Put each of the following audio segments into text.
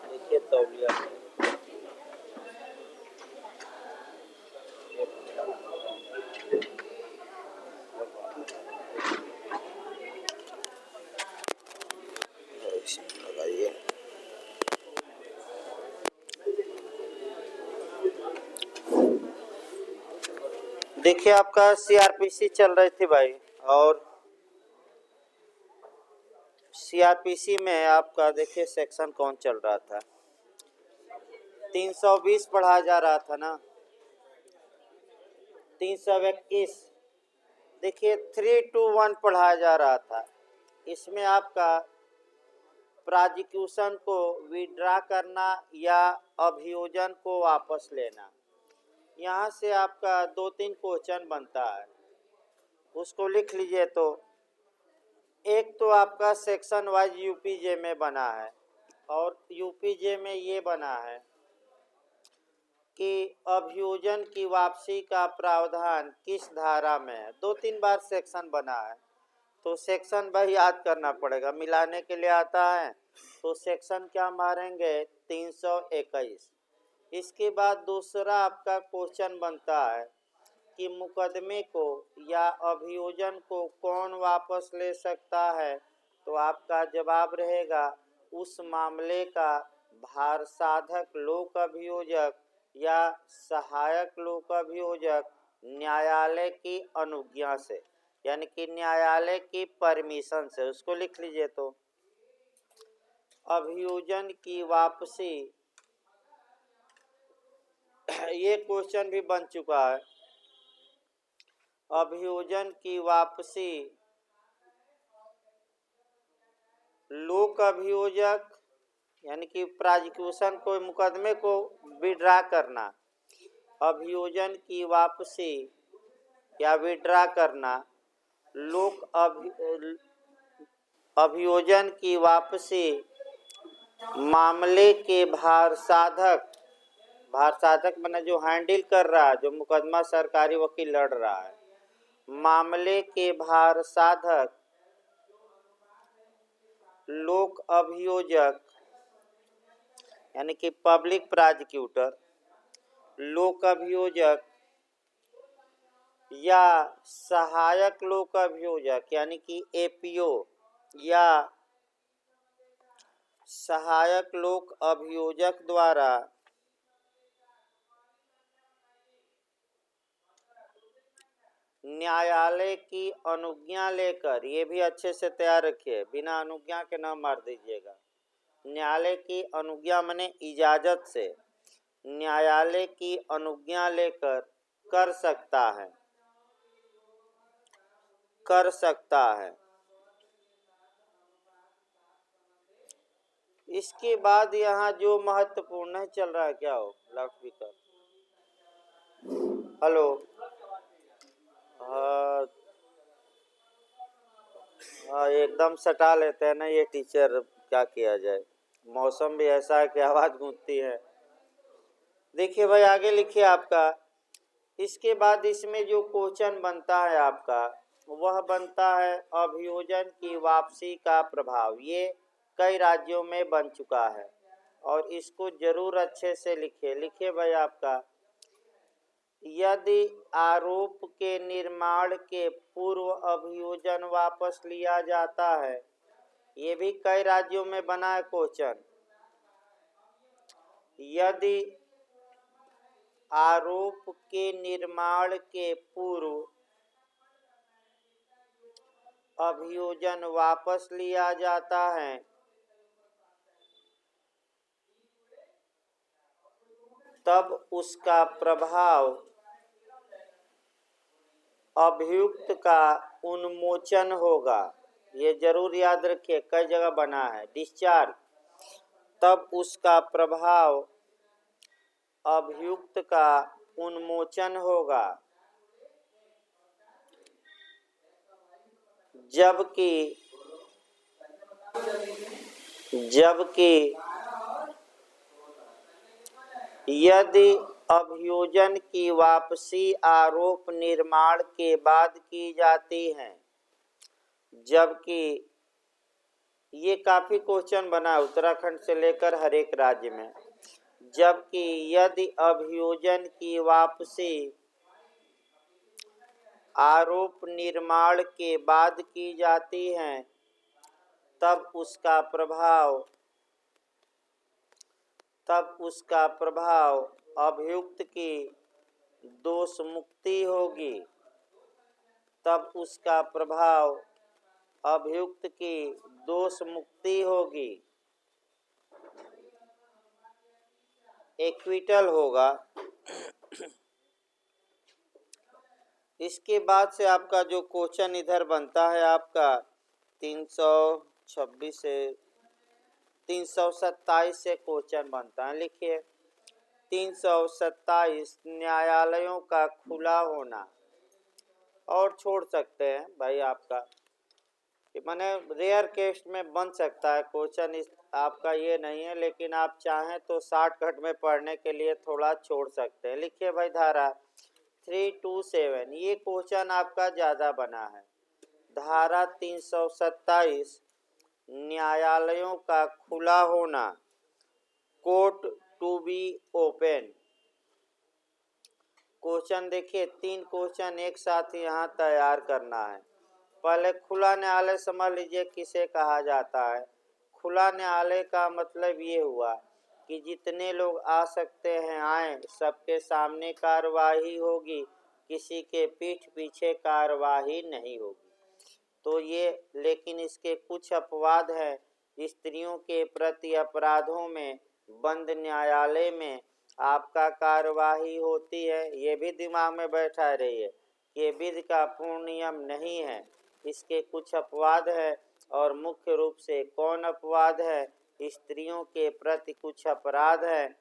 देखिए तौलिया लगाइए। देखिए आपका सीआरपीसी चल रही थी भाई, और सीआरपीसी में आपका देखिए सेक्शन कौन चल रहा था, 320 पढ़ा जा रहा था ना, 321। देखिए 321 पढ़ाया जा रहा था। इसमें आपका प्रोसिक्यूशन को विड्रा करना या अभियोजन को वापस लेना, यहाँ से आपका 2-3 क्वेश्चन बनता है, उसको लिख लीजिए। तो एक तो आपका सेक्शन वाइज यूपीजे में बना है, और यूपीजे में ये बना है कि अभियोजन की वापसी का प्रावधान किस धारा में है। 2-3 बार सेक्शन बना है, तो सेक्शन भाई याद करना पड़ेगा, मिलाने के लिए आता है तो सेक्शन क्या मारेंगे, 321। इसके बाद दूसरा आपका क्वेश्चन बनता है कि मुकदमे को या अभियोजन को कौन वापस ले सकता है, तो आपका जवाब रहेगा उस मामले का भार साधक लोक अभियोजक या सहायक लोक अभियोजक न्यायालय की अनुज्ञा से, यानी कि न्यायालय की परमिशन से, उसको लिख लीजिए। तो अभियोजन की वापसी, ये क्वेश्चन भी बन चुका है। अभियोजन की वापसी लोक अभियोजक, यानी कि प्रोसिक्यूशन को मुकदमे को विड्रा करना, अभियोजन की वापसी या विड्रा करना, अभियोजन की वापसी मामले के भार साधक माने जो हैंडल कर रहा है, जो मुकदमा सरकारी वकील लड़ रहा है, मामले के भार साधक लोक अभियोजक यानी कि पब्लिक प्रोसिक्यूटर, लोक अभियोजक या सहायक लोक अभियोजक यानी कि एपीओ या सहायक लोक अभियोजक द्वारा न्यायालय की अनुज्ञा लेकर, ये भी अच्छे से तैयार रखिए, बिना अनुज्ञा के ना मार दीजिएगा, न्यायालय की अनुज्ञा माने इजाजत से, न्यायालय की अनुज्ञा लेकर कर सकता है। इसके बाद यहाँ जो महत्वपूर्ण है, चल रहा है क्या हो लाउड स्पीकर, हेलो, एकदम सटा लेते हैं ना ये टीचर, क्या किया जाए, मौसम भी ऐसा है कि आवाज़ गूंजती है। देखिए भाई आगे लिखिए आपका। इसके बाद इसमें जो क्वेश्चन बनता है आपका, वह बनता है अभियोजन की वापसी का प्रभाव। ये कई राज्यों में बन चुका है, और इसको जरूर अच्छे से लिखिए भाई आपका। यदि आरोप के निर्माण के पूर्व अभियोजन वापस लिया जाता है, ये भी कई राज्यों में बना है क्वेश्चन। यदि आरोप के निर्माण के पूर्व अभियोजन वापस लिया जाता है, तब उसका प्रभाव अभियुक्त का उन्मोचन होगा। ये जरूर याद रखिए, कई जगह बना है डिस्चार्ज, तब उसका प्रभाव अभियुक्त का उन्मोचन होगा। जबकि यदि अभियोजन की वापसी आरोप निर्माण के बाद की जाती है। जबकि ये काफ़ी क्वेश्चन बना है उत्तराखंड से लेकर हर एक राज्य में। जबकि यदि अभियोजन की वापसी आरोप निर्माण के बाद की जाती है तब उसका प्रभाव अभियुक्त की दोष मुक्ति होगी। तब उसका प्रभाव अभियुक्त की दोष मुक्ति होगी, एक्विटल होगा। इसके बाद से आपका जो क्वेश्चन इधर बनता है आपका 326 से 327 से क्वेश्चन बनता है। लिखिए 327 न्यायालयों का खुला होना। और छोड़ सकते हैं भाई आपका, माने रेयर केस में बन सकता है क्वेश्चन, इस आपका ये नहीं है, लेकिन आप चाहें तो शॉर्टकट में पढ़ने के लिए थोड़ा छोड़ सकते हैं। लिखिए भाई धारा 327, ये क्वेश्चन आपका ज़्यादा बना है। धारा 327 न्यायालयों का खुला होना, court to be open. Question देखिए 3 क्वेश्चन एक साथ यहाँ तैयार करना है। पहले खुला न्यायालय समझ लीजिए किसे कहा जाता है। खुला न्यायालय का मतलब ये हुआ कि जितने लोग आ सकते हैं आए, सबके सामने कार्यवाही होगी, किसी के पीठ पीछे कार्यवाही नहीं होगी। तो ये, लेकिन इसके कुछ अपवाद हैं। स्त्रियों के प्रति अपराधों में बंद न्यायालय में आपका कार्यवाही होती है। ये भी दिमाग में बैठा रहिए, ये विधि का पूर्ण नियम नहीं है, इसके कुछ अपवाद है। और मुख्य रूप से कौन अपवाद है? स्त्रियों के प्रति कुछ अपराध है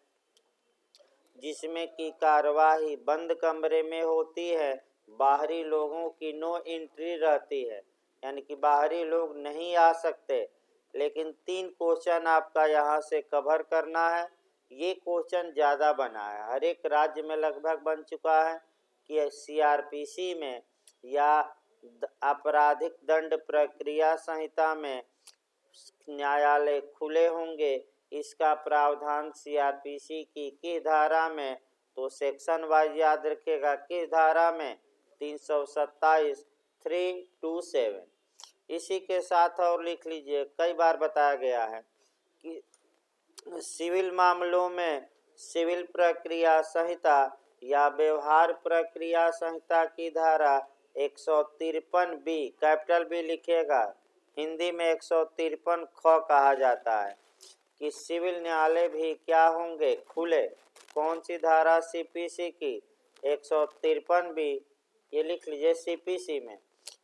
जिसमें कि कार्यवाही बंद कमरे में होती है, बाहरी लोगों की नो एंट्री रहती है, यानी कि बाहरी लोग नहीं आ सकते। लेकिन 3 क्वेश्चन आपका यहाँ से कवर करना है। ये क्वेश्चन ज़्यादा बना है, हर एक राज्य में लगभग बन चुका है कि सीआरपीसी में या आपराधिक दंड प्रक्रिया संहिता में न्यायालय खुले होंगे। इसका प्रावधान सीआरपीसी की किस धारा में, तो सेक्शन वाइज याद रखिएगा किस धारा में, 327 327। इसी के साथ और लिख लीजिए, कई बार बताया गया है कि सिविल मामलों में सिविल प्रक्रिया संहिता या व्यवहार प्रक्रिया संहिता की धारा 153 बी, कैपिटल बी लिखिएगा, हिंदी में 153 ख कहा जाता है कि सिविल न्यायालय भी क्या होंगे, खुले। कौन सी धारा? सीपीसी की 153 बी, ये लिख लीजिए सीपीसी में।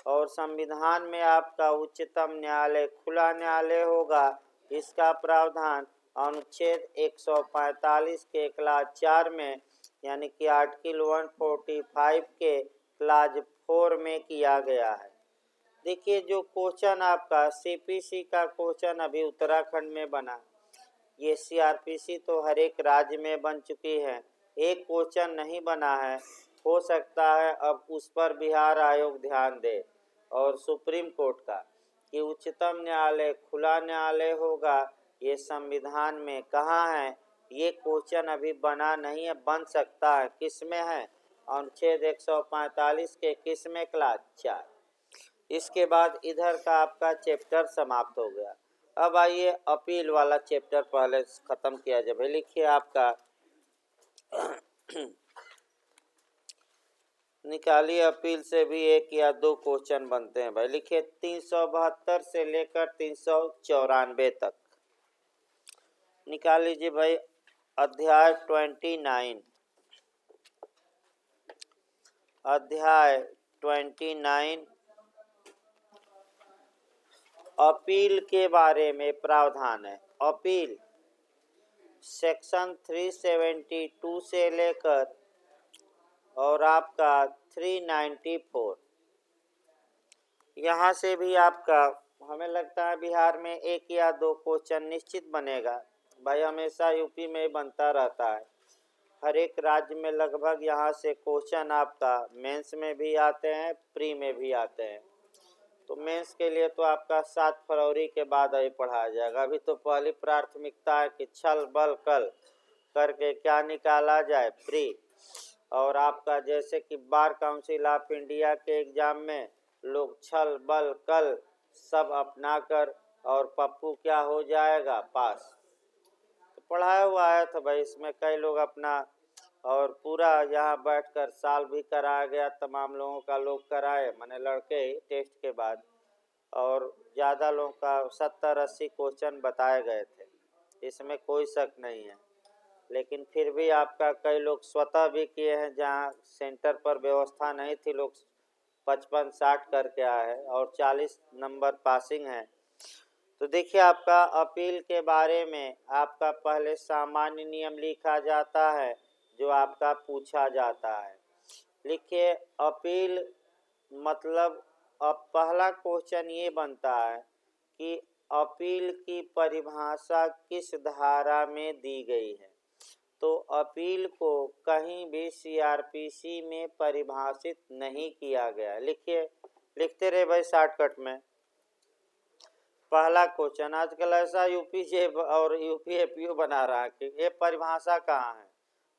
और संविधान में आपका उच्चतम न्यायालय खुला न्यायालय होगा। इसका प्रावधान अनुच्छेद 145 के क्लास 4 में, यानी कि आर्टिकल 145 के क्लास 4 में किया गया है। देखिए जो क्वेश्चन आपका सीपीसी का क्वेश्चन अभी उत्तराखंड में बना, ये सीआरपीसी तो हर एक राज्य में बन चुकी है, एक क्वेश्चन नहीं बना है। हो सकता है अब उस पर बिहार आयोग ध्यान दे और सुप्रीम कोर्ट का कि उच्चतम न्यायालय खुला न्यायालय होगा, ये संविधान में कहाँ है। ये क्वेश्चन अभी बना नहीं है, बन सकता है। किस में है? अनुच्छेद 145 के किस में? क्लास 4। इसके बाद इधर का आपका चैप्टर समाप्त हो गया। अब आइए अपील वाला चैप्टर पहले ख़त्म किया जाए। भाई लिखिए आपका निकालिए, अपील से भी 1 या 2 क्वेश्चन बनते हैं। भाई लिखिए 372 से लेकर 394 तक निकाल लीजिए। भाई अध्याय 29, अध्याय 29 अपील के बारे में प्रावधान है। अपील सेक्शन 372 से लेकर और आपका 394, यहाँ से भी आपका हमें लगता है बिहार में 1 या 2 क्वेश्चन निश्चित बनेगा। भाई हमेशा यूपी में बनता रहता है, हर एक राज्य में लगभग यहाँ से क्वेश्चन आपका मेंस में भी आते हैं, प्री में भी आते हैं। तो मेंस के लिए तो आपका 7 फरवरी के बाद अभी पढ़ाया जाएगा। अभी तो पहली प्राथमिकता है कि छल बल कल करके क्या निकाला जाए, प्री। और आपका जैसे कि बार काउंसिल ऑफ इंडिया के एग्जाम में लोग छल बल कल सब अपना कर और पप्पू क्या हो जाएगा, पास। तो पढ़ाया हुआ है तो भाई इसमें कई लोग अपना और पूरा यहाँ बैठकर साल भी कराया गया, तमाम लोगों का लोग कराए, माने लड़के ही टेस्ट के बाद। और ज़्यादा लोगों का 70-80 क्वेश्चन बताए गए थे, इसमें कोई शक नहीं है। लेकिन फिर भी आपका कई लोग स्वतः भी किए हैं, जहाँ सेंटर पर व्यवस्था नहीं थी, लोग 55-60 करके आए हैं और 40 नंबर पासिंग है। तो देखिए आपका अपील के बारे में आपका पहले सामान्य नियम लिखा जाता है जो आपका पूछा जाता है। लिखिए अपील मतलब, अब पहला क्वेश्चन ये बनता है कि अपील की परिभाषा किस धारा में दी गई है। तो अपील को कहीं भी सीआरपीसी में परिभाषित नहीं किया गया। लिखिए, लिखते रहे भाई शॉर्टकट में। पहला क्वेश्चन, आजकल ऐसा यूपीजे और यूपीएपीओ बना रहा है कि ये परिभाषा कहाँ है।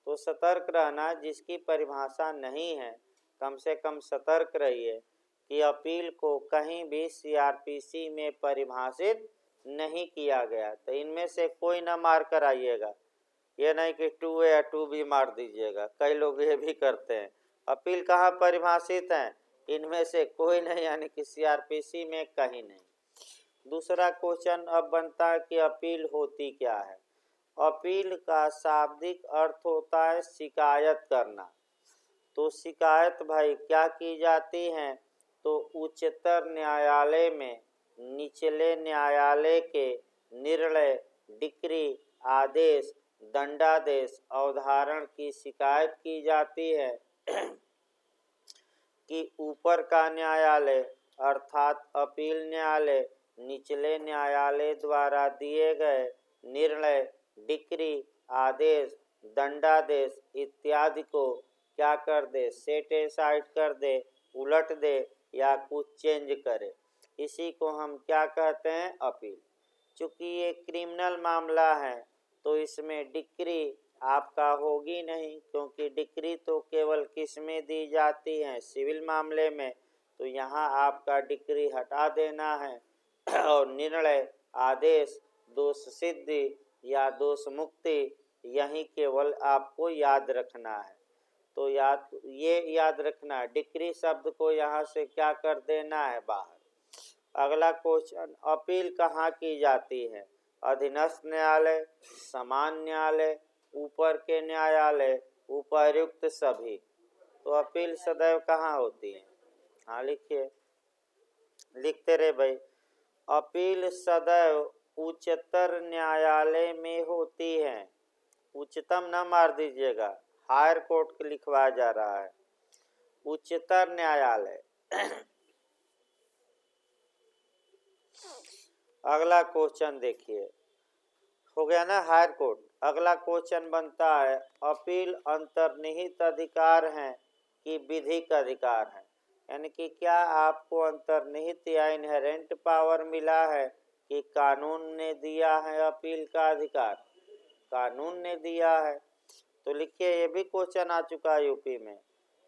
तो सतर्क रहना, जिसकी परिभाषा नहीं है कम से कम सतर्क रहिए कि अपील को कहीं भी सीआरपीसी में परिभाषित नहीं किया गया। तो इनमें से कोई ना मार कर आइएगा, ये नहीं कि 2A या 2B मार दीजिएगा, कई लोग ये भी करते हैं। अपील कहाँ परिभाषित है, इनमें से कोई नहीं, यानी कि सीआरपीसी में कहीं नहीं। दूसरा क्वेश्चन अब बनता है कि अपील होती क्या है। अपील का शाब्दिक अर्थ होता है शिकायत करना। तो शिकायत भाई क्या की जाती है, तो उच्चतर न्यायालय में निचले न्यायालय के निर्णय, डिक्री, आदेश, दंडादेश, अवधारण की शिकायत की जाती है कि ऊपर का न्यायालय अर्थात अपील न्यायालय निचले न्यायालय द्वारा दिए गए निर्णय, डिक्री, आदेश, दंडादेश इत्यादि को क्या कर दे, सेट एसाइड कर दे, उलट दे या कुछ चेंज करे। इसी को हम क्या कहते हैं, अपील। चूँकि ये क्रिमिनल मामला है तो इसमें डिक्री आपका होगी नहीं, क्योंकि डिक्री तो केवल किस में दी जाती है, सिविल मामले में। तो यहाँ आपका डिक्री हटा देना है और निर्णय, आदेश, दोष सिद्धि या दोष मुक्ति यही केवल आपको याद रखना है। तो ये याद रखना, डिक्री शब्द को यहाँ से क्या कर देना है, बाहर। अगला क्वेश्चन, अपील कहाँ की जाती है, अधीनस्थ न्यायालय, समान न्यायालय, ऊपर के न्यायालय, उपर्युक्त सभी। तो अपील सदैव कहाँ होती है, हाँ लिखिए, लिखते रहे भाई। अपील सदैव उच्चतर न्यायालय में होती है। उच्चतम न मार दीजिएगा, हायर कोर्ट लिखवाया जा रहा है, उच्चतर न्यायालय। अगला क्वेश्चन देखिए, हो गया ना हायर कोर्ट। अगला क्वेश्चन बनता है, अपील अंतर्निहित अधिकार है कि विधिक अधिकार है। यानी कि क्या आपको अंतर्निहित या इनहेरेंट पावर मिला है कि कानून ने दिया है अपील का अधिकार, कानून ने दिया है। तो लिखिए, ये भी क्वेश्चन आ चुका है यूपी में।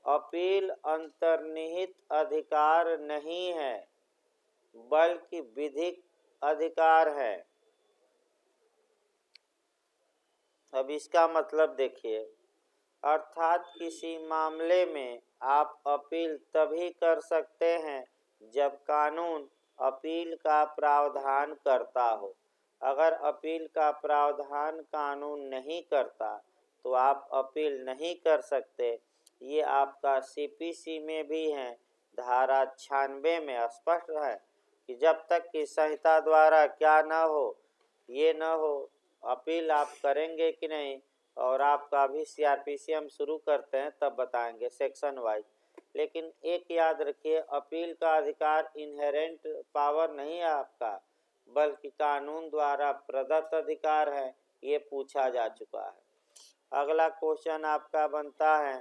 अपील अंतर्निहित अधिकार नहीं है बल्कि विधिक अधिकार है। अब इसका मतलब देखिए, अर्थात किसी मामले में आप अपील तभी कर सकते हैं जब कानून अपील का प्रावधान करता हो। अगर अपील का प्रावधान कानून नहीं करता तो आप अपील नहीं कर सकते। ये आपका सीपीसी में भी है, धारा 96 में स्पष्ट है कि जब तक कि संहिता द्वारा क्या न हो, ये न हो, अपील आप करेंगे कि नहीं। और आपका अभी सीआरपीसी हम शुरू करते हैं तब बताएंगे सेक्शन वाइज। लेकिन एक याद रखिए, अपील का अधिकार इनहेरेंट पावर नहीं है आपका, बल्कि कानून द्वारा प्रदत्त अधिकार है, ये पूछा जा चुका है। अगला क्वेश्चन आपका बनता है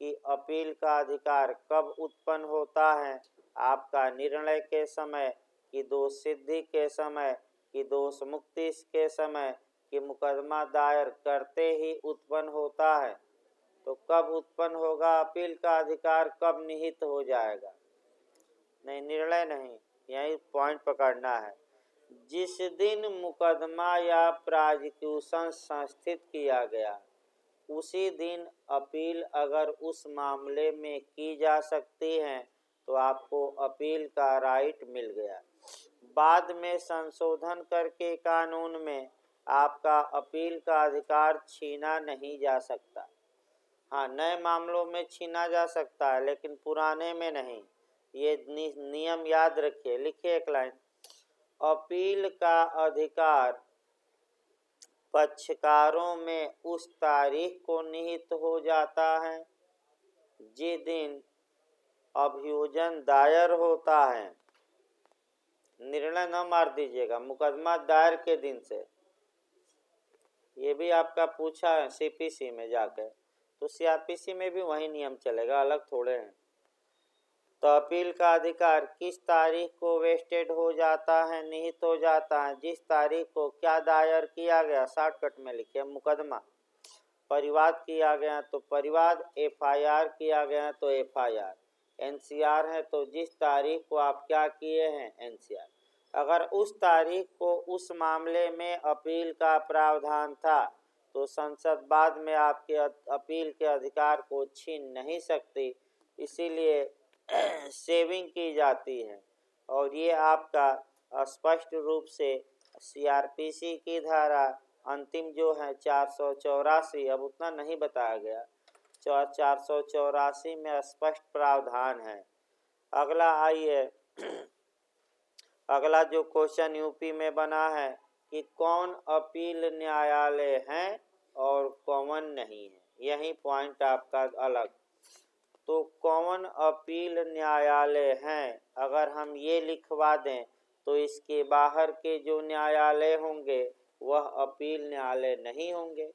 कि अपील का अधिकार कब उत्पन्न होता है? आपका निर्णय के समय, कि दोष सिद्धि के समय, कि दोष मुक्ति के समय, कि मुकदमा दायर करते ही उत्पन्न होता है? तो कब उत्पन्न होगा अपील का अधिकार, कब निहित हो जाएगा? नहीं, निर्णय नहीं, यही पॉइंट पकड़ना है। जिस दिन मुकदमा या प्रोसिक्यूशन संस्थित किया गया उसी दिन अपील अगर उस मामले में की जा सकती है तो आपको अपील का राइट मिल गया। बाद में संशोधन करके कानून में आपका अपील का अधिकार छीना नहीं जा सकता। हाँ, नए मामलों में छीना जा सकता है लेकिन पुराने में नहीं। ये नियम याद रखिए। लिखिए एक लाइन, अपील का अधिकार पक्षकारों में उस तारीख को निहित हो जाता है जिस दिन अभियोजन दायर होता है। निर्णय न मार दीजिएगा, मुकदमा दायर के दिन से। ये भी आपका पूछा है सीपीसी में जाकर, तो सीआरपीसी में भी वही नियम चलेगा, अलग थोड़े हैं। तो अपील का अधिकार किस तारीख को वेस्टेड हो जाता है, निहित हो जाता है? जिस तारीख को क्या दायर किया गया, शॉर्टकट में लिखिए मुकदमा। परिवाद किया गया तो परिवाद, एफआईआर किया गया तो एफआईआर, एनसीआर है तो जिस तारीख को आप क्या किए हैं, एनसीआर। अगर उस तारीख को उस मामले में अपील का प्रावधान था तो संसद बाद में आपके अपील के अधिकार को छीन नहीं सकती, इसीलिए सेविंग की जाती है। और ये आपका स्पष्ट रूप से सीआरपीसी की धारा अंतिम जो है 484, अब उतना नहीं बताया गया, 484 में स्पष्ट प्रावधान है। अगला आइए, अगला जो क्वेश्चन यूपी में बना है कि कौन अपील न्यायालय है और कौन नहीं है, यही पॉइंट आपका अलग। तो कौन अपील न्यायालय हैं, अगर हम ये लिखवा दें तो इसके बाहर के जो न्यायालय होंगे वह अपील न्यायालय नहीं होंगे।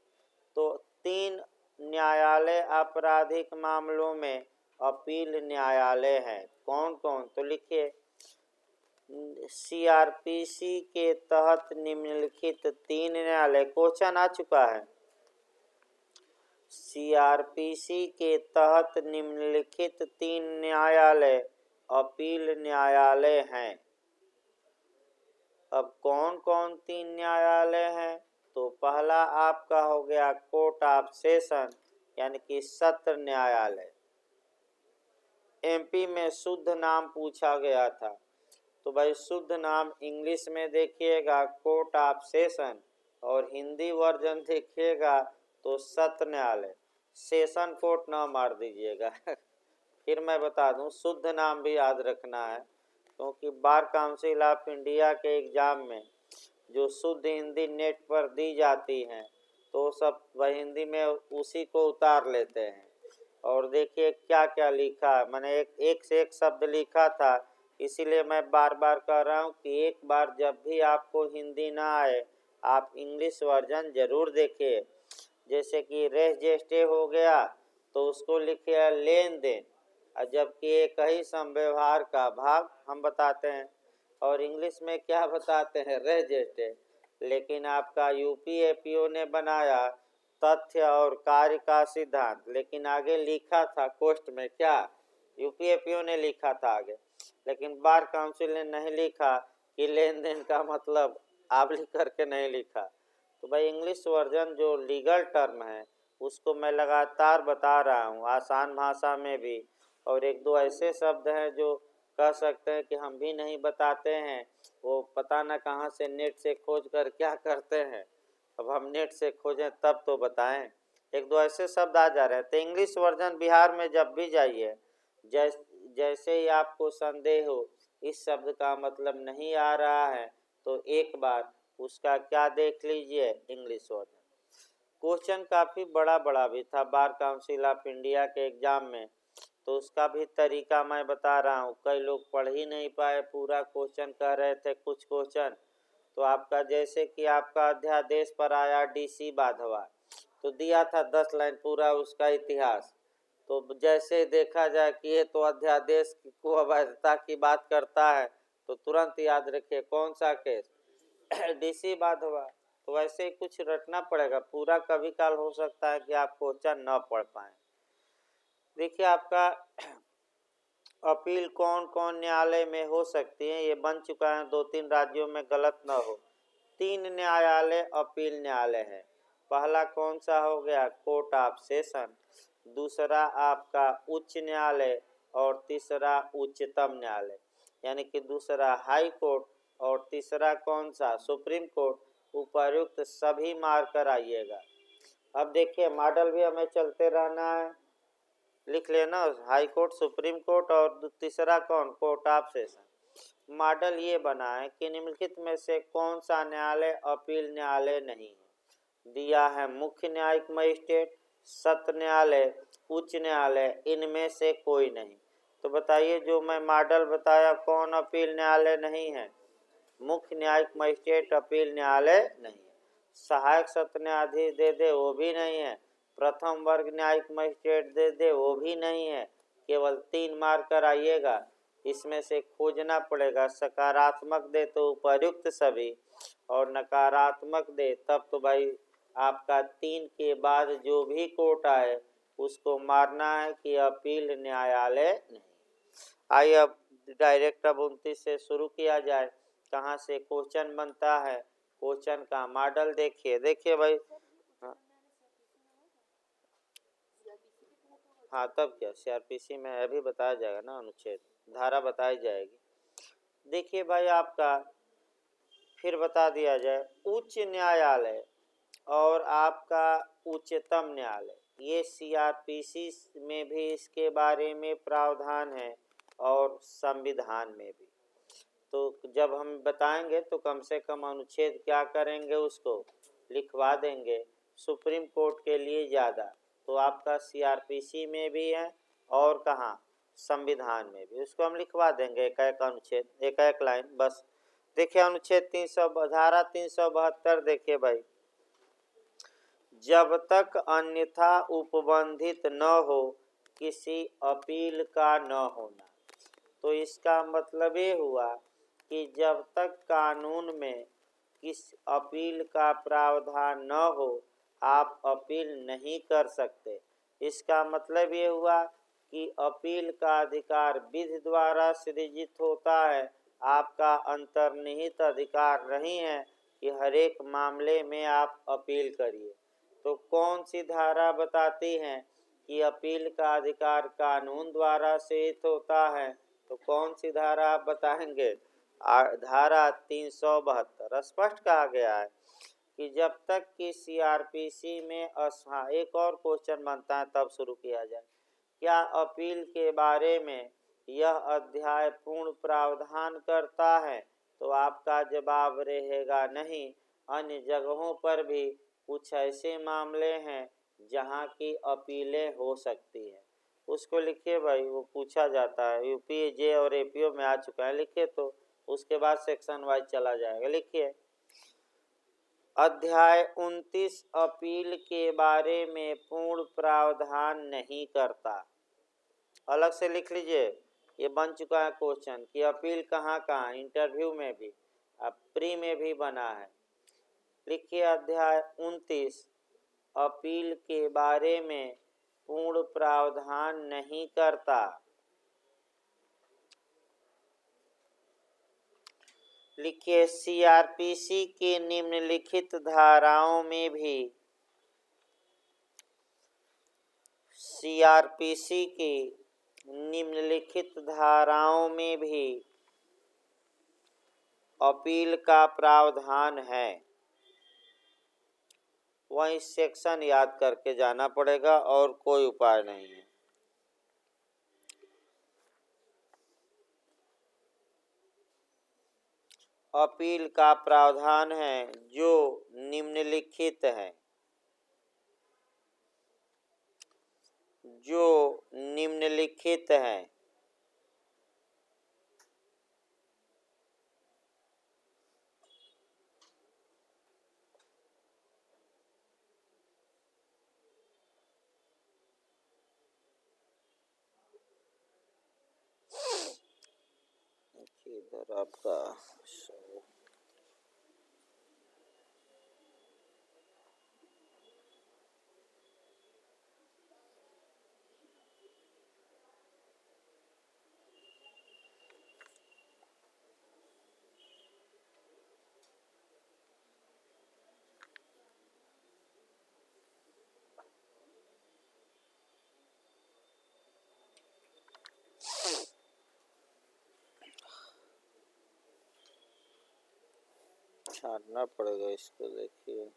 तो 3 न्यायालय आपराधिक मामलों में अपील न्यायालय हैं। कौन कौन? तो लिखिए, सीआरपीसी के तहत निम्नलिखित 3 न्यायालय, क्वेश्चन आ चुका है। सीआरपीसी के तहत निम्नलिखित 3 न्यायालय अपील न्यायालय हैं। अब कौन कौन 3 न्यायालय हैं? तो पहला आपका हो गया कोर्ट ऑफ सेशन, यानी कि सत्र न्यायालय। एमपी में शुद्ध नाम पूछा गया था, तो भाई शुद्ध नाम इंग्लिश में देखिएगा कोर्ट ऑफ सेशन, और हिंदी वर्जन देखिएगा तो सत्र न्यायालय। सेशन कोर्ट ना मार दीजिएगा फिर मैं बता दूं, शुद्ध नाम भी याद रखना है, क्योंकि बार काउंसिल ऑफ इंडिया के एग्ज़ाम में जो शुद्ध हिंदी नेट पर दी जाती हैं तो सब वह हिंदी में उसी को उतार लेते हैं। और देखिए क्या क्या लिखा, मैंने एक से एक शब्द लिखा था, इसीलिए मैं बार बार कह रहा हूँ कि एक बार जब भी आपको हिंदी ना आए आप इंग्लिश वर्जन ज़रूर देखिए। जैसे कि रेजिस्टे हो गया तो उसको लिखिए लेन देन, और जबकि एक ही समव्यवहार का भाग हम बताते हैं, और इंग्लिश में क्या बताते हैं, रेजिस्टे। लेकिन आपका यूपीएपीओ ने बनाया तथ्य और कार्य का सिद्धांत, लेकिन आगे लिखा था कोष्ट में क्या, यूपीएपीओ ने लिखा था आगे, लेकिन बार काउंसिल ने नहीं लिखा कि लेन देन का मतलब आप लिख करके नहीं लिखा। तो भाई इंग्लिश वर्जन जो लीगल टर्म है उसको मैं लगातार बता रहा हूँ आसान भाषा में भी, और एक दो ऐसे शब्द हैं जो कह सकते हैं कि हम भी नहीं बताते हैं, वो पता न कहाँ से नेट से खोज कर क्या करते हैं। अब हम नेट से खोजें तब तो बताएं, एक दो ऐसे शब्द आ जा रहे हैं। तो इंग्लिश वर्जन बिहार में जब भी जाइए, जैसे ही आपको संदेह हो इस शब्द का मतलब नहीं आ रहा है तो एक बार उसका क्या देख लीजिए, इंग्लिश वर्जन। क्वेश्चन काफ़ी बड़ा भी था बार काउंसिल ऑफ इंडिया के एग्ज़ाम में, तो उसका भी तरीका मैं बता रहा हूँ। कई लोग पढ़ ही नहीं पाए, पूरा क्वेश्चन कह रहे थे कुछ क्वेश्चन। तो आपका जैसे कि आपका अध्यादेश पर आया डीसी बाधवा, तो दिया था 10 लाइन पूरा उसका इतिहास। तो जैसे देखा जाए कि ये तो अध्यादेश को अवैधता की बात करता है, तो तुरंत याद रखिए कौन सा केस, डीसी बाधवा। तो वैसे ही कुछ रटना पड़ेगा, पूरा कभी काल हो सकता है कि आप क्वेश्चन न पढ़ पाए। देखिए आपका अपील कौन कौन न्यायालय में हो सकती है, ये बन चुका है 2-3 राज्यों में, गलत न हो। 3 न्यायालय अपील न्यायालय है। पहला कौन सा हो गया, कोर्ट ऑफ सेशन, दूसरा आपका उच्च न्यायालय, और तीसरा उच्चतम न्यायालय, यानी कि दूसरा हाई कोर्ट और तीसरा कौन सा, सुप्रीम कोर्ट। उपर्युक्त सभी मार कर आइएगा। अब देखिए मॉडल भी हमें चलते रहना है, लिख लेना, हाई कोर्ट, सुप्रीम कोर्ट और तीसरा कौन, कोर्ट ऑफ सेशन। मॉडल ये बना है कि निम्नलिखित में से कौन सा न्यायालय अपील न्यायालय नहीं है। दिया है मुख्य न्यायिक मजिस्ट्रेट, सत्र न्यायालय, उच्च न्यायालय, इनमें से कोई नहीं। तो बताइए जो मैं मॉडल बताया कौन अपील न्यायालय नहीं है, मुख्य न्यायिक मजिस्ट्रेट अपील न्यायालय नहीं है, सहायक सत्र न्यायाधीश दे दे वो भी नहीं है, प्रथम वर्ग न्यायिक मजिस्ट्रेट दे दे वो भी नहीं है। केवल 3 मार कर आइएगा, इसमें से खोजना पड़ेगा। सकारात्मक दे तो उपर्युक्त सभी, और नकारात्मक दे तब तो भाई आपका 3 के बाद जो भी कोर्ट आए उसको मारना है कि अपील न्यायालय नहीं। आइए अब डायरेक्ट अब 29 से शुरू किया जाए, कहाँ से क्वेश्चन बनता है, क्वेश्चन का मॉडल देखिए भाई। हाँ तब क्या, सीआरपीसी में अभी बताया जाएगा ना, अनुच्छेद धारा बताई जाएगी। देखिए भाई आपका फिर बता दिया जाए, उच्च न्यायालय और आपका उच्चतम न्यायालय, ये सीआरपीसी में भी इसके बारे में प्रावधान है और संविधान में भी। तो जब हम बताएंगे तो कम से कम अनुच्छेद क्या करेंगे, उसको लिखवा देंगे। सुप्रीम कोर्ट के लिए ज़्यादा, तो आपका सीआरपीसी में भी है और कहाँ, संविधान में भी, उसको हम लिखवा देंगे एक एक अनुच्छेद, एक एक लाइन बस। देखिए अनुच्छेद 300 धारा 372, देखिए भाई, जब तक अन्यथा उपबंधित न हो किसी अपील का न होना। तो इसका मतलब ये हुआ कि जब तक कानून में किस अपील का प्रावधान न हो आप अपील नहीं कर सकते। इसका मतलब ये हुआ कि अपील का अधिकार विधि द्वारा सृजित होता है, आपका अंतर्निहित अधिकार नहीं है कि हर एक मामले में आप अपील करिए। तो कौन सी धारा बताती है कि अपील का अधिकार कानून द्वारा सृजित होता है, तो कौन सी धारा आप बताएंगे, धारा 372। स्पष्ट कहा गया है कि जब तक कि सीआरपीसी में हाँ एक और क्वेश्चन बनता है तब शुरू किया जाए, क्या अपील के बारे में यह अध्याय पूर्ण प्रावधान करता है, तो आपका जवाब रहेगा नहीं। अन्य जगहों पर भी कुछ ऐसे मामले हैं जहां की अपीलें हो सकती हैं, उसको लिखिए भाई, वो पूछा जाता है, यूपी जे और एपीओ में आ चुका है, लिखिए। तो उसके बाद सेक्शन वाइज चला जाएगा, लिखिए। अध्याय 29 अपील के बारे में पूर्ण प्रावधान नहीं करता। अलग से लिख लीजिए, ये बन चुका है क्वेश्चन कि अपील कहाँ कहाँ, इंटरव्यू में भी, अब प्री में भी बना है। लिखिए अध्याय 29 अपील के बारे में पूर्ण प्रावधान नहीं करता। लिखिए सीआरपीसी के निम्नलिखित धाराओं में भी, सीआरपीसी की निम्नलिखित धाराओं में भी अपील का प्रावधान है। वही सेक्शन याद करके जाना पड़ेगा और कोई उपाय नहीं है। अपील का प्रावधान है जो निम्नलिखित है, जो निम्नलिखित है। इधर आपका छांटना पड़ेगा इसको, देखिए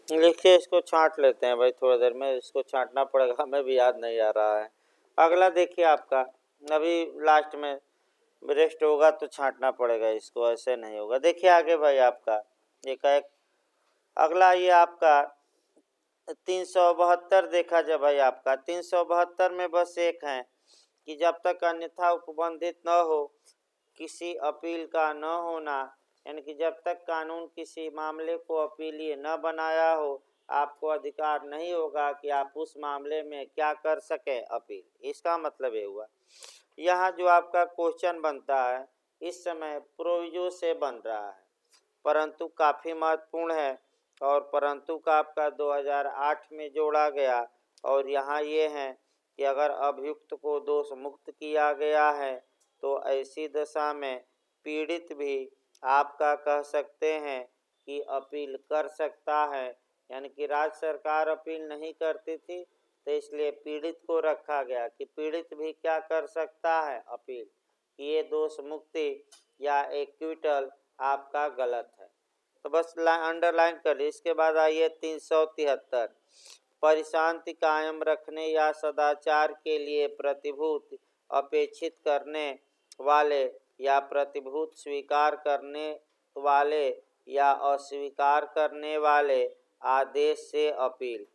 लिखिए, इसको छांट लेते हैं भाई थोड़ी देर में, इसको छांटना पड़ेगा, हमें भी याद नहीं आ रहा है। अगला देखिए आपका, अभी लास्ट में रेस्ट होगा तो छांटना पड़ेगा इसको, ऐसे नहीं होगा। देखिए आगे भाई आपका एक अगला ये आपका 372 देखा जाए भाई। आपका 372 में बस एक है कि जब तक अन्यथा उपबंधित न हो किसी अपील का न होना, यानी कि जब तक कानून किसी मामले को अपीलीय न बनाया हो, आपको अधिकार नहीं होगा कि आप उस मामले में क्या कर सके, अपील। इसका मतलब ये हुआ। यहाँ जो आपका क्वेश्चन बनता है इस समय प्रोविजो से बन रहा है, परंतु काफ़ी महत्वपूर्ण है, और परंतु का आपका 2008 में जोड़ा गया। और यहाँ ये है कि अगर अभियुक्त को दोष मुक्त किया गया है तो ऐसी दशा में पीड़ित भी आपका कह सकते हैं कि अपील कर सकता है। यानी कि राज्य सरकार अपील नहीं करती थी तो इसलिए पीड़ित को रखा गया कि पीड़ित भी क्या कर सकता है, अपील, कि ये दोष मुक्ति या एक्विटल आपका गलत है। तो बस अंडरलाइन कर ली। इसके बाद आइए 373, परिशांति कायम रखने या सदाचार के लिए प्रतिभूत अपेक्षित करने वाले या प्रतिभूत स्वीकार करने वाले या अस्वीकार करने वाले आदेश से अपील।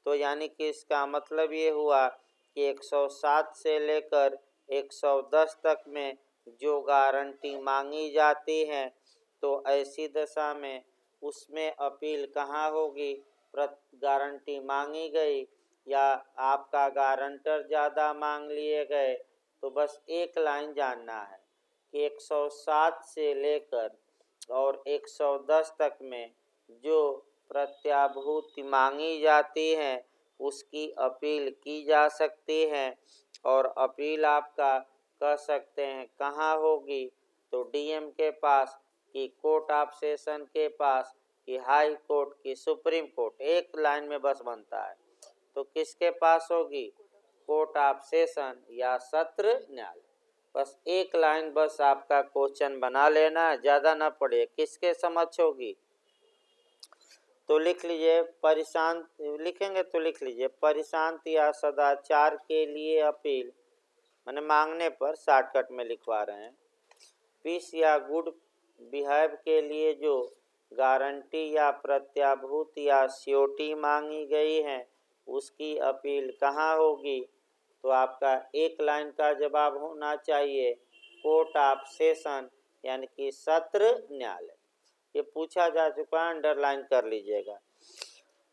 तो यानी कि इसका मतलब ये हुआ कि 107 से लेकर 110 तक में जो गारंटी मांगी जाती है तो ऐसी दशा में उसमें अपील कहाँ होगी, गारंटी मांगी गई या आपका गारंटर ज़्यादा मांग लिए गए। तो बस एक लाइन जानना है कि 107 से लेकर और 110 तक में जो प्रत्याभूति मांगी जाती है उसकी अपील की जा सकती है। और अपील आपका कह सकते हैं कहाँ होगी, तो डीएम के पास, कि कोर्ट ऑफ सेशन के पास, कि हाई कोर्ट, की सुप्रीम कोर्ट। एक लाइन में बस बनता है, तो किसके पास होगी, कोर्ट ऑफ सेशन या सत्र न्यायालय। बस एक लाइन बस आपका क्वेश्चन बना लेना है, ज़्यादा ना पढ़े। किसके समक्ष होगी, तो लिख लीजिए परिशांत, लिखेंगे तो लिख लीजिए परिशांत या सदाचार के लिए अपील, मैंने मांगने पर शॉर्टकट में लिखवा रहे हैं। पीस या गुड बिहेव के लिए जो गारंटी या प्रत्याभूत या सियोटी मांगी गई है उसकी अपील कहाँ होगी, तो आपका एक लाइन का जवाब होना चाहिए कोर्ट ऑफ सेशन यानी कि सत्र न्यायालय। ये पूछा जा चुका है, अंडरलाइन कर लीजिएगा।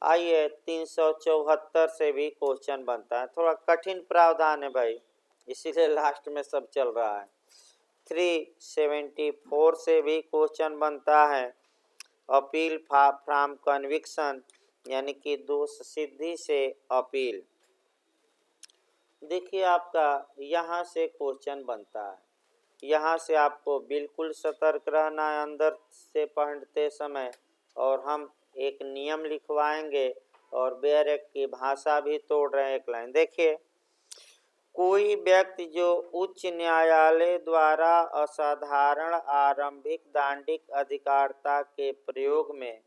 आइए 374 से भी क्वेश्चन बनता है, थोड़ा कठिन प्रावधान है भाई, इसीलिए लास्ट में सब चल रहा है। 374 से भी क्वेश्चन बनता है, अपील फ्रॉम कन्विक्शन यानी कि दोष सिद्धि से अपील। देखिए आपका यहाँ से क्वेश्चन बनता है, यहाँ से आपको बिल्कुल सतर्क रहना है अंदर से पढ़ते समय। और हम एक नियम लिखवाएंगे और बेरेक की भाषा भी तोड़ रहे हैं। एक लाइन देखिए, कोई व्यक्ति जो उच्च न्यायालय द्वारा असाधारण आरंभिक दांडिक अधिकारता के प्रयोग में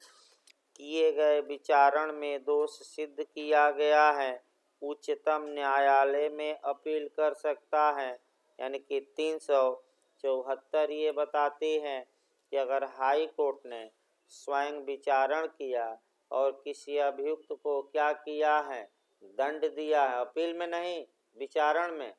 किए गए विचारण में दोष सिद्ध किया गया है उच्चतम न्यायालय में अपील कर सकता है। यानी कि 374 ये बताती है कि अगर हाई कोर्ट ने स्वयं विचारण किया और किसी अभियुक्त को क्या किया है, दंड दिया है, अपील में नहीं विचारण में,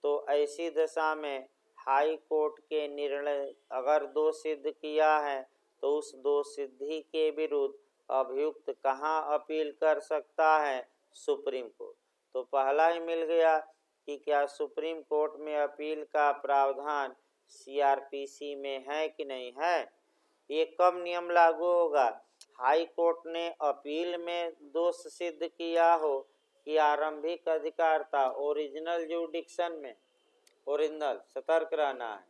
तो ऐसी दशा में हाई कोर्ट के निर्णय अगर दोष सिद्ध किया है तो उस दोष सिद्धि के विरुद्ध अभियुक्त कहाँ अपील कर सकता है? Supreme court. तो पहला ही मिल गया कि क्या सुप्रीम कोर्ट में अपील का प्रावधान सीआरपीसी में है कि नहीं है। ये कब नियम लागू होगा? हाई कोर्ट ने अपील में दोष सिद्ध किया हो कि आरंभिक अधिकारता ओरिजिनल जुरिडिक्शन में, ओरिजिनल सतर्क रहना है,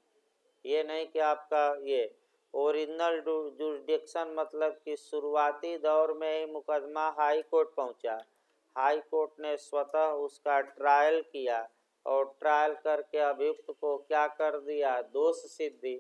ये नहीं कि आपका ये ओरिजिनल जुरिडिक्शन मतलब कि शुरुआती दौर में ही मुकदमा हाई कोर्ट पहुंचा, हाई कोर्ट ने स्वतः उसका ट्रायल किया और ट्रायल करके अभियुक्त को क्या कर दिया? दोष सिद्धि।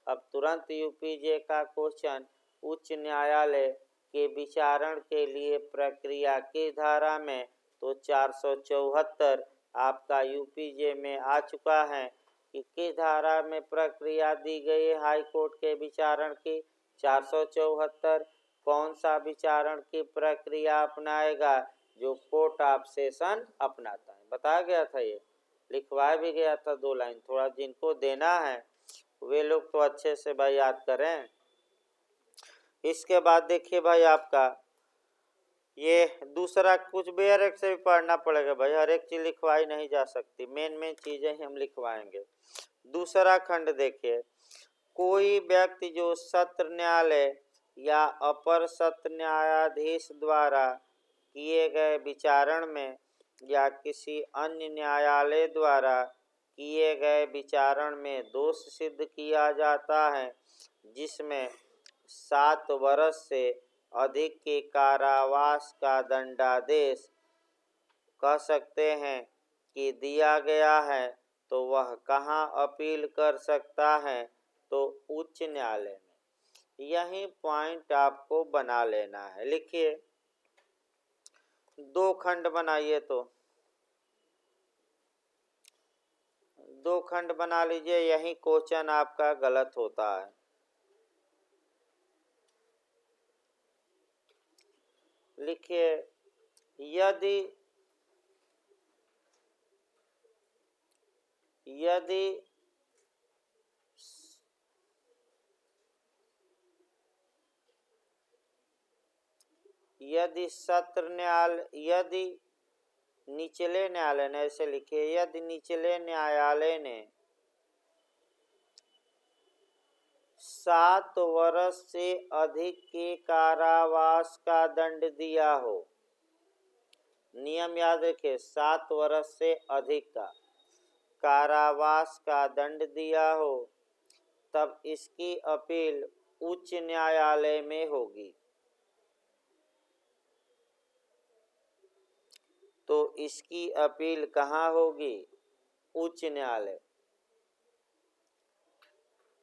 अब तुरंत यूपीजे का क्वेश्चन उच्च न्यायालय के विचारण के लिए प्रक्रिया की धारा में, तो 474 आपका यूपीजे में आ चुका है कि किस धारा में प्रक्रिया दी गई है हाई कोर्ट के विचारण की? 474। कौन सा विचारण की प्रक्रिया अपनाएगा? जो कोर्ट ऑफ सेशन अपनाता है। बताया गया था, ये लिखवाया भी गया था 2 लाइन। थोड़ा जिनको देना है वे लोग तो अच्छे से भाई याद करें। इसके बाद देखिए भाई आपका ये दूसरा, कुछ भी हर एक से भी पढ़ना पड़ेगा भाई, हर एक चीज लिखवाई नहीं जा सकती, मेन चीजें ही हम लिखवाएंगे। दूसरा खंड देखिए, कोई व्यक्ति जो सत्र न्यायालय या अपर सत्र न्यायाधीश द्वारा किए गए विचारण में या किसी अन्य न्यायालय द्वारा किए गए विचारण में दोष सिद्ध किया जाता है, जिसमें 7 वर्ष से अधिक के कारावास का दंडादेश कह सकते हैं कि दिया गया है, तो वह कहाँ अपील कर सकता है? तो उच्च न्यायालय में। यही पॉइंट आपको बना लेना है। लिखिए, 2 खंड बनाइए, तो 2 खंड बना लीजिए, यही क्वेश्चन आपका गलत होता है। लिखिए, यदि सत्र न्यायालय, यदि निचले न्यायालय ने, ऐसे लिखिए, यदि निचले न्यायालय ने 7 वर्ष से अधिक के कारावास का दंड दिया हो, नियम याद रखिए, 7 वर्ष से अधिक का कारावास का दंड दिया हो, तब इसकी अपील उच्च न्यायालय में होगी। तो इसकी अपील कहाँ होगी? उच्च न्यायालय।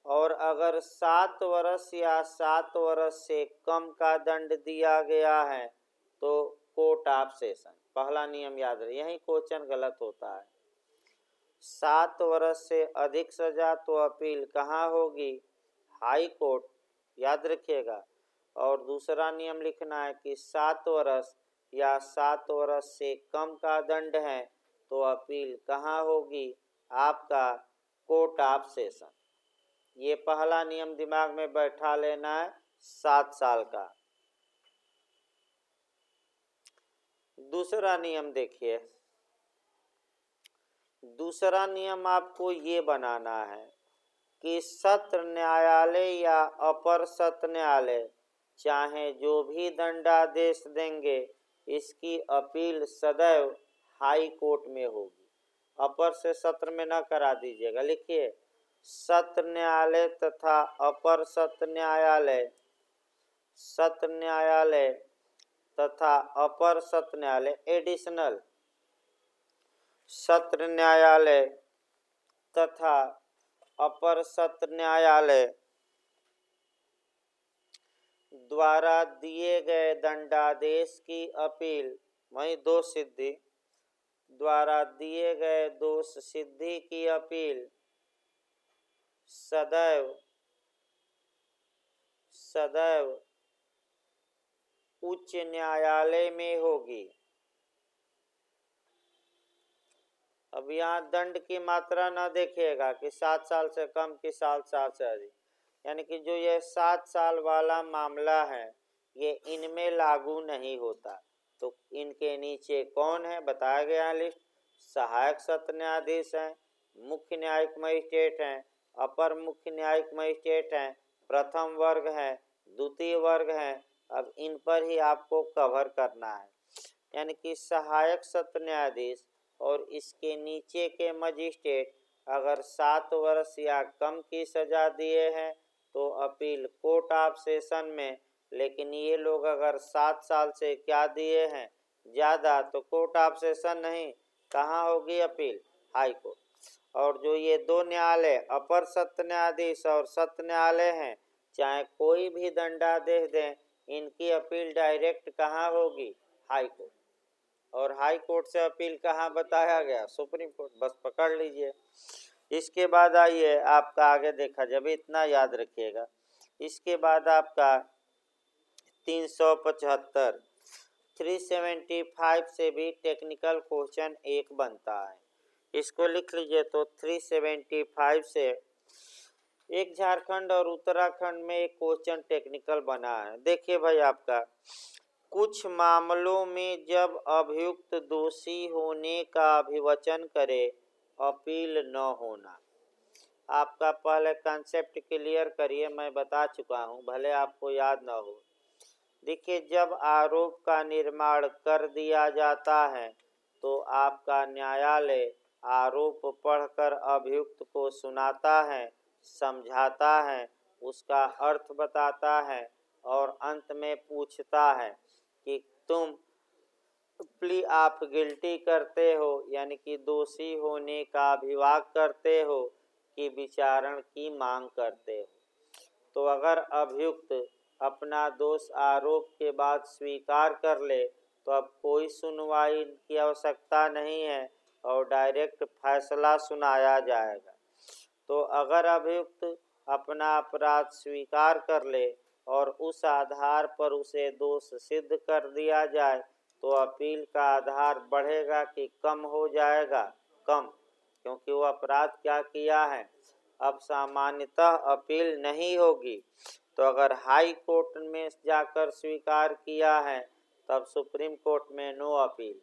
और अगर 7 वर्ष या 7 वर्ष से कम का दंड दिया गया है तो कोर्ट ऑफ सेशन। पहला नियम याद रहे, यही क्वेश्चन गलत होता है। 7 वर्ष से अधिक सजा तो अपील कहाँ होगी? हाई कोर्ट, याद रखिएगा। और दूसरा नियम लिखना है कि 7 वर्ष या 7 वर्ष से कम का दंड है तो अपील कहाँ होगी? आपका कोर्ट ऑफ सेशन। ये पहला नियम दिमाग में बैठा लेना है, 7 साल का। दूसरा नियम देखिए, दूसरा नियम आपको ये बनाना है कि सत्र न्यायालय या अपर सत्र न्यायालय चाहे जो भी दंडादेश देंगे, इसकी अपील सदैव हाई कोर्ट में होगी। अपर से सत्र में न करा दीजिएगा। लिखिए, सत्र न्यायालय तथा अपर सत्र न्यायालय, सत्र न्यायालय तथा अपर सत्र न्यायालय, एडिशनल सत्र न्यायालय तथा अपर सत्र न्यायालय द्वारा दिए गए दंडादेश की अपील, वही दोष सिद्धि, द्वारा दिए गए दोष सिद्धि की अपील सदैव उच्च न्यायालय में होगी। अब यहाँ दंड की मात्रा न देखिएगा कि 7 साल से कम कि 7 साल से अधिक, यानी कि जो ये 7 साल वाला मामला है ये इनमें लागू नहीं होता। तो इनके नीचे कौन है बताया गया है लिस्ट। सहायक सत्र न्यायाधीश हैं, मुख्य न्यायिक मजिस्ट्रेट हैं, अपर मुख्य न्यायिक मजिस्ट्रेट हैं, प्रथम वर्ग है, द्वितीय वर्ग है। अब इन पर ही आपको कवर करना है, यानी कि सहायक सत्र न्यायाधीश और इसके नीचे के मजिस्ट्रेट अगर 7 वर्ष या कम की सजा दिए हैं तो अपील कोर्ट ऑफ सेशन में, लेकिन ये लोग अगर 7 साल से क्या दिए हैं ज़्यादा तो कोर्ट ऑफ सेशन नहीं, कहाँ होगी अपील, हाई कोर्ट। और जो ये 2 न्यायालय अपर सत्र न्यायाधीश और सत्र न्यायालय हैं, चाहे कोई भी दंडादेश दें, इनकी अपील डायरेक्ट कहाँ होगी, हाई कोर्ट। और हाई कोर्ट से अपील कहाँ बताया गया, सुप्रीम कोर्ट, बस पकड़ लीजिए। इसके बाद आइए आपका आगे देखा जब इतना याद रखिएगा। इसके बाद आपका 375 375 से भी टेक्निकल क्वेश्चन एक बनता है, इसको लिख लीजिए। तो 375 से एक झारखंड और उत्तराखंड में एक क्वेश्चन टेक्निकल बना है। देखिए भाई, आपका कुछ मामलों में जब अभियुक्त दोषी होने का अभिवचन करे अपील न होना। आपका पहले कंसेप्ट क्लियर करिए, मैं बता चुका हूँ, भले आपको याद न हो। देखिए, जब आरोप का निर्माण कर दिया जाता है तो आपका न्यायालय आरोप पढ़कर अभियुक्त को सुनाता है, समझाता है, उसका अर्थ बताता है और अंत में पूछता है कि तुम प्ली आप गिल्टी करते हो, यानी कि दोषी होने का अभिवाद करते हो कि विचारण की मांग करते हो। तो अगर अभियुक्त अपना दोष आरोप के बाद स्वीकार कर ले तो अब कोई सुनवाई की आवश्यकता नहीं है और डायरेक्ट फैसला सुनाया जाएगा। तो अगर अभियुक्त अपना अपराध स्वीकार कर ले और उस आधार पर उसे दोष सिद्ध कर दिया जाए तो अपील का आधार बढ़ेगा कि कम हो जाएगा, कम, क्योंकि वो अपराध क्या किया है। अब सामान्यतः अपील नहीं होगी। तो अगर हाई कोर्ट में जाकर स्वीकार किया है तब सुप्रीम कोर्ट में नो अपील,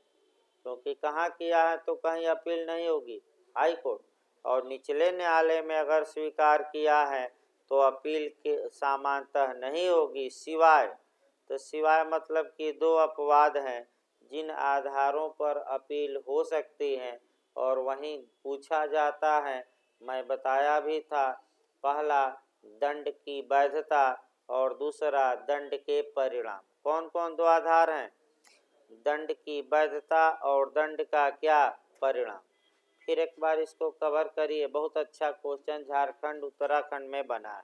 क्योंकि कहाँ किया है तो कहीं अपील नहीं होगी, हाई कोर्ट। और निचले न्यायालय में अगर स्वीकार किया है तो अपील के सामान्यतः नहीं होगी, सिवाय, तो सिवाय मतलब कि 2 अपवाद हैं जिन आधारों पर अपील हो सकती है और वहीं पूछा जाता है। मैं बताया भी था, पहला दंड की वैधता और दूसरा दंड के परिणाम। कौन कौन 2 आधार हैं, दंड की वैधता और दंड का क्या परिणाम। फिर एक बार इसको कवर करिए, बहुत अच्छा क्वेश्चन झारखंड उत्तराखंड में बना है।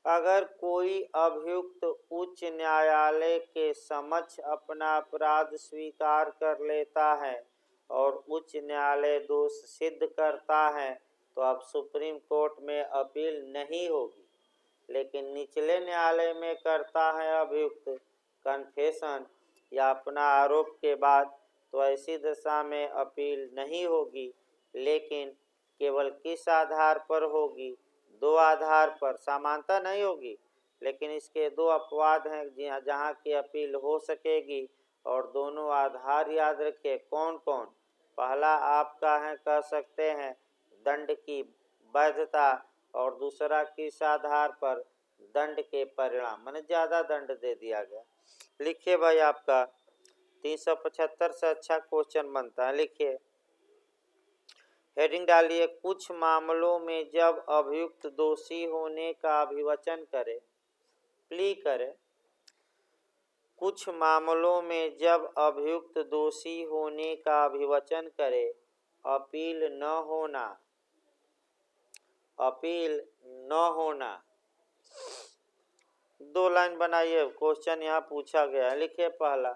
अगर कोई अभियुक्त उच्च न्यायालय के समक्ष अपना अपराध स्वीकार कर लेता है और उच्च न्यायालय दोष सिद्ध करता है तो अब सुप्रीम कोर्ट में अपील नहीं होगी। लेकिन निचले न्यायालय में करता है अभियुक्त कन्फेशन या अपना आरोप के बाद तो ऐसी दशा में अपील नहीं होगी। लेकिन केवल किस आधार पर होगी, 2 आधार पर, समानता नहीं होगी। लेकिन इसके 2 अपवाद हैं जहाँ की अपील हो सकेगी और दोनों आधार याद रखिए कौन कौन। पहला आपका है, कह सकते हैं, दंड की वैधता और दूसरा किस आधार पर, दंड के परिणाम, माने ज़्यादा दंड दे दिया गया। लिखिए भाई, आपका 375 से अच्छा क्वेश्चन बनता है। लिखिए, हेडिंग डालिए, कुछ मामलों में जब अभियुक्त दोषी होने का अभिवचन करे, प्ली करे, कुछ मामलों में जब अभियुक्त दोषी होने का अभिवचन करे अपील न होना, अपील न होना। 2 लाइन बनाइए, क्वेश्चन यहाँ पूछा गया है। लिखिए, पहला,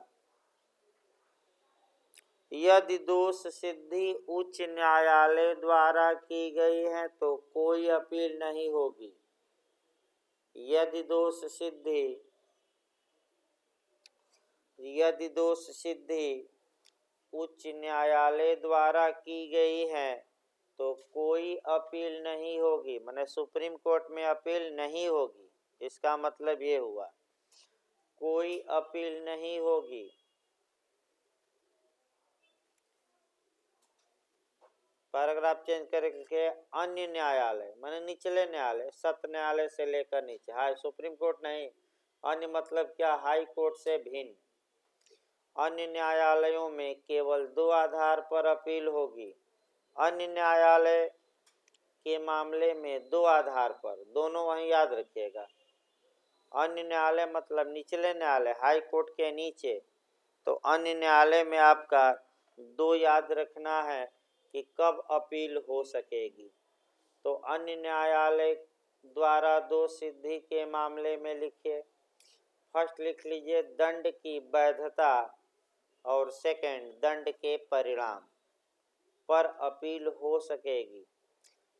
यदि दोष सिद्धि उच्च न्यायालय द्वारा की गई है तो कोई अपील नहीं होगी। यदि दोष सिद्धि उच्च न्यायालय द्वारा की गई है तो कोई अपील नहीं होगी, माने सुप्रीम कोर्ट में अपील नहीं होगी। इसका मतलब ये हुआ कोई अपील नहीं होगी। पैराग्राफ चेंज करके अन्य न्यायालय माने निचले न्यायालय, सत्र न्यायालय से लेकर नीचे, हाई सुप्रीम कोर्ट नहीं। अन्य मतलब क्या, हाई कोर्ट से भिन्न। अन्य न्यायालयों में केवल 2 आधार पर अपील होगी। अन्य न्यायालय के मामले में 2 आधार पर, दोनों वहीं याद रखिएगा। अन्य न्यायालय मतलब निचले न्यायालय, हाई कोर्ट के नीचे। तो अन्य न्यायालय में आपका 2 याद रखना है कि कब अपील हो सकेगी। तो अन्य न्यायालय द्वारा दोष सिद्धि के मामले में लिखिए, फर्स्ट लिख लीजिए दंड की वैधता और सेकंड दंड के परिणाम पर अपील हो सकेगी।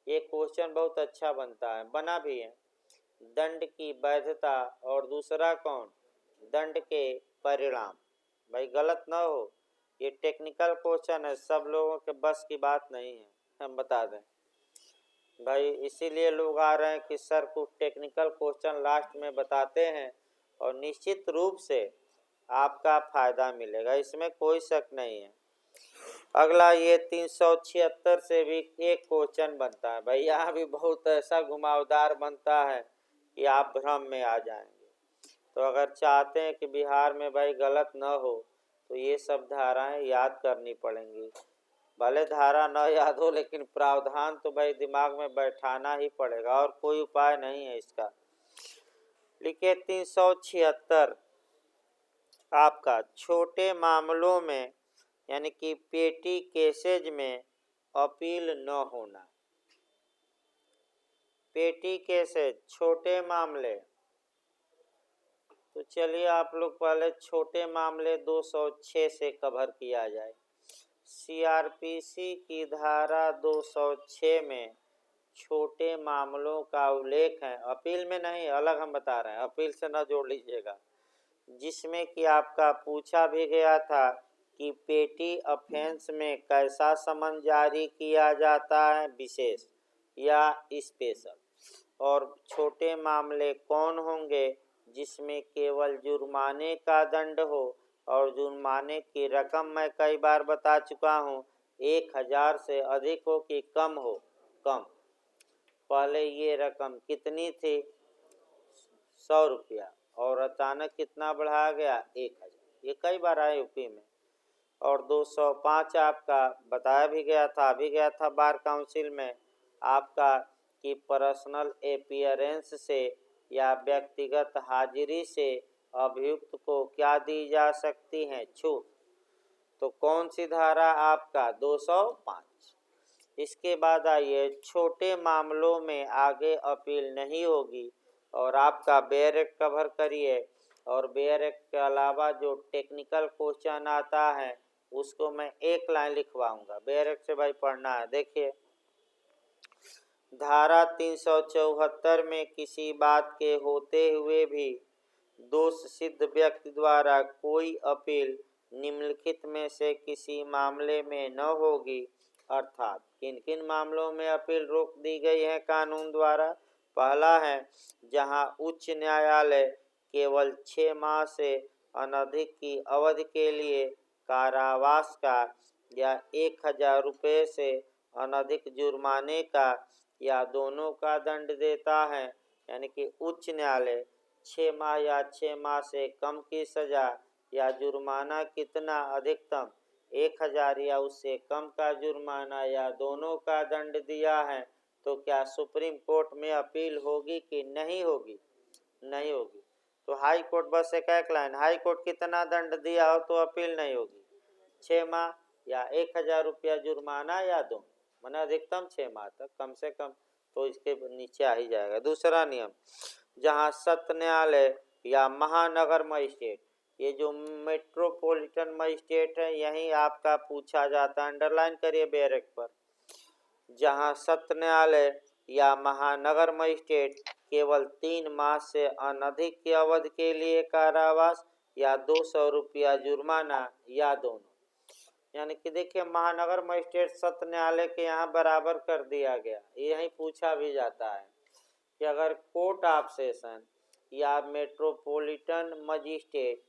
ये क्वेश्चन बहुत अच्छा बनता है, बना भी है। दंड की वैधता और दूसरा कौन, दंड के परिणाम। भाई गलत ना हो, ये टेक्निकल क्वेश्चन है, सब लोगों के बस की बात नहीं है, हम बता दें भाई। इसीलिए लोग आ रहे हैं कि सर कुछ टेक्निकल क्वेश्चन लास्ट में बताते हैं, और निश्चित रूप से आपका फायदा मिलेगा, इसमें कोई शक नहीं है। अगला ये 376 से भी एक क्वेश्चन बनता है भाई, यहाँ भी बहुत ऐसा घुमावदार बनता है कि आप भ्रम में आ जाएंगे। तो अगर चाहते हैं कि बिहार में भाई गलत न हो तो ये सब धाराएं याद करनी पड़ेंगी। भले धारा न याद हो लेकिन प्रावधान तो भाई दिमाग में बैठाना ही पड़ेगा, और कोई उपाय नहीं है इसका। लिखिए 376 आपका छोटे मामलों में यानी कि पेटी केसेज में अपील न होना। पेटी केसेज छोटे मामले, तो चलिए आप लोग पहले छोटे मामले 206 से कवर किया जाए। सीआरपीसी की धारा 206 में छोटे मामलों का उल्लेख है, अपील में नहीं, अलग हम बता रहे हैं, अपील से न जोड़ लीजिएगा। जिसमें कि आपका पूछा भी गया था कि पेटी ऑफेंस में कैसा समन जारी किया जाता है, विशेष या स्पेशल, और छोटे मामले कौन होंगे जिसमें केवल जुर्माने का दंड हो, और जुर्माने की रकम मैं कई बार बता चुका हूँ 1000 से अधिक हो कि कम हो, कम। पहले ये रकम कितनी थी, 100 रुपया, और अचानक कितना बढ़ाया गया, 1000। ये कई बार आए यूपी में। और 205 आपका बताया भी गया था, अभी गया था बार काउंसिल में आपका कि पर्सनल अपीयरेंस से या व्यक्तिगत हाजिरी से अभियुक्त को क्या दी जा सकती है, छूट। तो कौन सी धारा आपका 205। इसके बाद आइए छोटे मामलों में आगे अपील नहीं होगी, और आपका बेयर एक्ट कवर करिए। और बेयर एक्ट के अलावा जो टेक्निकल क्वेश्चन आता है उसको मैं एक लाइन लिखवाऊंगा, बेयर एक्ट से भाई पढ़ना है। देखिए धारा 374 में किसी बात के होते हुए भी दोष सिद्ध व्यक्ति द्वारा कोई अपील निम्नलिखित में से किसी मामले में न होगी, अर्थात किन किन मामलों में अपील रोक दी गई है कानून द्वारा। पहला है जहां उच्च न्यायालय केवल 6 माह से अनधिक की अवधि के लिए कारावास का या 1000 रुपये से अनधिक जुर्माने का या दोनों का दंड देता है, यानी कि उच्च न्यायालय 6 माह या 6 माह से कम की सजा या जुर्माना कितना, अधिकतम 1000 या उससे कम का जुर्माना या दोनों का दंड दिया है, तो क्या सुप्रीम कोर्ट में अपील होगी कि नहीं होगी, नहीं होगी। तो हाई कोर्ट बस एक लाइन, हाई कोर्ट कितना दंड दिया हो तो अपील नहीं होगी, 6 माह या 1000 रुपया जुर्माना या दोनों, माना अधिकतम 6 माह तक, कम से कम तो इसके नीचे आ ही जाएगा। दूसरा नियम जहां सत्र न्यायालय या महानगर मजिस्ट्रेट ये जो मेट्रोपॉलिटन मजिस्ट्रेट है यहीं आपका पूछा जाता है, अंडरलाइन करिए बैरक पर। जहां सत्र न्यायालय या महानगर मजिस्ट्रेट केवल 3 माह से अनधिक की अवधि के लिए कारावास या 200 रुपया जुर्माना या दोनों। यानी कि देखिए महानगर मजिस्ट्रेट सत्र न्यायालय के यहाँ बराबर कर दिया गया। यही पूछा भी जाता है कि अगर कोर्ट ऑफ सेशन या मेट्रोपॉलिटन मजिस्ट्रेट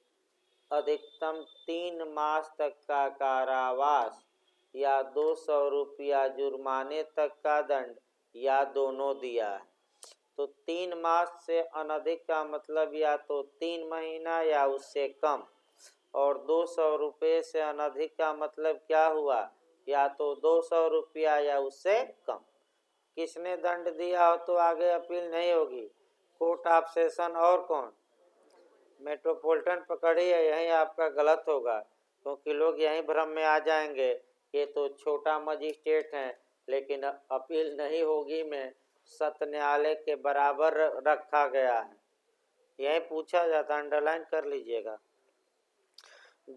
अधिकतम 3 मास तक का कारावास या 200 रुपया जुर्माने तक का दंड या दोनों दिया है, तो 3 मास से अनधिक का मतलब या तो 3 महीना या उससे कम, और 200 रुपये से अनधिक का मतलब क्या हुआ, या तो 200 रुपया या उससे कम। किसने दंड दिया हो तो आगे अपील नहीं होगी, कोर्ट ऑफ सेशन और कौन, मेट्रोपॉलिटन पकड़िए, यही आपका गलत होगा, क्योंकि लोग यहीं भ्रम में आ जाएंगे कि तो छोटा मजिस्ट्रेट हैं लेकिन अपील नहीं होगी में सत्र न्यायालय के बराबर रखा गया है। यही पूछा जाता, अंडरलाइन कर लीजिएगा।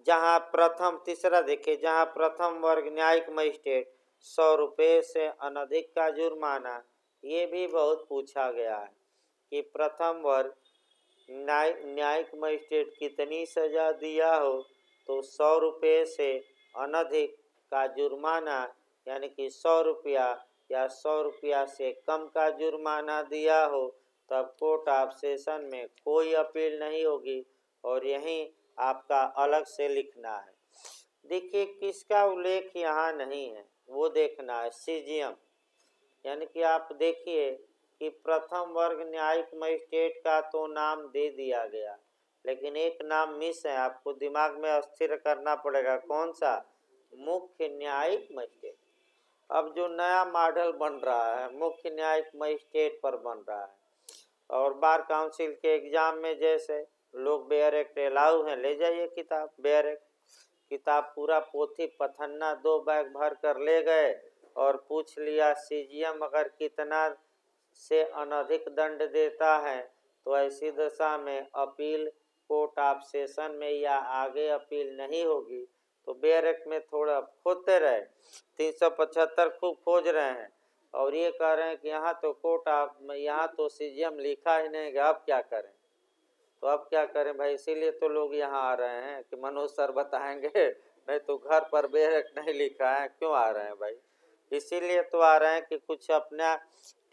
जहां प्रथम, तीसरा देखिए, जहां प्रथम वर्ग न्यायिक मजिस्ट्रेट 100 रुपये से अनधिक का जुर्माना, ये भी बहुत पूछा गया है कि प्रथम वर्ग न्यायिक मजिस्ट्रेट कितनी सजा दिया हो, तो 100 रुपये से अनधिक का जुर्माना यानी कि 100 रुपया या 100 रुपया से कम का जुर्माना दिया हो, तब कोर्ट ऑफ सेशन में कोई अपील नहीं होगी, और यहीं आपका अलग से लिखना है। देखिए किसका उल्लेख यहाँ नहीं है वो देखना है, सीजीएम, यानी कि आप देखिए कि प्रथम वर्ग न्यायिक मजिस्ट्रेट का तो नाम दे दिया गया, लेकिन एक नाम मिस है, आपको दिमाग में अस्थिर करना पड़ेगा, कौन सा, मुख्य न्यायिक मजिस्ट्रेट। अब जो नया मॉडल बन रहा है मुख्य न्यायिक मजिस्ट्रेट पर बन रहा है, और बार काउंसिल के एग्जाम में जैसे लोग बेयर एक्ट अलाउ हैं, ले जाइए किताब, बेयर एक्ट किताब पूरा पोथी पथन्ना 2 बैग भर कर ले गए और पूछ लिया सीजीएम अगर कितना से अनधिक दंड देता है, तो ऐसी दशा में अपील कोर्ट ऑफ सेशन में या आगे अपील नहीं होगी, तो बेयर एक्ट में थोड़ा खोदते रहे, 375 खूब खोज रहे हैं, और ये कह रहे हैं कि यहाँ तो कोर्ट ऑफ, यहाँ तो सीजीएम लिखा ही नहीं, अब क्या करें, तो अब क्या करें भाई, इसीलिए तो लोग यहाँ आ रहे हैं कि मनोज सर बताएंगे, नहीं तो घर पर बेयर एक्ट नहीं लिखा है, क्यों आ रहे हैं भाई, इसीलिए तो आ रहे हैं कि कुछ अपना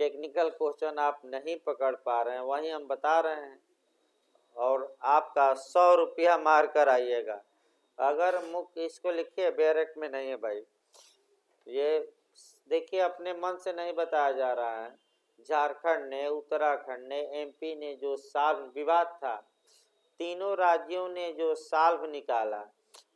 टेक्निकल क्वेश्चन आप नहीं पकड़ पा रहे हैं, वहीं हम बता रहे हैं, और आपका 100 रुपया मार कर आइएगा। अगर मुख्य, इसको लिखिए, बेयर एक्ट में नहीं है भाई, ये देखिए अपने मन से नहीं बताया जा रहा है। झारखंड ने, उत्तराखंड ने, एमपी ने जो साल्व विवाद था, तीनों राज्यों ने जो साल्व निकाला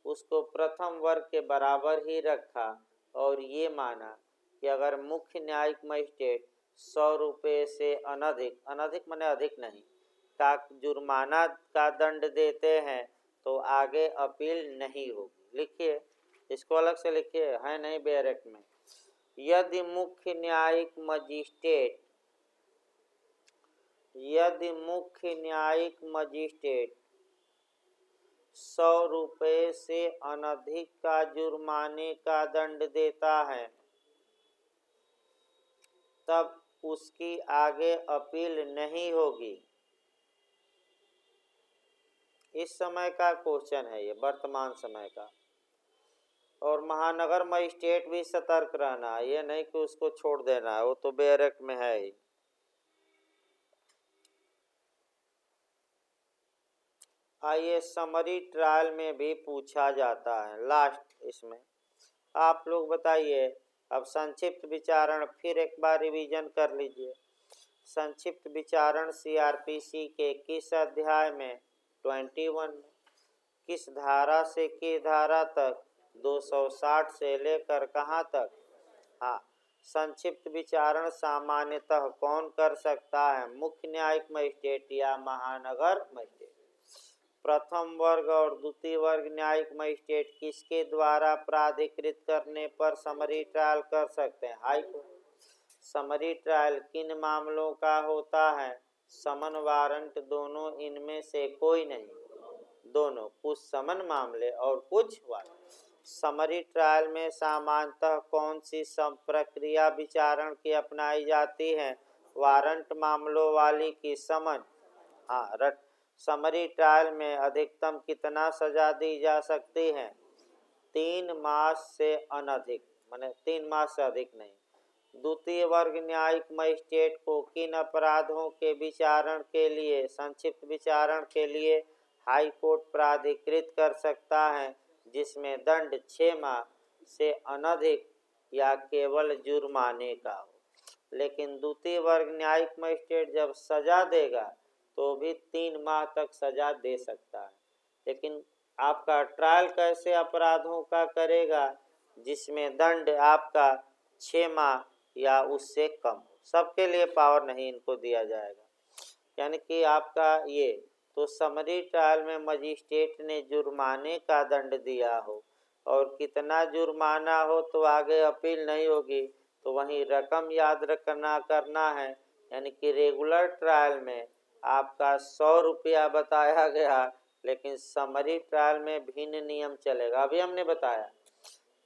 उसको प्रथम वर्ग के बराबर ही रखा, और ये माना कि अगर मुख्य न्यायिक मजिस्ट्रेट 100 रुपये से अनधिक, अनधिक माने अधिक नहीं, का जुर्माना का दंड देते हैं, तो आगे अपील नहीं होगी। लिखिए, इसको अलग से लिखिए, है नहीं बेयर एक्ट में। यदि मुख्य न्यायिक मजिस्ट्रेट 100 रुपये से अनधिक का जुर्माने का दंड देता है, तब उसकी आगे अपील नहीं होगी। इस समय का क्वेश्चन है ये, वर्तमान समय का, और महानगर मजिस्ट्रेट भी सतर्क रहना है, ये नहीं कि उसको छोड़ देना है, वो तो बेयर एक्ट में है ही। आइए, समरी ट्रायल में भी पूछा जाता है, लास्ट इसमें आप लोग बताइए। अब संक्षिप्त विचारण फिर एक बार रिवीजन कर लीजिए। संक्षिप्त विचारण सीआरपीसी के किस अध्याय में, 21 में, किस धारा से किस धारा तक, 260 से लेकर कहाँ तक। हाँ, संक्षिप्त विचारण सामान्यतः कौन कर सकता है, मुख्य न्यायिक मजिस्ट्रेट या महानगर मजिस्ट्रेट। प्रथम वर्ग और द्वितीय वर्ग न्यायिक मजिस्ट्रेट किसके द्वारा प्राधिकृत करने पर समरी ट्रायल कर सकते हैं, हाई कोर्ट। समरी ट्रायल किन मामलों का होता है, समन वारंट दोनों, इनमें से कोई नहीं। दोनों, कुछ समन मामले और कुछ वारंट। समरी ट्रायल में सामान्यतः कौन सी प्रक्रिया विचारण की अपनाई जाती है? वारंट मामलों वाली की समन। हाँ, समरी ट्रायल में अधिकतम कितना सजा दी जा सकती है? 3 मास से अनधिक, माने 3 मास से अधिक नहीं। द्वितीय वर्ग न्यायिक मजिस्ट्रेट को किन अपराधों के विचारण के लिए, संक्षिप्त विचारण के लिए हाई कोर्ट प्राधिकृत कर सकता है, जिसमें दंड 6 माह से अनधिक या केवल जुर्माने का हो। लेकिन द्वितीय वर्ग न्यायिक मजिस्ट्रेट जब सजा देगा तो भी 3 माह तक सजा दे सकता है। लेकिन आपका ट्रायल कैसे अपराधों का करेगा? जिसमें दंड आपका 6 माह या उससे कम हो। सबके लिए पावर नहीं इनको दिया जाएगा। यानी कि आपका ये तो समरी ट्रायल में मजिस्ट्रेट ने जुर्माने का दंड दिया हो और कितना जुर्माना हो तो आगे अपील नहीं होगी, तो वहीं रकम याद करना है। यानी कि रेगुलर ट्रायल में आपका 100 रुपया बताया गया, लेकिन समरी ट्रायल में भिन्न नियम चलेगा। अभी हमने बताया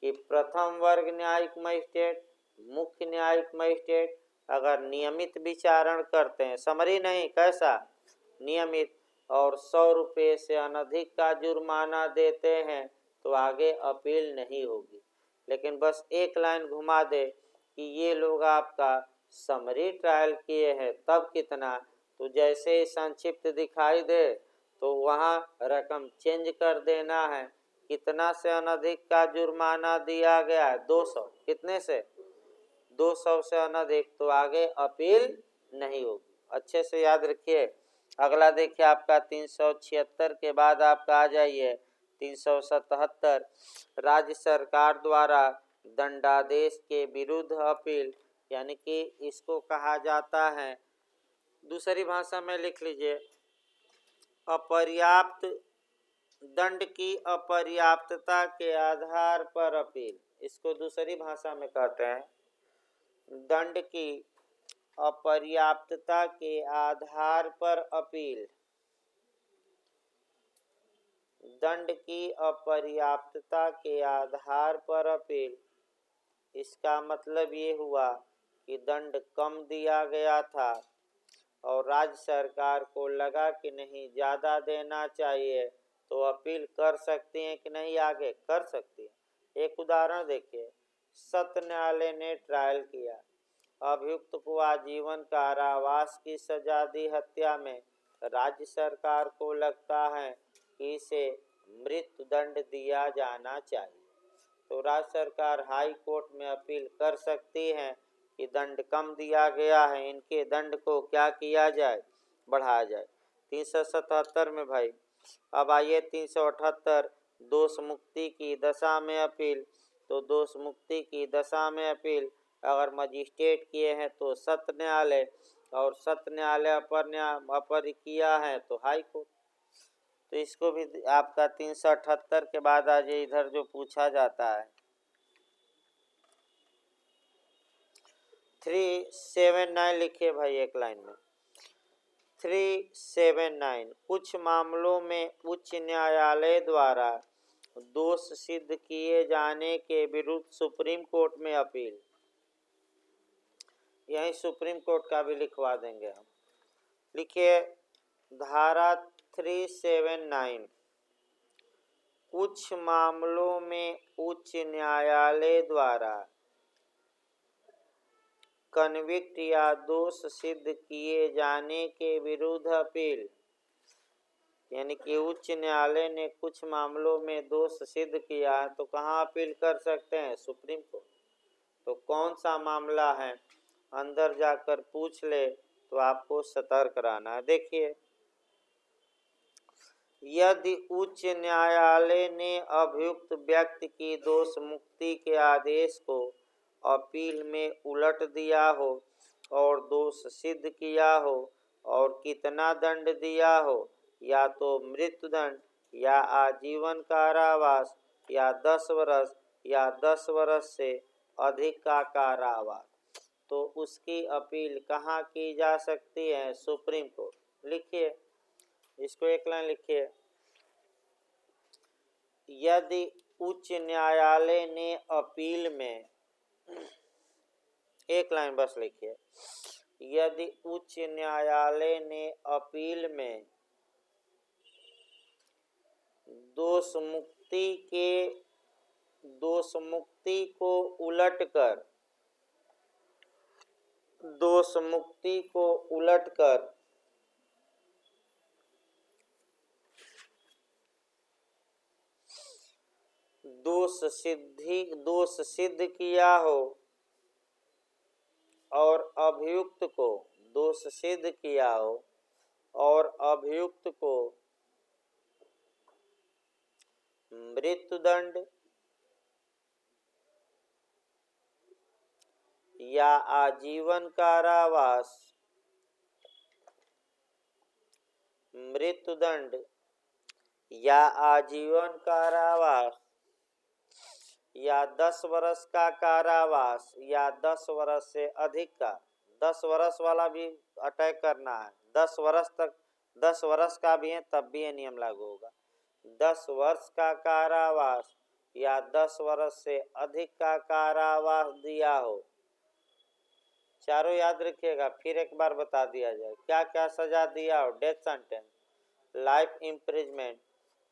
कि प्रथम वर्ग न्यायिक मजिस्ट्रेट, मुख्य न्यायिक मजिस्ट्रेट अगर नियमित विचारण करते हैं, समरी नहीं, कैसा नियमित, और 100 रुपये से अनधिक का जुर्माना देते हैं तो आगे अपील नहीं होगी। लेकिन बस एक लाइन घुमा दे कि ये लोग आपका समरी ट्रायल किए हैं तब कितना, तो जैसे ही संक्षिप्त दिखाई दे तो वहाँ रकम चेंज कर देना है। कितना से अनधिक का जुर्माना दिया गया है? 200। कितने से? 200 से अनधिक, तो आगे अपील नहीं होगी। अच्छे से याद रखिए। अगला देखिए आपका 376 के बाद आपका आ जाइए 377, राज्य सरकार द्वारा दंडादेश के विरुद्ध अपील। यानी कि इसको कहा जाता है, दूसरी भाषा में लिख लीजिए, अपर्याप्त दंड की अपर्याप्तता के आधार पर अपील। इसको दूसरी भाषा में कहते हैं दंड की अपर्याप्तता के आधार पर अपील। दंड की अपर्याप्तता के आधार पर अपील, इसका मतलब ये हुआ कि दंड कम दिया गया था और राज्य सरकार को लगा कि नहीं ज़्यादा देना चाहिए, तो अपील कर सकती हैं कि नहीं? आगे कर सकती है। एक उदाहरण देखिए, सत्र न्यायालय ने ट्रायल किया, अभियुक्त को आजीवन कारावास की सजा दी हत्या में, राज्य सरकार को लगता है कि इसे मृत्यु दंड दिया जाना चाहिए, तो राज्य सरकार हाई कोर्ट में अपील कर सकती है कि दंड कम दिया गया है, इनके दंड को क्या किया जाए? बढ़ाया जाए। 377 में भाई अब आइए 378, दोष मुक्ति की दशा में अपील। तो दोष मुक्ति की दशा में अपील अगर मजिस्ट्रेट किए हैं तो सत्र न्यायालय, और सत्र न्यायालय अपर किया है तो हाई कोर्ट। तो इसको भी आपका 378 के बाद आज इधर जो पूछा जाता है 379 लिखिए भाई एक लाइन में। 379, कुछ मामलों में उच्च न्यायालय द्वारा दोष सिद्ध किए जाने के विरुद्ध सुप्रीम कोर्ट में अपील। यही सुप्रीम कोर्ट का भी लिखवा देंगे हम। लिखिए धारा 379, कुछ मामलों में उच्च न्यायालय द्वारा कन्विक्ट या दोष सिद्ध किए जाने के विरुद्ध अपील। यानी कि उच्च न्यायालय ने कुछ मामलों में दोष सिद्ध किया है तो कहाँ अपील कर सकते हैं? Supreme court. तो कौन सा मामला है? अंदर जाकर पूछ ले तो आपको सतर्क रहना है। देखिए, यदि उच्च न्यायालय ने अभियुक्त व्यक्ति की दोष मुक्ति के आदेश को अपील में उलट दिया हो और दोष सिद्ध किया हो और कितना दंड दिया हो, या तो मृत्युदंड या आजीवन कारावास या 10 वर्ष या 10 वर्ष से अधिक का कारावास, तो उसकी अपील कहाँ की जा सकती है? Supreme court. लिखिए, इसको एक लाइन लिखिए, यदि उच्च न्यायालय ने अपील में, एक लाइन बस लिखिए, यदि उच्च न्यायालय ने अपील में दोष मुक्ति को उलटकर दोष सिद्ध किया हो और अभियुक्त को मृत्युदंड या आजीवन कारावास, या 10 वर्ष का कारावास या 10 वर्ष से अधिक का, 10 वर्ष वाला भी अटैक करना है, 10 वर्ष का भी है तब भी ये नियम लागू होगा। 10 वर्ष का कारावास या 10 वर्ष से अधिक का कारावास दिया हो। चारों याद रखिएगा, फिर एक बार बता दिया जाए क्या क्या सजा दिया हो। डेथ सेंटेंस, लाइफ इम्प्रिजमेंट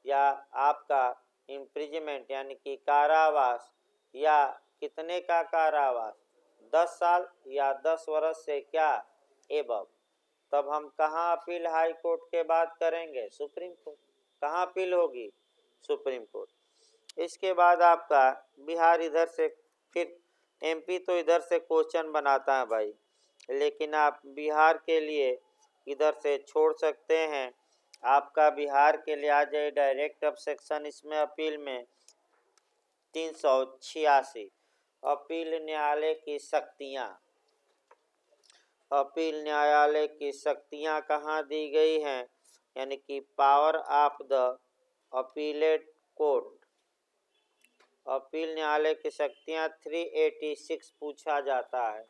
या आपका इम्प्रिजमेंट यानी कि कारावास, या कितने का कारावास, 10 साल या 10 वर्ष से क्या एबव। तब हम कहाँ अपील हाई कोर्ट के बाद करेंगे? Supreme court. कहाँ अपील होगी? Supreme court. इसके बाद आपका बिहार इधर से, फिर एमपी तो इधर से क्वेश्चन बनाता है भाई, लेकिन आप बिहार के लिए इधर से छोड़ सकते हैं। आपका बिहार के लिए आ जाए डायरेक्ट अब सेक्शन, इसमें अपील में 386 अपील न्यायालय की शक्तियां। अपील न्यायालय की शक्तियां कहाँ दी गई हैं, यानी कि power of the appellate court. Appeal न्यायालय की शक्तियां 386 पूछा जाता है।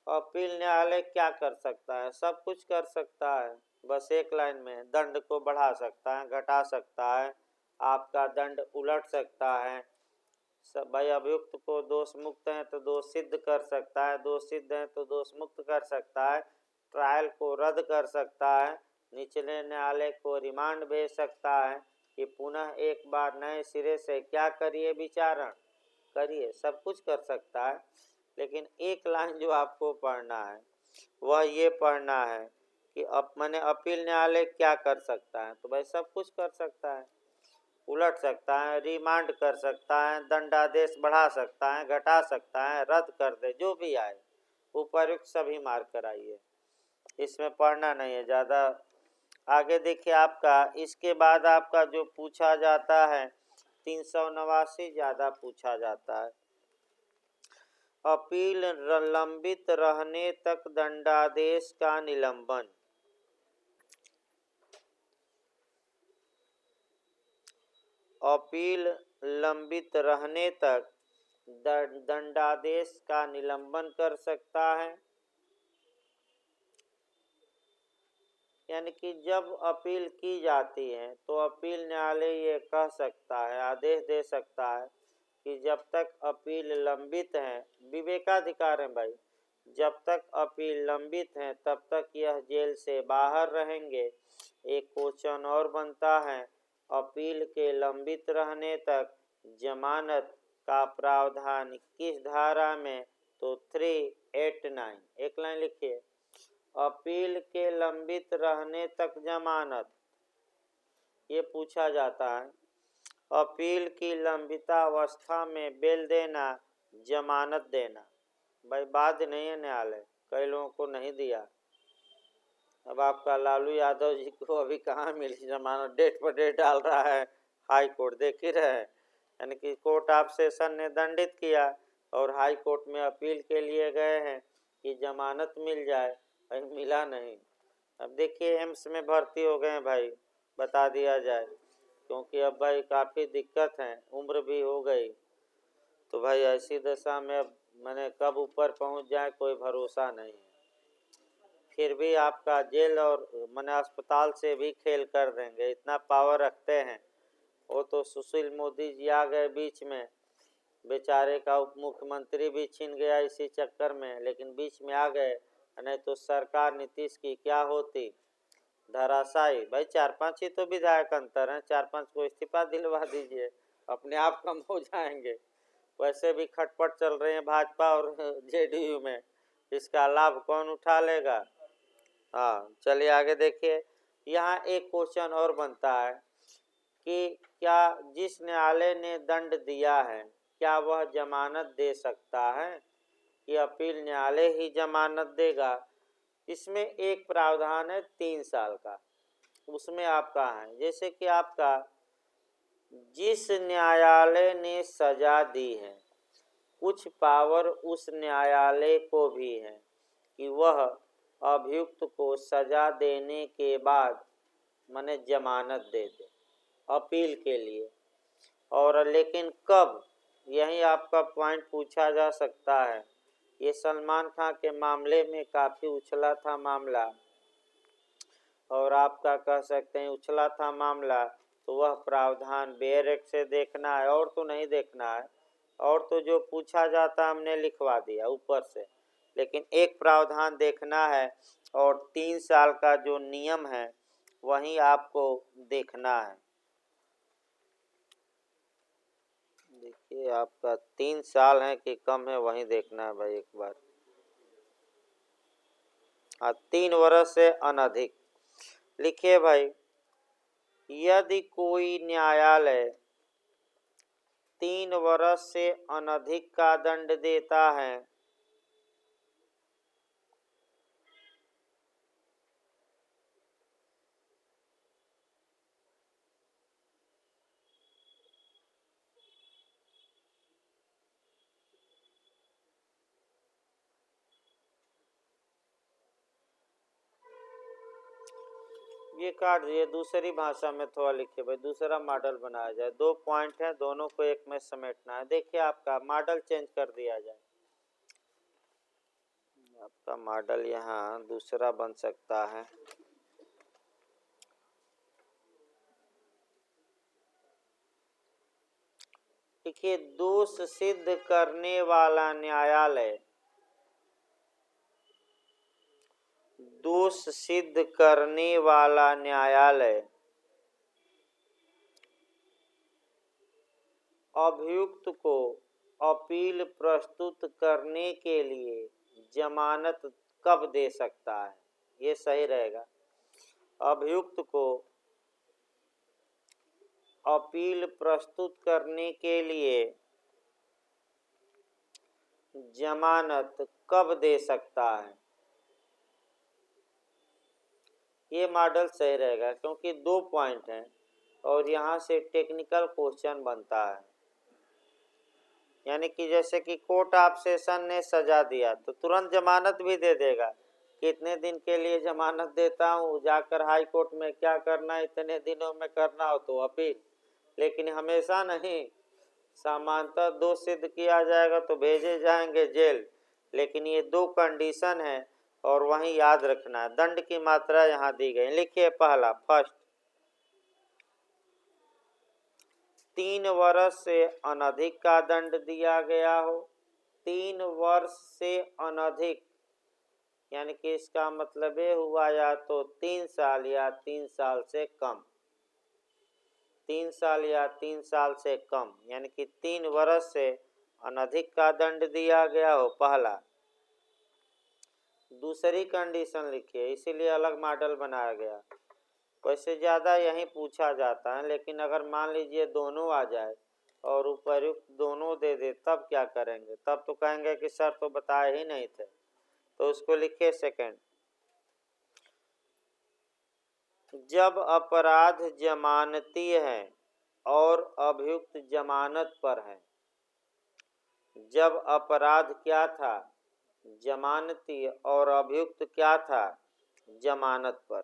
अपील न्यायालय क्या कर सकता है? सब कुछ कर सकता है। बस एक लाइन में, दंड को बढ़ा सकता है, घटा सकता है, आपका दंड उलट सकता है। सब भाई अभियुक्त को दोष मुक्त है तो दोष सिद्ध कर सकता है, दोष सिद्ध है तो दोष मुक्त कर सकता है, ट्रायल को रद्द कर सकता है, निचले न्यायालय को रिमांड भेज सकता है कि पुनः एक बार नए सिरे से क्या करिए, विचारण करिए, सब कुछ कर सकता है। लेकिन एक लाइन जो आपको पढ़ना है वह ये पढ़ना है कि मैंने अपील न्यायालय क्या कर सकता है। तो भाई सब कुछ कर सकता है, उलट सकता है, रिमांड कर सकता है, दंडादेश बढ़ा सकता है, घटा सकता है, रद्द कर दे, जो भी आए उपर्युक्त सभी मार्क कराइए। इसमें पढ़ना नहीं है ज़्यादा। आगे देखिए आपका, इसके बाद आपका जो पूछा जाता है 389 ज़्यादा पूछा जाता है। अपील लंबित रहने तक दंडादेश का निलंबन। अपील लंबित रहने तक दंडादेश का निलंबन कर सकता है, यानी कि जब अपील की जाती है तो अपील न्यायालय ये कह सकता है, आदेश दे सकता है कि जब तक अपील लंबित है, विवेकाधिकार है भाई, जब तक अपील लंबित है तब तक यह जेल से बाहर रहेंगे। एक क्वेश्चन और बनता है, अपील के लंबित रहने तक जमानत का प्रावधान किस धारा में? तो 389। एक लाइन लिखिए, अपील के लंबित रहने तक जमानत, ये पूछा जाता है। अपील की लंबितावस्था में बेल देना, जमानत देना, भाई बाध्य नहीं है न्यायालय, कई लोगों को नहीं दिया। अब आपका लालू यादव जी को अभी कहाँ मिली जमानत, डेट पर डेट डाल रहा है हाई कोर्ट, देख ही रहे हैं। यानी कि कोर्ट ऑफ सेशन ने दंडित किया और हाई कोर्ट में अपील के लिए गए हैं कि जमानत मिल जाए, भाई मिला नहीं। अब देखिए एम्स में भर्ती हो गए हैं भाई, बता दिया जाए, क्योंकि अब भाई काफ़ी दिक्कत है, उम्र भी हो गई, तो भाई ऐसी दशा में अब मैंने कब ऊपर पहुंच जाए कोई भरोसा नहीं है। फिर भी आपका जेल और मैंने अस्पताल से भी खेल कर देंगे, इतना पावर रखते हैं। वो तो सुशील मोदी जी आ गए बीच में, बेचारे का उप मुख्यमंत्री भी छीन गया इसी चक्कर में, लेकिन बीच में आ गए, नहीं तो सरकार नीतीश की क्या होती, धराशायी। भाई 4-5 ही तो विधायक अंतर हैं, 4-5 को इस्तीफा दिलवा दीजिए, अपने आप कम हो जाएंगे। वैसे भी खटपट चल रहे हैं भाजपा और जेडीयू में, इसका लाभ कौन उठा लेगा। हाँ चलिए आगे देखिए। यहाँ एक क्वेश्चन और बनता है कि क्या जिस न्यायालय ने दंड दिया है क्या वह जमानत दे सकता है कि अपील न्यायालय ही जमानत देगा। इसमें एक प्रावधान है 3 साल का, उसमें आपका है जैसे कि आपका जिस न्यायालय ने सजा दी है, कुछ पावर उस न्यायालय को भी है कि वह अभियुक्त को सजा देने के बाद माने जमानत दे दे अपील के लिए। और लेकिन कब, यही आपका पॉइंट पूछा जा सकता है। ये सलमान खान के मामले में काफ़ी उछला था मामला, और आपका कह सकते हैं उछला था मामला, तो वह प्रावधान बेयर एक्ट से देखना है और तो नहीं देखना है। और तो जो पूछा जाता हमने लिखवा दिया ऊपर से, लेकिन एक प्रावधान देखना है और 3 साल का जो नियम है वही आपको देखना है। देखिए आपका 3 साल है कि कम है वही देखना है भाई एक बार। हाँ 3 वर्ष से अनधिक लिखिए भाई। यदि कोई न्यायालय 3 वर्ष से अनधिक का दंड देता है ये काट दिए, दूसरी भाषा में थोड़ा लिखिए भाई, दूसरा मॉडल बनाया जाए। 2 पॉइंट है, दोनों को एक में समेटना है। देखिए आपका मॉडल चेंज कर दिया जाए, आपका मॉडल यहाँ दूसरा बन सकता है। देखिए दोष सिद्ध करने वाला न्यायालय, दोष सिद्ध करने वाला न्यायालय अभियुक्त को अपील प्रस्तुत करने के लिए जमानत कब दे सकता है, ये सही रहेगा। अभियुक्त को अपील प्रस्तुत करने के लिए जमानत कब दे सकता है, ये मॉडल सही रहेगा, क्योंकि 2 पॉइंट हैं और यहाँ से टेक्निकल क्वेश्चन बनता है। यानी कि जैसे कि कोर्ट ऑफ सेशन ने सजा दिया तो तुरंत जमानत भी दे देगा, कितने दिन के लिए जमानत देता हूँ, जाकर हाई कोर्ट में क्या करना है, इतने दिनों में करना हो तो अपील। लेकिन हमेशा नहीं, सामान्यतः दोष सिद्ध किया जाएगा तो भेजे जाएंगे जेल। लेकिन ये 2 कंडीशन है और वहीं याद रखना है। दंड की मात्रा यहाँ दी गई, लिखिए पहला फर्स्ट 3 वर्ष से अनधिक का दंड दिया गया हो। 3 वर्ष से अनधिक यानी कि इसका मतलब ये हुआ या तो 3 साल या 3 साल से कम, 3 साल या 3 साल से कम, यानी कि 3 वर्ष से अनधिक का दंड दिया गया हो पहला। दूसरी कंडीशन लिखिए, इसीलिए अलग मॉडल बनाया गया। वैसे ज़्यादा यही पूछा जाता है, लेकिन अगर मान लीजिए दोनों आ जाए और उपर्युक्त दोनों दे दे तब क्या करेंगे, तब तो कहेंगे कि सर तो बताए ही नहीं थे। तो उसको लिखिए सेकंड, जब अपराध जमानती है और अभियुक्त जमानत पर है। जब अपराध क्या था, जमानती, और अभियुक्त क्या था, जमानत पर।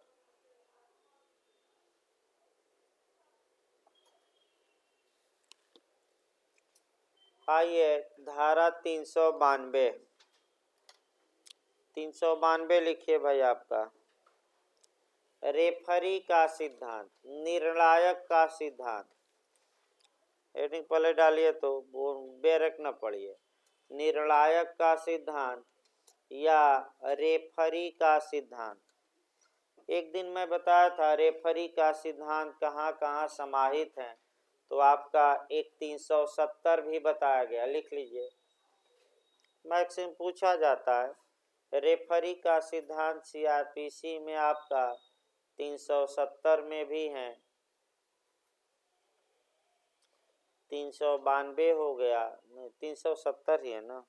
आइए धारा 392 लिखिए भाई। आपका रेफरी का सिद्धांत, निर्णायक का सिद्धांत, हेडिंग पहले डालिए तो वो बेरक न पढ़िए। निर्णायक का सिद्धांत या रेफरी का सिद्धांत। एक दिन मैं बताया था रेफरी का सिद्धांत कहाँ कहाँ समाहित है, तो आपका एक 370 भी बताया गया, लिख लीजिए। मैक्सिमम पूछा जाता है रेफरी का सिद्धांत सीआरपीसी में आपका 370 में भी है, 392 हो गया, नहीं 370 ही है ना,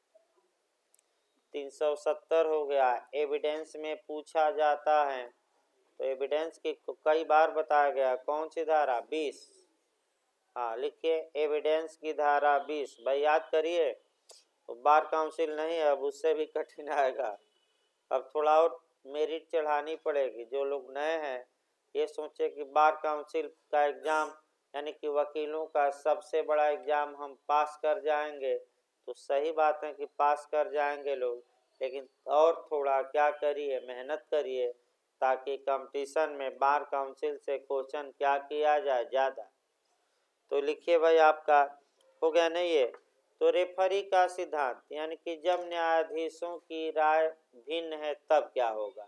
370 हो गया। एविडेंस में पूछा जाता है, तो एविडेंस की कई बार बताया गया, कौन सी धारा 20। हाँ लिखिए एविडेंस की धारा 20, भाई याद करिए। तो बार काउंसिल नहीं है, अब उससे भी कठिन आएगा, अब थोड़ा और मेरिट चढ़ानी पड़ेगी। जो लोग नए हैं ये सोचे कि बार काउंसिल का एग्ज़ाम यानी कि वकीलों का सबसे बड़ा एग्ज़ाम हम पास कर जाएंगे, तो सही बात है कि पास कर जाएंगे लोग, लेकिन और थोड़ा क्या करिए, मेहनत करिए, ताकि कंपटीशन में बार काउंसिल से क्वेश्चन क्या किया जाए ज़्यादा। तो लिखिए भाई आपका हो गया नहीं ये। तो रेफरी का सिद्धांत यानी कि जब न्यायाधीशों की राय भिन्न है तब क्या होगा।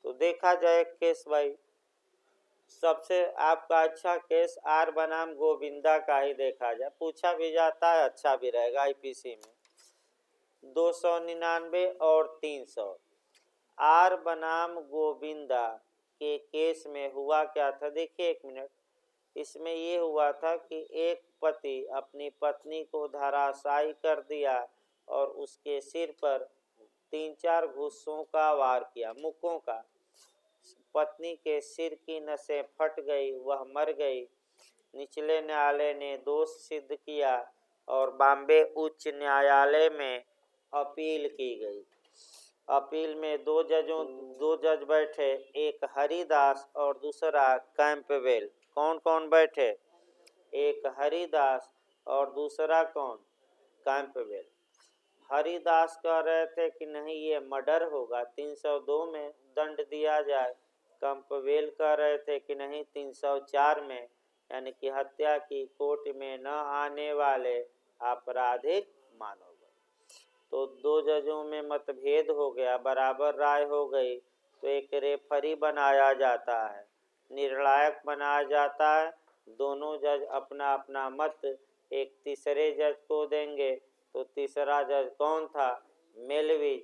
तो देखा जाए केस भाई, सबसे आपका अच्छा केस आर बनाम गोविंदा का ही देखा जाए, पूछा भी जाता है, अच्छा भी रहेगा आईपीसी में। 299 और 300 आर बनाम गोविंदा के केस में हुआ क्या था, देखिए एक मिनट। इसमें ये हुआ था कि एक पति अपनी पत्नी को धराशायी कर दिया और उसके सिर पर 3-4 घूंसों का वार किया, मुक्कों का। पत्नी के सिर की नसें फट गई, वह मर गई। निचले न्यायालय ने दोष सिद्ध किया और बॉम्बे उच्च न्यायालय में अपील की गई। अपील में दो जज बैठे, एक हरिदास और दूसरा कैंपबेल। कौन कौन बैठे, एक हरिदास और दूसरा कौन, कैंपबेल। हरिदास कह रहे थे कि नहीं ये मर्डर होगा, 302 में दंड दिया जाए। कैंपबेल कह रहे थे कि नहीं 304 में, यानी कि हत्या की कोर्ट में न आने वाले आपराधिक मानो गए। तो दो जजों में मतभेद हो गया, बराबर राय हो गई, तो एक रेफरी बनाया जाता है, निर्णायक बनाया जाता है। दोनों जज अपना अपना मत एक तीसरे जज को देंगे। तो तीसरा जज कौन था, मेलविज।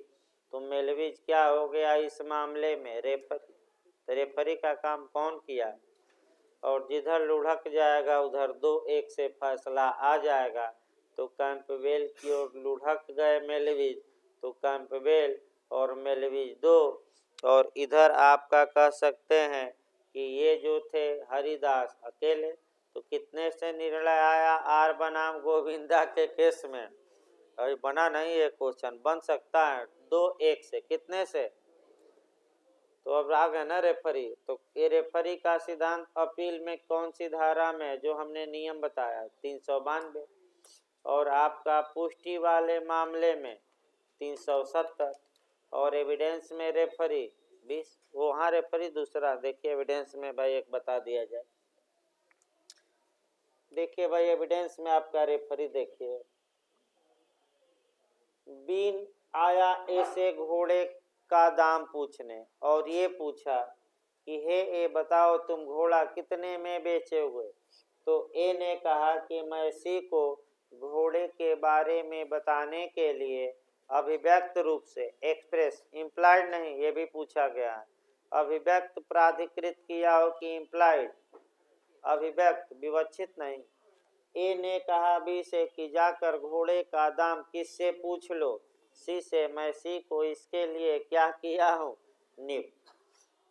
तो मेलविज क्या हो गया इस मामले में, रेफरी। तो रेफरी का काम कौन किया, और जिधर लुढ़क जाएगा उधर 2-1 से फैसला आ जाएगा। तो कैंपबेल की ओर लुढ़क गए मेलविज, तो कैंपबेल और मेलविज 2। और इधर आपका कह सकते हैं कि ये जो थे हरिदास अकेले। तो कितने से निर्णय आया आर बनाम गोविंदा के केस में, अभी बना नहीं है क्वेश्चन, बन सकता है 2-1 से, कितने से। तो अब आ गए ना रेफरी। तो ये रेफरी का सिद्धांत अपील में कौन सी धारा में, जो हमने नियम बताया 392, और आपका पुष्टि वाले मामले में 370, और एविडेंस में रेफरी 20। वहाँ रेफरी दूसरा, देखिए एविडेंस में भाई एक बता दिया जाए। देखिए भाई एविडेंस में आपका रेफरी देखिए, बीन आया ऐसे घोड़े का दाम पूछने, और ये पूछा कि हे ए बताओ तुम घोड़ा कितने में बेचे हुए। तो ए ने कहा कि मैं सी को घोड़े के बारे में बताने के लिए अभिव्यक्त रूप से, एक्सप्रेस, इम्प्लाइड नहीं, ये भी पूछा गया है, अभिव्यक्त प्राधिकृत किया हो कि इम्प्लाइड, अभिव्यक्त विवक्षित नहीं। ए ने कहा बी से कि जाकर घोड़े का दाम किससे पूछ लो। सी से मैं सी को इसके लिए क्या किया हूँ, नियुक्त।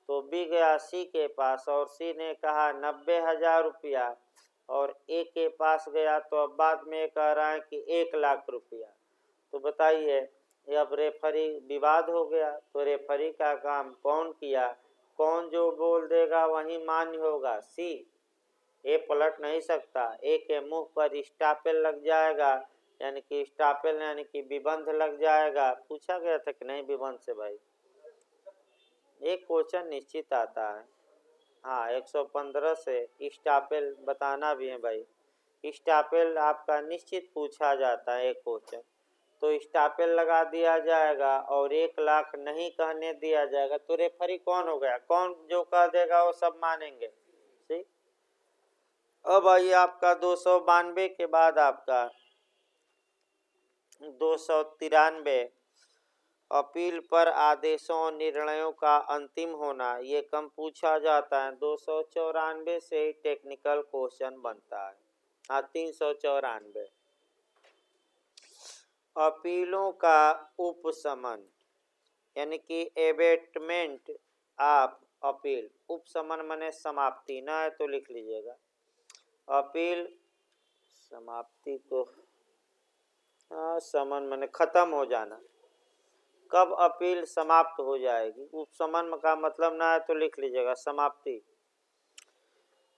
तो बी गया सी के पास और सी ने कहा 90,000 रुपया, और ए के पास गया तो अब बाद में कह रहा है कि 1,00,000 रुपया। तो बताइए अब रेफरी विवाद हो गया। तो रेफरी का काम कौन किया, कौन जो बोल देगा वही मान्य होगा, सी। ए पलट नहीं सकता, ए के मुंह पर स्टापेल लग जाएगा, यानी कि स्टापेल यानी कि विबंध लग जाएगा। पूछा गया था कि नहीं विबंध से भाई, एक क्वेश्चन निश्चित आता है। हाँ 115 से स्टापेल बताना भी है भाई, स्टापेल आपका निश्चित पूछा जाता है एक क्वेश्चन, तो स्टापेल लगा दिया जाएगा और 1 लाख नहीं कहने दिया जाएगा, तो रेफरी कौन हो गया, कौन जो कह देगा वो सब मानेंगे। ठीक, अब आइए आपका 292 के बाद आपका 293, अपील पर आदेशों और निर्णयों का अंतिम होना, ये कम पूछा जाता है। 294 से टेक्निकल क्वेश्चन बनता है। हाँ, 394, अपीलों का उपशमन यानी कि एबेटमेंट ऑफ अपील। उपशमन माने समाप्ति, ना है तो लिख लीजिएगा। अपील समाप्ति को, समन माने खत्म हो जाना। कब अपील समाप्त हो जाएगी, उपशमन का मतलब ना है तो लिख लीजिएगा समाप्ति।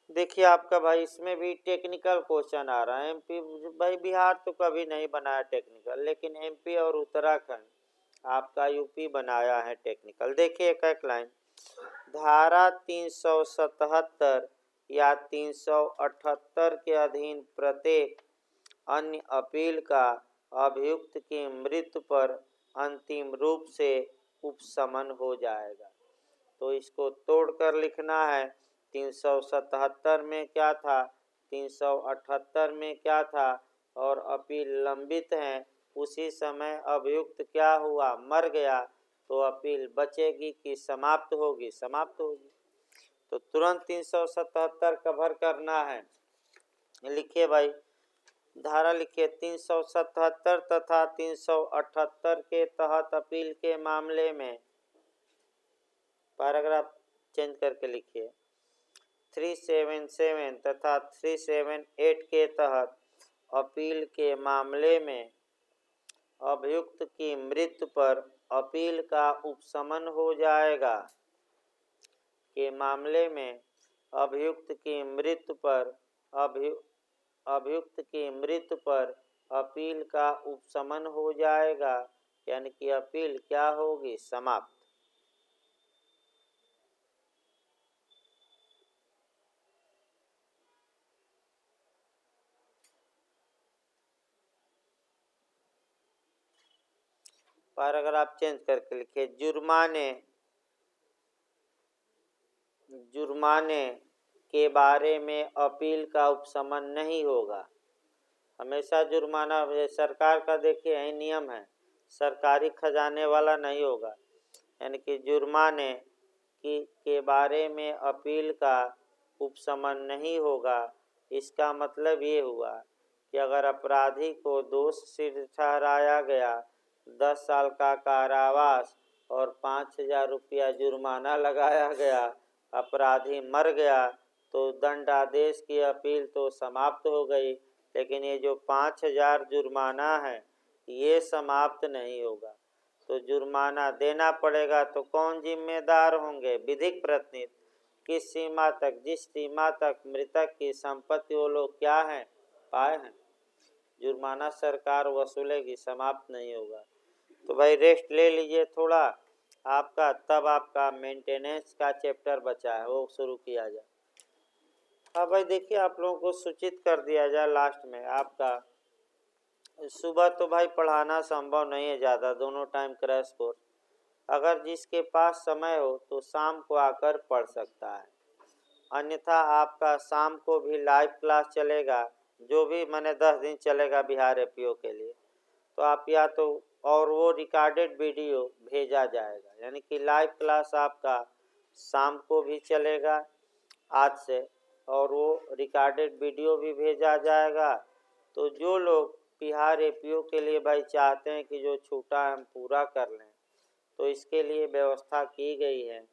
देखिए आपका भाई इसमें भी टेक्निकल क्वेश्चन आ रहा है। एमपी भाई, बिहार तो कभी नहीं बनाया टेक्निकल, लेकिन एमपी और उत्तराखंड आपका यूपी बनाया है टेक्निकल। देखिए एक एक लाइन, धारा 377 या 378 के अधीन प्रत्येक अन्य अपील का अभियुक्त की मृत्यु पर अंतिम रूप से उपशमन हो जाएगा। तो इसको तोड़कर लिखना है, 377 में क्या था, 378 में क्या था, और अपील लंबित है, उसी समय अभियुक्त क्या हुआ, मर गया, तो अपील बचेगी कि समाप्त होगी, समाप्त होगी। तो तुरंत 377 कवर करना है। लिखिए भाई, धारा लिखिए, 377 तथा 378 के तहत अपील के मामले में, पैराग्राफ चेंज करके लिखिए, 377 तथा 378 के तहत अपील के मामले में अभियुक्त की मृत्यु पर अपील का उपशमन हो जाएगा। के मामले में अभियुक्त की मृत्यु पर अभियुक्त की मृत्यु पर अपील का उपशमन हो जाएगा, यानी कि अपील क्या होगी, समाप्त। पैराग्राफ चेंज करके लिखिए, जुर्माने के बारे में अपील का उपशमन नहीं होगा। हमेशा जुर्माना, सरकार का देखिए यही नियम है, सरकारी खजाने वाला नहीं होगा। यानी कि जुर्माने के बारे में अपील का उपशमन नहीं होगा। इसका मतलब ये हुआ कि अगर अपराधी को दोष सिद्ध ठहराया गया, 10 साल का कारावास और 5,000 रुपया जुर्माना लगाया गया, अपराधी मर गया, तो दंडादेश की अपील तो समाप्त हो गई, लेकिन ये जो 5,000 जुर्माना है ये समाप्त नहीं होगा। तो जुर्माना देना पड़ेगा, तो कौन जिम्मेदार होंगे, विधिक प्रतिनिधि। किस सीमा तक, जिस सीमा तक मृतक की संपत्ति वो लोग क्या हैं, पाए हैं, जुर्माना सरकार वसूलेगी, समाप्त नहीं होगा। तो भाई रेस्ट ले लीजिए थोड़ा आपका, तब आपका मेंटेनेंस का चैप्टर बचा है वो शुरू किया जाए। हाँ भाई देखिए, आप लोगों को सूचित कर दिया जाए लास्ट में आपका, सुबह तो भाई पढ़ाना संभव नहीं है ज़्यादा, दोनों टाइम क्रैश कोर्स। अगर जिसके पास समय हो तो शाम को आकर पढ़ सकता है, अन्यथा आपका शाम को भी लाइव क्लास चलेगा, जो भी मैंने 10 दिन चलेगा बिहार एपीओ के लिए। तो आप या तो, और वो रिकॉर्डेड वीडियो भेजा जाएगा, यानी कि लाइव क्लास आपका शाम को भी चलेगा आज से, और वो रिकॉर्डेड वीडियो भी भेजा जाएगा। तो जो लोग बिहार एपीओ के लिए भाई चाहते हैं कि जो छूटा है हम पूरा कर लें, तो इसके लिए व्यवस्था की गई है।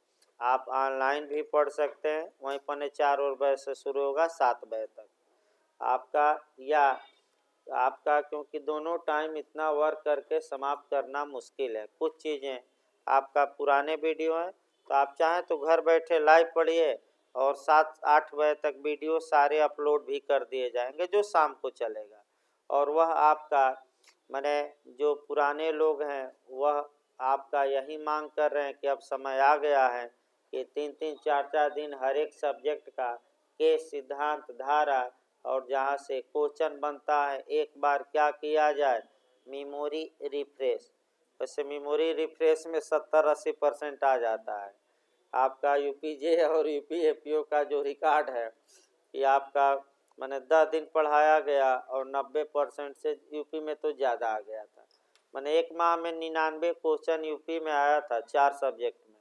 आप ऑनलाइन भी पढ़ सकते हैं, वहीं 4 बजे से शुरू होगा 7 बजे तक आपका, या आपका, क्योंकि दोनों टाइम इतना वर्क करके समाप्त करना मुश्किल है। कुछ चीज़ें आपका पुराने वीडियो हैं, तो आप चाहें तो घर बैठे लाइव पढ़िए, और 7-8 बजे तक वीडियो सारे अपलोड भी कर दिए जाएंगे जो शाम को चलेगा। और वह आपका, माने जो पुराने लोग हैं वह आपका यही मांग कर रहे हैं कि अब समय आ गया है कि 3-3 4-4 दिन हर एक सब्जेक्ट का केस, सिद्धांत, धारा और जहाँ से क्वेश्चन बनता है एक बार क्या किया जाए, मेमोरी रिफ्रेश। वैसे मेमोरी रिफ्रेश में 70-80% आ जाता है। आपका यूपीजे और यूपीएफओ का जो रिकॉर्ड है कि आपका मैंने 10 दिन पढ़ाया गया और 90% से यूपी में तो ज़्यादा आ गया था। मैंने एक माह में 99 क्वेश्चन यूपी में आया था 4 सब्जेक्ट में।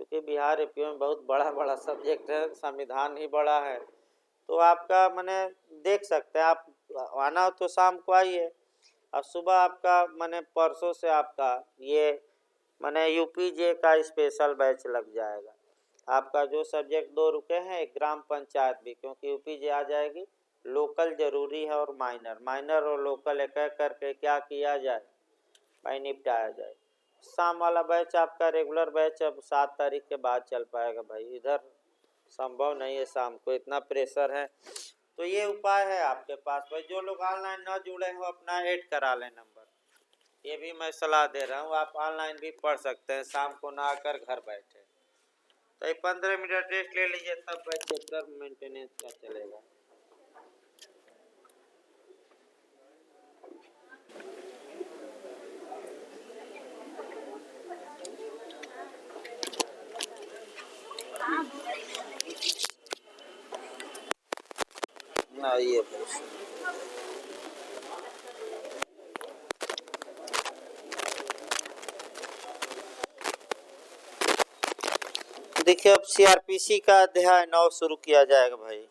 क्योंकि बिहार एपीओ में बहुत बड़ा बड़ा सब्जेक्ट है, संविधान ही बड़ा है। तो आपका मैंने देख सकते हैं, आप आना हो तो शाम को आइए। और सुबह आपका मैंने परसों से आपका ये मैंने यूपीजे का स्पेशल बैच लग जाएगा। आपका जो सब्जेक्ट 2 रुके हैं, एक ग्राम पंचायत भी, क्योंकि यूपीजे आ जाएगी। लोकल जरूरी है और माइनर और लोकल एक एक करके क्या किया जाए भाई, निपटाया जाए। शाम वाला बैच आपका रेगुलर बैच अब 7 तारीख के बाद चल पाएगा भाई, इधर संभव नहीं है शाम को, इतना प्रेशर है। तो ये उपाय है आपके पास भाई। जो लोग ऑनलाइन न जुड़े हो अपना ऐड करा लें नंबर, ये भी मैं सलाह दे रहा हूँ। आप ऑनलाइन भी पढ़ सकते हैं, शाम को ना आकर घर बैठे। तो ये 15 मिनट रेस्ट ले लीजिए, तब भाई चैप्टर मेंटेनेंस का चलेगा। ना ये देखिए, अब सीआरपीसी का अध्याय 9 शुरू किया जाएगा भाई।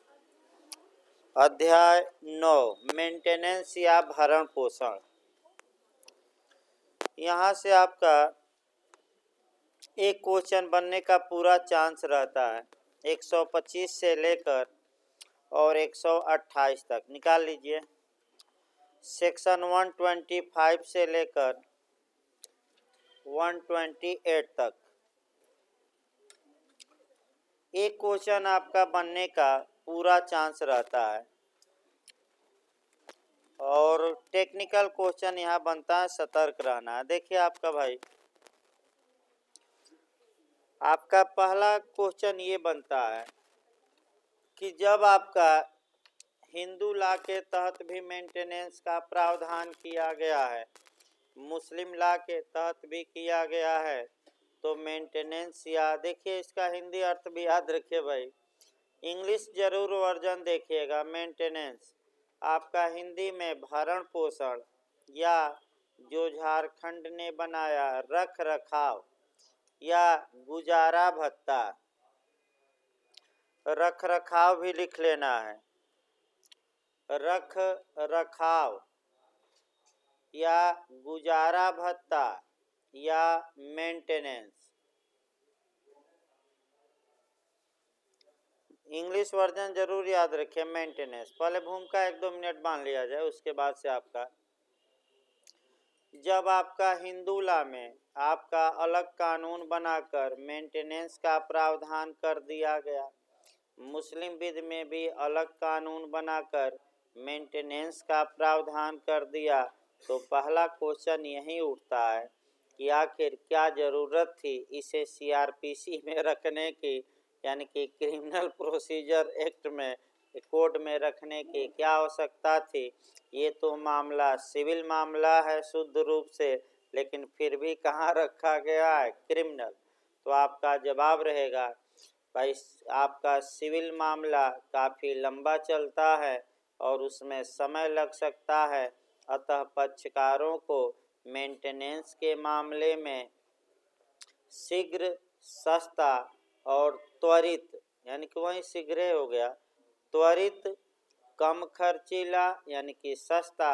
अध्याय 9 मेंटेनेंस या भरण पोषण। यहाँ से आपका एक क्वेश्चन बनने का पूरा चांस रहता है। 125 से लेकर और 128 तक निकाल लीजिए। सेक्शन 125 से लेकर 128 तक एक क्वेश्चन आपका बनने का पूरा चांस रहता है। और टेक्निकल क्वेश्चन यहाँ बनता है, सतर्क रहना है। देखिए आपका भाई, आपका पहला क्वेश्चन ये बनता है कि जब आपका हिंदू लॉ के तहत भी मेंटेनेंस का प्रावधान किया गया है, मुस्लिम लॉ के तहत भी किया गया है, तो मेंटेनेंस या देखिए इसका हिंदी अर्थ भी याद रखिए भाई, इंग्लिश जरूर वर्जन देखिएगा। मेंटेनेंस आपका हिंदी में भरण पोषण या जो झारखंड ने बनाया रख रखाव या गुजारा भत्ता, रख रखाव भी लिख लेना है, रख रखाव या गुजारा भत्ता या मेंटेनेंस। इंग्लिश वर्जन जरूर याद रखें। मेंटेनेंस पहले भूमिका 1-2 मिनट मान लिया जाए, उसके बाद से आपका जब आपका हिंदू लॉ में आपका अलग कानून बनाकर मेंटेनेंस का प्रावधान कर दिया गया, मुस्लिम विधि में भी अलग कानून बनाकर मेंटेनेंस का प्रावधान कर दिया, तो पहला क्वेश्चन यही उठता है कि आखिर क्या ज़रूरत थी इसे सीआरपीसी में रखने की, यानी कि क्रिमिनल प्रोसीजर एक्ट में, कोड में रखने की क्या आवश्यकता थी। ये तो मामला सिविल मामला है शुद्ध रूप से, लेकिन फिर भी कहाँ रखा गया है, क्रिमिनल। तो आपका जवाब रहेगा भाई, आपका सिविल मामला काफ़ी लंबा चलता है और उसमें समय लग सकता है, अतः पक्षकारों को मेंटेनेंस के मामले में शीघ्र, सस्ता और त्वरित, यानी कि वहीं शीघ्र हो गया, त्वरित, कम खर्चीला यानी कि सस्ता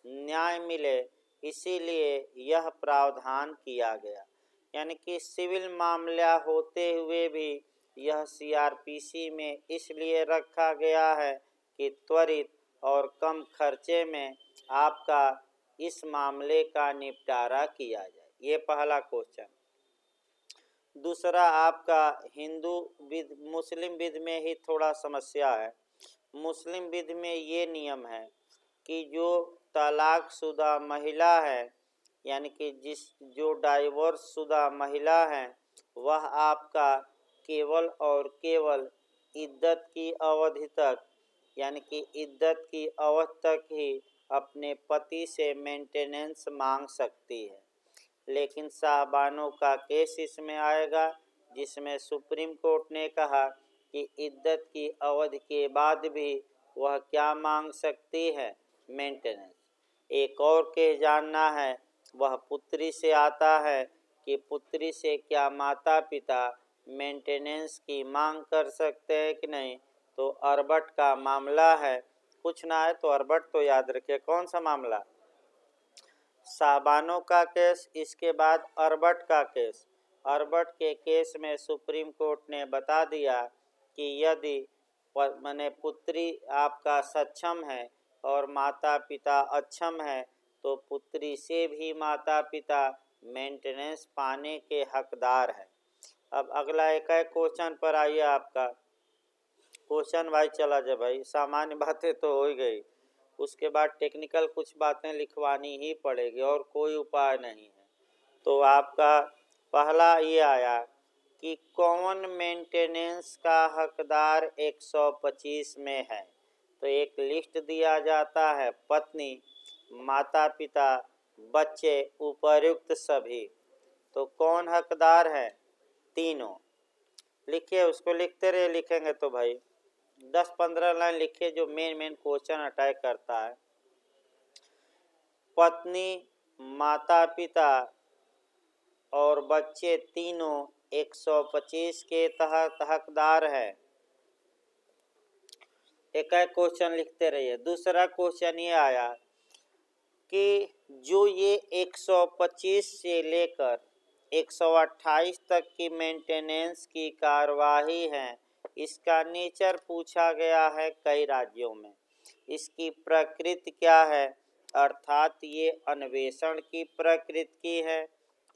न्याय मिले, इसीलिए यह प्रावधान किया गया। यानी कि सिविल मामला होते हुए भी यह सीआरपीसी में इसलिए रखा गया है कि त्वरित और कम खर्चे में आपका इस मामले का निपटारा किया जाए। ये पहला क्वेश्चन। दूसरा आपका हिंदू विधि मुस्लिम विधि में ही थोड़ा समस्या है। मुस्लिम विधि में ये नियम है कि जो तलाकशुदा महिला है, यानी कि जो डाइवोर्स शुदा महिला है, वह आपका केवल और केवल इद्दत की अवधि तक यानी कि इद्दत की अवधि तक ही अपने पति से मेंटेनेंस मांग सकती है। लेकिन साहबानों का केस इसमें आएगा जिसमें सुप्रीम कोर्ट ने कहा कि इद्दत की अवधि के बाद भी वह क्या मांग सकती है, मेंटेनेंस। एक और केस जानना है, वह पुत्री से आता है कि पुत्री से क्या माता पिता मेंटेनेंस की मांग कर सकते हैं कि नहीं। तो अरबट का मामला है, कुछ ना है तो अरबट तो याद रखिए कौन सा मामला, साहबानों का केस, इसके बाद अरबट का केस। अरबट के केस में सुप्रीम कोर्ट ने बता दिया कि यदि माने पुत्री आपका सक्षम है और माता पिता अक्षम है तो पुत्री से भी माता पिता मेंटेनेंस पाने के हकदार है। अब अगला एक क्वेश्चन पर आइए, आपका क्वेश्चन भाई चला जाए भाई, सामान्य बातें तो हो ही गई, उसके बाद टेक्निकल कुछ बातें लिखवानी ही पड़ेगी और कोई उपाय नहीं है। तो आपका पहला ये आया कि कौन मेंटेनेंस का हकदार 125 में है। तो एक लिस्ट दिया जाता है, पत्नी, माता पिता, बच्चे, उपर्युक्त सभी। तो कौन हकदार है, तीनों। लिखिए, उसको लिखते रहे, लिखेंगे तो भाई 10-15 लाइन लिखिए जो मेन क्वेश्चन अटैक करता है। पत्नी, माता पिता और बच्चे तीनों 125 के तहत हकदार है। एक क्वेश्चन लिखते रहिए। दूसरा क्वेश्चन ये आया कि जो ये 125 से लेकर 128 तक की मेंटेनेंस की कार्यवाही है, इसका नेचर पूछा गया है कई राज्यों में, इसकी प्रकृति क्या है, अर्थात ये अन्वेषण की प्रकृति की है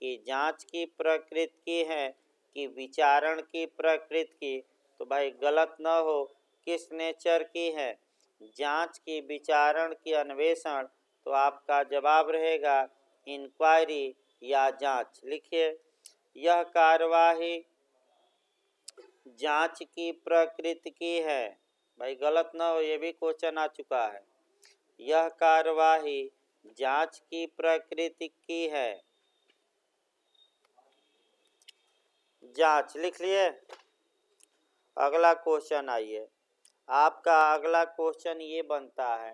कि जांच की प्रकृति की है कि विचारण की प्रकृति की। तो भाई गलत न हो, किस नेचर की है, जांच की, विचारण की, अन्वेषण। तो आपका जवाब रहेगा इंक्वायरी या जांच। लिखिए, यह कार्यवाही जांच की प्रकृति की है। भाई गलत न हो, ये भी क्वेश्चन आ चुका है। यह कार्यवाही जांच की प्रकृति की है, जांच। लिख लिए। अगला क्वेश्चन आइए, आपका अगला क्वेश्चन ये बनता है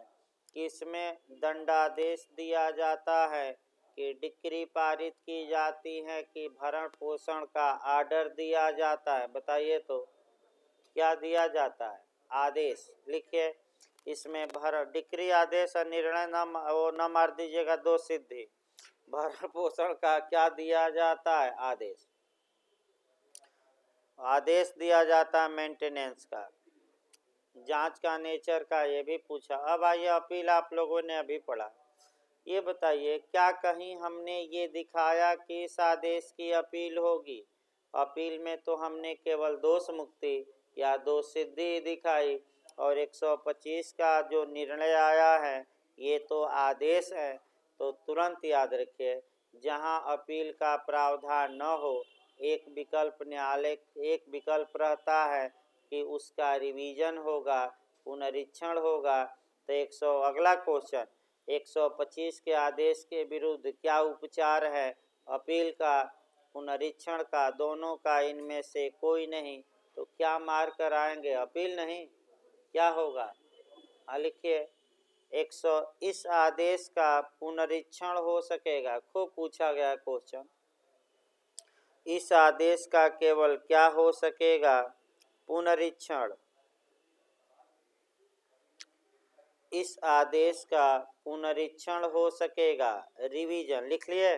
कि इसमें दंडादेश दिया जाता है कि डिक्री पारित की जाती है कि भरण पोषण का आर्डर दिया जाता है। बताइए तो क्या दिया जाता है, आदेश। लिखिए, इसमें डिक्री आदेश और निर्णय न मार दीजिएगा, दो सिद्धि। भरण पोषण का क्या दिया जाता है, आदेश। आदेश दिया जाता है मेंटेनेंस का। जांच का नेचर का ये भी पूछा। अब आइए अपील, आप लोगों ने अभी पढ़ा। ये बताइए, क्या कहीं हमने ये दिखाया कि इस आदेश की अपील होगी। अपील में तो हमने केवल दोष मुक्ति या दोष सिद्धि दिखाई, और 125 का जो निर्णय आया है ये तो आदेश है। तो तुरंत याद रखिए, जहां अपील का प्रावधान न हो, एक विकल्प रहता है कि उसका रिवीजन होगा, पुनरीक्षण होगा। तो अगला क्वेश्चन, 125 के आदेश के विरुद्ध क्या उपचार है, अपील का, पुनरीक्षण का, दोनों का, इनमें से कोई नहीं। तो क्या मार कर आएंगे, अपील नहीं, क्या होगा। लिखिए, 100 इस आदेश का पुनरीक्षण हो सकेगा। खूब पूछा गया क्वेश्चन। इस आदेश का केवल क्या हो सकेगा, पुनरीक्षण। इस आदेश का पुनरीक्षण हो सकेगा, रिवीजन। लिख लिए।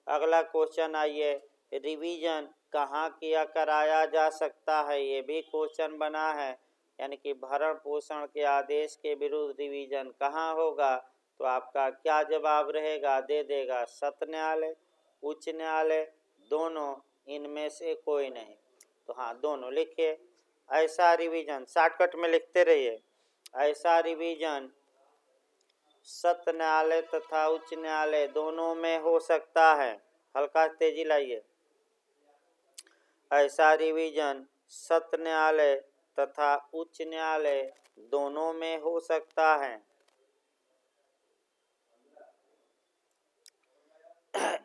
अगला क्वेश्चन आइए, रिवीजन कहाँ किया कराया जा सकता है, ये भी क्वेश्चन बना है। यानी कि भरण पोषण के आदेश के विरुद्ध रिवीजन कहाँ होगा। तो आपका क्या जवाब रहेगा, दे देगा सत्र न्यायालय, उच्च न्यायालय, दोनों, इनमें से कोई नहीं। तो हाँ, दोनों। लिखिए, ऐसा रिवीजन, शॉर्टकट में लिखते रहिए, ऐसा रिवीजन सत्र न्यायालय तथा उच्च न्यायालय दोनों में हो सकता है। हल्का तेजी लाइए। ऐसा रिवीजन सत्र न्यायालय तथा उच्च न्यायालय दोनों में हो सकता है।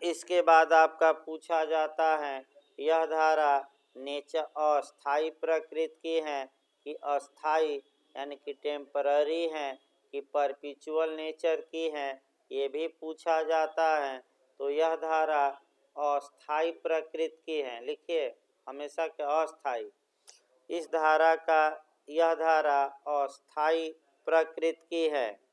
इसके बाद आपका पूछा जाता है यह धारा नेचर अस्थाई प्रकृति की है कि अस्थाई यानी कि टेम्पररी है कि परपिचुअल नेचर की है, ये भी पूछा जाता है। तो यह धारा अस्थाई प्रकृति की है, लिखिए हमेशा के अस्थाई। इस धारा का यह धारा अस्थाई प्रकृति की है,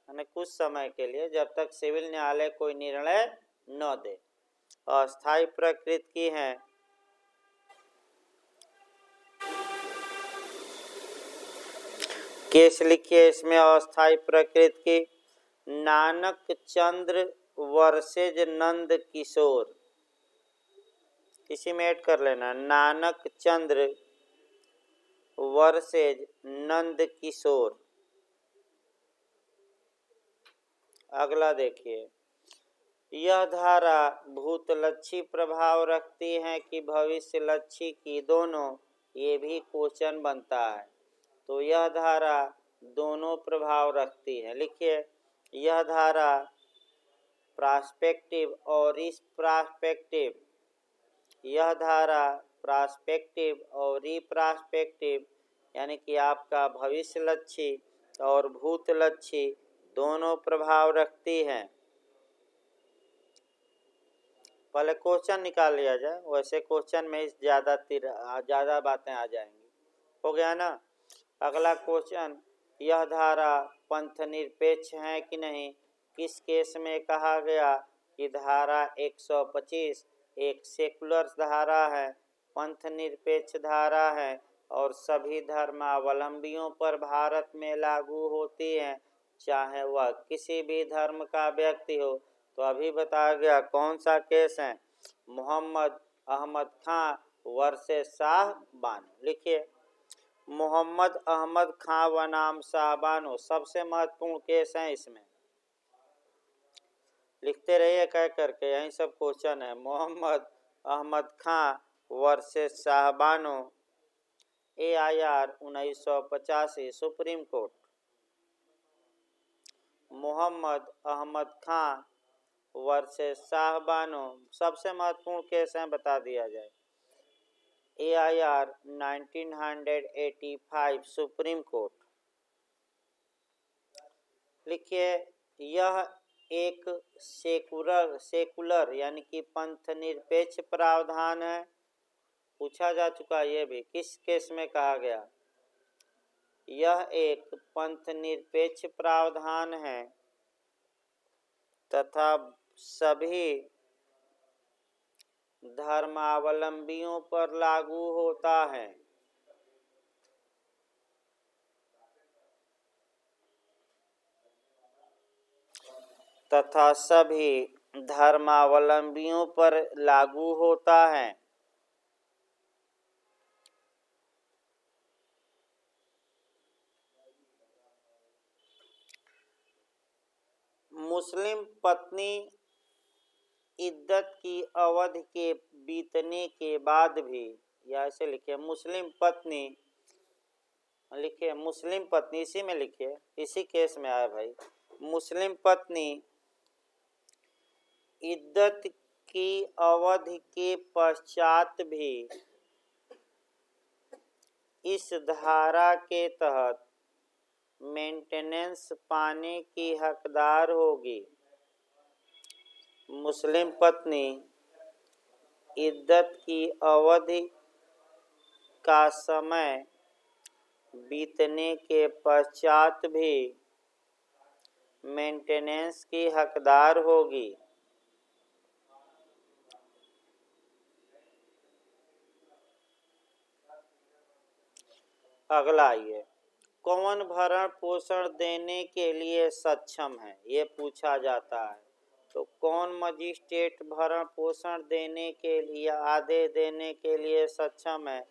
यानी कुछ समय के लिए, जब तक सिविल न्यायालय कोई निर्णय न दे, अस्थाई प्रकृति की है। केस लिखिए इसमें अस्थाई प्रकृति की, नानक चंद्र वर्सेज नंद किशोर, इसी में ऐड कर लेना, नानक चंद्र वर्सेज नंद किशोर। अगला देखिए, यह धारा भूतलक्षी प्रभाव रखती है कि भविष्यलक्षी की, दोनों, ये भी क्वेश्चन बनता है। तो यह धारा दोनों प्रभाव रखती है, लिखिए यह धारा प्रास्पेक्टिव और इस प्रास्पेक्टिव, यह धारा प्रास्पेक्टिव और रिप्रास्पेक्टिव यानी कि आपका भविष्यलक्षी और भूतलक्षी दोनों प्रभाव रखती है। पहले क्वेश्चन निकाल लिया जाए, वैसे क्वेश्चन में ज़्यादा बातें आ जाएंगी। हो गया ना। अगला क्वेश्चन, यह धारा पंथ निरपेक्ष है कि नहीं। किस केस में कहा गया कि धारा 125 एक सेकुलर धारा है, पंथ निरपेक्ष धारा है और सभी धर्मावलंबियों पर भारत में लागू होती है, चाहे वह किसी भी धर्म का व्यक्ति हो। तो अभी बताया गया कौन सा केस है, मोहम्मद अहमद खां वर्सेस शाह बानो। लिखिए मोहम्मद अहमद खां बनाम शाह बानो सबसे महत्वपूर्ण केस है, इसमें लिखते रहिए कह करके, यही सब क्वेश्चन है। Mohammad Ahmad Khan versus Shah Bano, AIR 1985 supreme court. Mohammad Ahmad Khan versus Shah Bano सबसे महत्वपूर्ण केस है, बता दिया जाए। AIR 1985 supreme court. लिखिए यह एक सेकुलर यानी कि पंथ निरपेक्ष प्रावधान है, पूछा जा चुका ये भी, किस केस में कहा गया। यह एक पंथ निरपेक्ष प्रावधान है तथा सभी धर्मावलंबियों पर लागू होता है। तथा सभी धर्मावलंबियों पर लागू होता है। मुस्लिम पत्नी इद्दत की अवधि के बीतने के बाद भी, या ऐसे लिखिए मुस्लिम पत्नी, लिखिए मुस्लिम पत्नी, इसी में लिखिए, इसी केस में आया भाई, मुस्लिम पत्नी इद्दत की अवधि के पश्चात भी इस धारा के तहत मेंटेनेंस पाने की हकदार होगी। मुस्लिम पत्नी इद्दत की अवधि का समय बीतने के पश्चात भी मेंटेनेंस की हकदार होगी। अगला आइए, कौन भरण पोषण देने के लिए सक्षम है, ये पूछा जाता है। तो कौन मजिस्ट्रेट भरण पोषण देने के लिए, आदेश देने के लिए सक्षम है,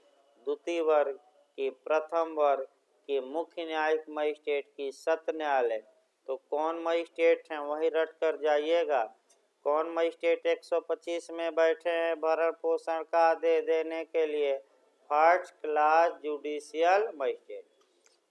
द्वितीय वर्ग की, प्रथम वर्ग की, मुख्य न्यायिक मजिस्ट्रेट की, सत्र न्यायालय। तो कौन मजिस्ट्रेट हैं वही रट कर जाइएगा। कौन मजिस्ट्रेट 125 में बैठे हैं भरण पोषण का आदेश देने के लिए, फर्स्ट क्लास जुडिशियल मजिस्ट्रेट।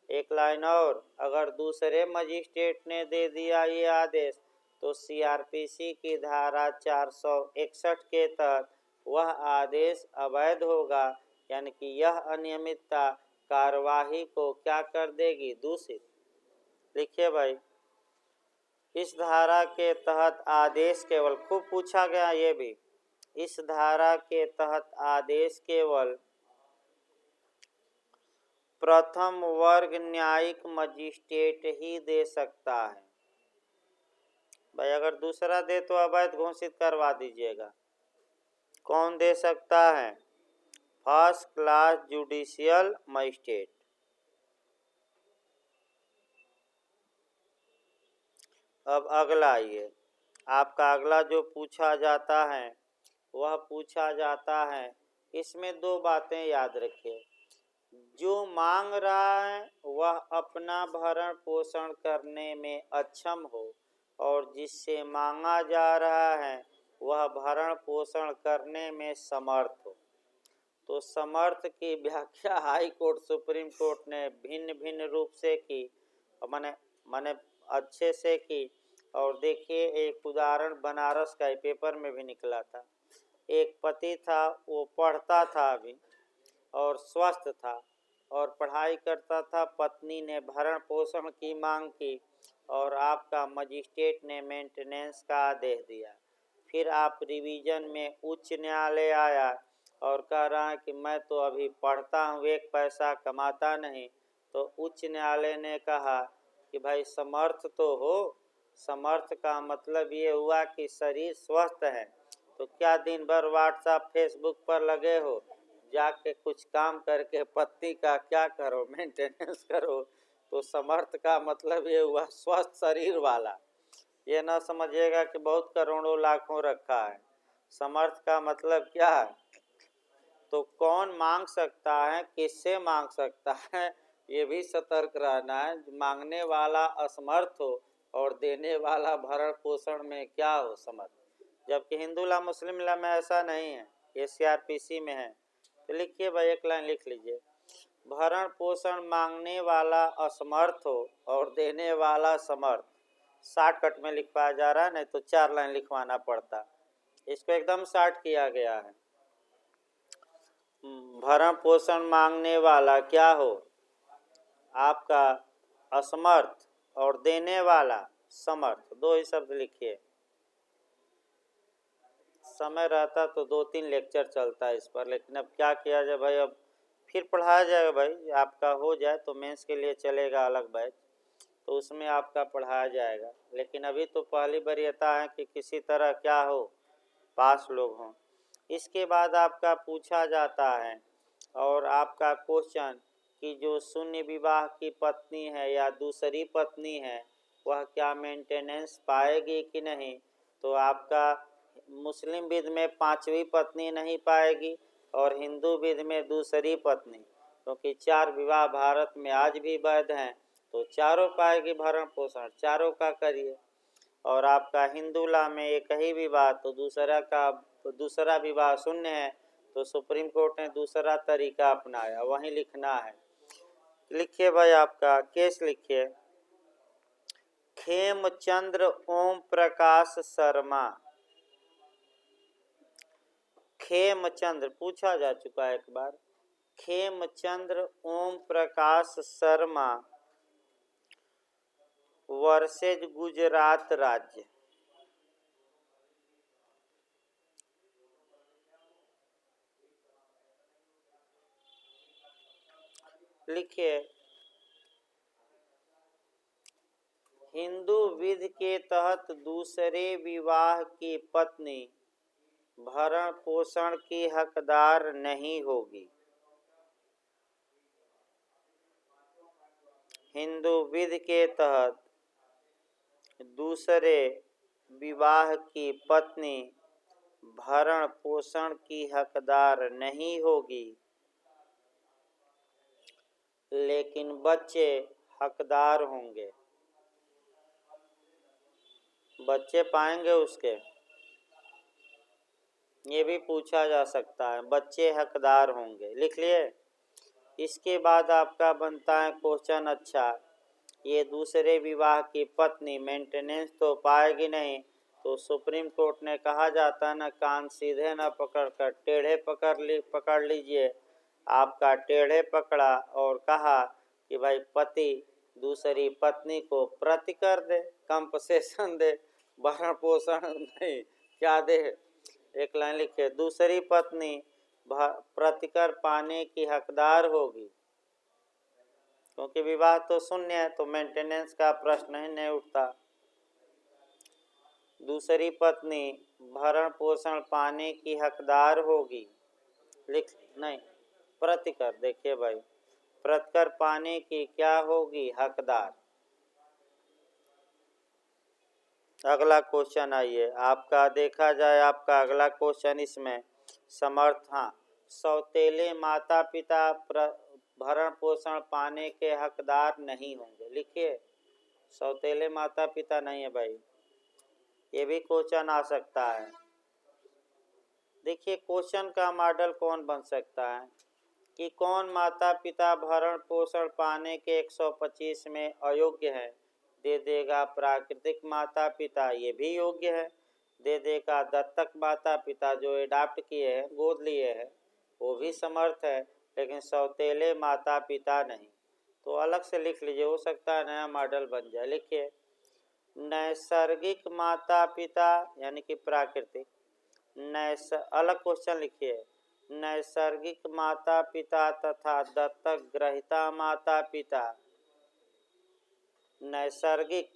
एक लाइन और, अगर दूसरे मजिस्ट्रेट ने दे दिया ये आदेश तो सीआरपीसी की धारा 461 के तहत वह आदेश अवैध होगा, यानी कि यह अनियमितता कार्यवाही को क्या कर देगी, दूषित। लिखिए भाई, इस धारा के तहत आदेश केवल, खूब पूछा गया ये भी, इस धारा के तहत आदेश केवल प्रथम वर्ग न्यायिक मजिस्ट्रेट ही दे सकता है। भाई अगर दूसरा दे तो अवैध घोषित करवा दीजिएगा। कौन दे सकता है, फर्स्ट क्लास जुडिशियल मजिस्ट्रेट। अब अगला आइए, आपका अगला जो पूछा जाता है वह पूछा जाता है, इसमें दो बातें याद रखिए। जो मांग रहा है वह अपना भरण पोषण करने में अक्षम हो और जिससे मांगा जा रहा है वह भरण पोषण करने में समर्थ हो। तो समर्थ की व्याख्या हाई कोर्ट सुप्रीम कोर्ट ने भिन्न भिन्न रूप से की, माने अच्छे से की। और देखिए एक उदाहरण बनारस का पेपर में भी निकला था। एक पति था, वो पढ़ता था अभी और स्वस्थ था और पढ़ाई करता था। पत्नी ने भरण पोषण की मांग की और आपका मजिस्ट्रेट ने मेंटेनेंस का आदेश दिया। फिर आप रिवीजन में उच्च न्यायालय आया और कह रहा है कि मैं तो अभी पढ़ता हूँ, एक पैसा कमाता नहीं। तो उच्च न्यायालय ने कहा कि भाई समर्थ तो हो, समर्थ का मतलब ये हुआ कि शरीर स्वस्थ है, तो क्या दिन भर व्हाट्सएप फेसबुक पर लगे हो, जाके कुछ काम करके पत्नी का क्या करो, मेंटेनेंस करो। तो समर्थ का मतलब ये हुआ स्वस्थ शरीर वाला। ये ना समझिएगा कि बहुत करोड़ों लाखों रखा है। समर्थ का मतलब क्या है, तो कौन मांग सकता है, किससे मांग सकता है, ये भी सतर्क रहना है। मांगने वाला असमर्थ हो और देने वाला भरण पोषण में क्या हो, समर्थ। जबकि हिंदू ला मुस्लिम ला में ऐसा नहीं है, ये सीआरपीसी में है। तो लिखिए भाई, एक लाइन लिख लीजिए, भरण पोषण मांगने वाला असमर्थ हो और देने वाला समर्थ। शॉर्टकट में लिखवाया जा रहा है, नहीं तो 4 लाइन लिखवाना पड़ता। इसको एकदम शॉर्ट किया गया है। भरण पोषण मांगने वाला क्या हो, आपका असमर्थ, और देने वाला समर्थ। दो ही शब्द लिखिए। समय रहता तो 2-3 लेक्चर चलता है इस पर, लेकिन अब क्या किया जाए भाई, अब फिर पढ़ाया जाएगा भाई। आपका हो जाए तो मेंस के लिए चलेगा अलग बैच, तो उसमें आपका पढ़ाया जाएगा। लेकिन अभी तो पहली वरीयता है कि किसी तरह क्या हो, पास लोग हों। इसके बाद आपका पूछा जाता है और आपका क्वेश्चन कि जो शून्य विवाह की पत्नी है या दूसरी पत्नी है वह क्या मेंटेनेंस पाएगी कि नहीं। तो आपका मुस्लिम विध में 5वीं पत्नी नहीं पाएगी और हिंदू विध में दूसरी पत्नी, क्योंकि 4 विवाह भारत में आज भी वैध हैं, तो चारों पाएगी भरण पोषण, चारों का करिए। और आपका हिंदू ला में एक ही विवाह, तो दूसरा विवाह शून्य है, तो सुप्रीम कोर्ट ने दूसरा तरीका अपनाया, वहीं लिखना है। लिखिए भाई, आपका केस लिखिए, खेमचंद्र ओम प्रकाश शर्मा। खेमचंद्र पूछा जा चुका है एक बार। खेमचंद्र ओम प्रकाश शर्मा वर्सेज गुजरात राज्य। लिखिए, हिंदू विधि के तहत दूसरे विवाह की पत्नी भरण पोषण की हकदार नहीं होगी। हिंदू विधि के तहत दूसरे विवाह की पत्नी भरण पोषण की हकदार नहीं होगी, लेकिन बच्चे हकदार होंगे। बच्चे पाएंगे उसके, ये भी पूछा जा सकता है, बच्चे हकदार होंगे। लिख लिए। इसके बाद आपका बनता है क्वेश्चन, अच्छा ये दूसरे विवाह की पत्नी मेंटेनेंस तो पाएगी नहीं, तो सुप्रीम कोर्ट ने कहा जाता है ना, कान सीधे न पकड़ कर टेढ़े पकड़ लीजिए। आपका टेढ़े पकड़ा और कहा कि भाई पति दूसरी पत्नी को प्रतिकर दे, कंपसेशन दे, भरण पोषण नहीं क्या दे। एक लाइन लिखे, दूसरी पत्नी प्रतिकर पाने की हकदार होगी, क्योंकि विवाह तो शून्य है तो मेंटेनेंस का प्रश्न ही नहीं उठता। दूसरी पत्नी भरण पोषण पाने की हकदार होगी, लिख नहीं प्रतिकर, देखिए भाई प्रतिकर पाने की क्या होगी, हकदार। अगला क्वेश्चन आइए आपका, देखा जाए आपका अगला क्वेश्चन इसमें समर्थ, हाँ सौतेले माता पिता भरण पोषण पाने के हकदार नहीं होंगे, लिखिए सौतेले माता पिता नहीं है भाई, ये भी क्वेश्चन आ सकता है। देखिए क्वेश्चन का मॉडल कौन बन सकता है कि कौन माता पिता भरण पोषण पाने के 125 में अयोग्य है, दे देगा प्राकृतिक माता पिता, ये भी योग्य है। दे देगा दत्तक माता पिता जो एडाप्ट किए हैं, गोद लिए हैं, वो भी समर्थ है, लेकिन सौतेले माता पिता नहीं। तो अलग से लिख लीजिए, हो सकता है नया मॉडल बन जाए। लिखिए नैसर्गिक माता पिता यानी कि प्राकृतिक, अलग क्वेश्चन लिखिए, नैसर्गिक माता पिता तथा दत्तक ग्रहिता माता पिता, नैसर्गिक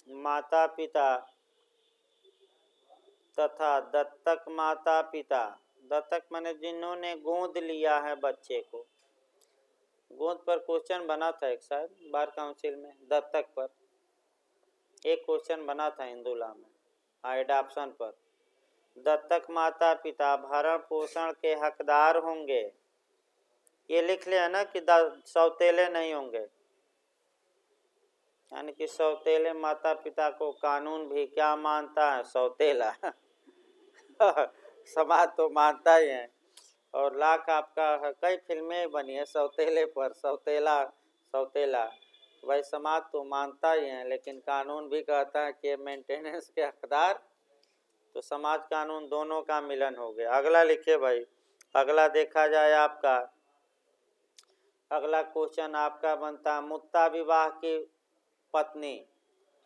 माता पिता तथा दत्तक माता पिता, दत्तक माने जिन्होंने गोद लिया है बच्चे को, गोद पर क्वेश्चन बना था एक शायद बार काउंसिल में, दत्तक पर एक क्वेश्चन बना था हिंदुला में, एडॉप्शन पर। दत्तक माता पिता भरण पोषण के हकदार होंगे, ये लिख लिया ना कि सौतेले नहीं होंगे, यानी कि सौतेले माता पिता को कानून भी क्या मानता है, सौतेला समाज तो मानता ही है, और लाख आपका कई फिल्में बनी है सौतेले पर, सौतेला सौतेला, भाई समाज तो मानता ही है, लेकिन कानून भी कहता है कि मेंटेनेंस के हकदार, तो समाज कानून दोनों का मिलन हो गया। अगला लिखिए भाई, अगला देखा जाए आपका, अगला क्वेश्चन आपका बनता है मुत्ता विवाह की पत्नी,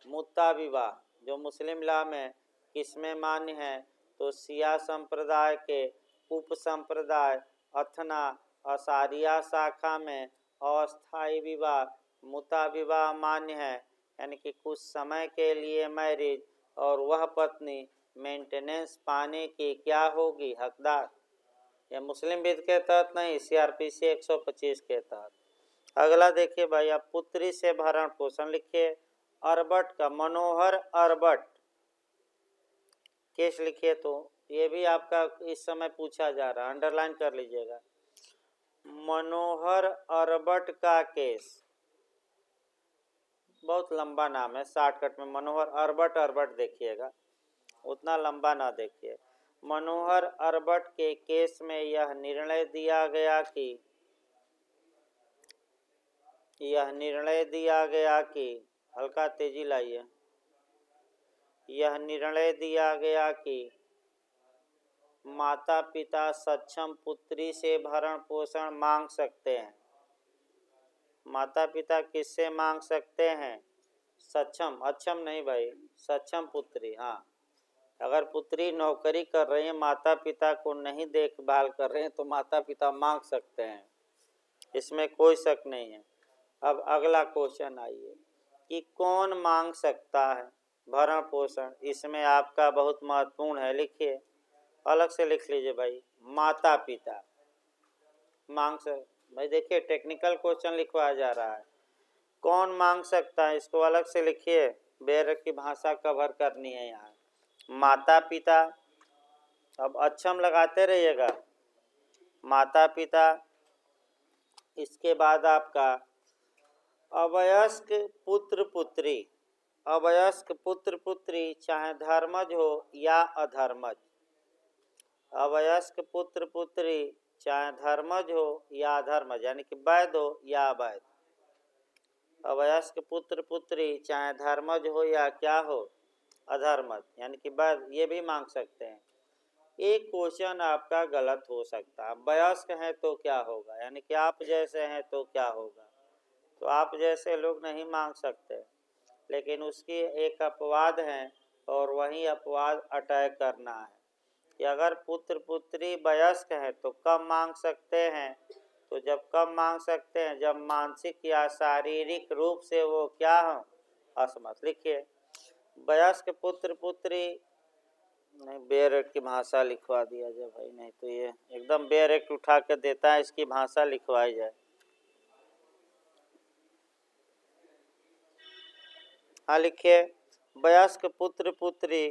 मुत्ता विवाह जो मुस्लिम लॉ में किसमें मान्य है, तो शिया संप्रदाय के उप संप्रदाय अथना असारिया शाखा में अस्थायी विवाह मुत्ता विवाह मान्य है, यानी कि कुछ समय के लिए मैरिज, और वह पत्नी मेंटेनेंस पाने की क्या होगी, हकदार। यह मुस्लिम विध के तहत नहीं, CRPC 125 के तहत। अगला देखिए भाई, आप पुत्री से भरण पोषण लिखिए, अरबट का मनोहर अरबट केस लिखिए, तो ये भी आपका इस समय पूछा जा रहा है, अंडरलाइन कर लीजिएगा, मनोहर अरबट का केस, बहुत लंबा नाम है, शॉर्टकट में मनोहर अरबट अरबट देखिएगा, उतना लंबा ना देखिए। मनोहर अरबट के केस में यह निर्णय दिया गया कि हल्का तेजी लाइए, यह निर्णय दिया गया कि माता पिता सक्षम पुत्री से भरण पोषण मांग सकते हैं। माता पिता किससे मांग सकते हैं, सक्षम, अक्षम नहीं भाई, सक्षम पुत्री। हाँ, अगर पुत्री नौकरी कर रही है, माता पिता को नहीं देखभाल कर रहे हैं, तो माता पिता मांग सकते हैं, इसमें कोई शक नहीं है। अब अगला क्वेश्चन आइए कि कौन मांग सकता है भरण पोषण, इसमें आपका बहुत महत्वपूर्ण है, लिखिए अलग से लिख लीजिए भाई, माता पिता मांग सकते। भाई देखिए टेक्निकल क्वेश्चन लिखवाया जा रहा है, कौन मांग सकता है, इसको अलग से लिखिए, बेर की भाषा कवर करनी है यहाँ, माता पिता, अब अक्षम लगाते रहिएगा, माता पिता, इसके बाद आपका अवयस्क पुत्र पुत्री, अवयस्क पुत्र पुत्री चाहे धर्मज हो या अधर्मज, अवयस्क पुत्र पुत्री चाहे धर्मज हो या अधर्मज, यानी कि वैध हो या अवैध। अवयस्क पुत्र पुत्री चाहे धर्मज हो या क्या हो, अधर्मज यानी कि वैध, ये भी मांग सकते हैं। एक क्वेश्चन आपका गलत हो सकता है। वयस्क हैं तो क्या होगा, यानी कि आप जैसे हैं तो क्या होगा, तो आप जैसे लोग नहीं मांग सकते, लेकिन उसकी एक अपवाद है और वही अपवाद अटैक करना है कि अगर पुत्र पुत्री वयस्क है तो कब मांग सकते हैं, तो जब कब मांग सकते हैं, जब मानसिक या शारीरिक रूप से वो क्या हो, असमर्थ। लिखिए, वयस्क पुत्र पुत्री, नहीं बेयरेक्ट की भाषा लिखवा दिया जाए भाई, नहीं तो ये एकदम बेयरेक्ट उठा के देता है, इसकी भाषा लिखवाई जाए। हाँ लिखिए, वयस्क पुत्र पुत्री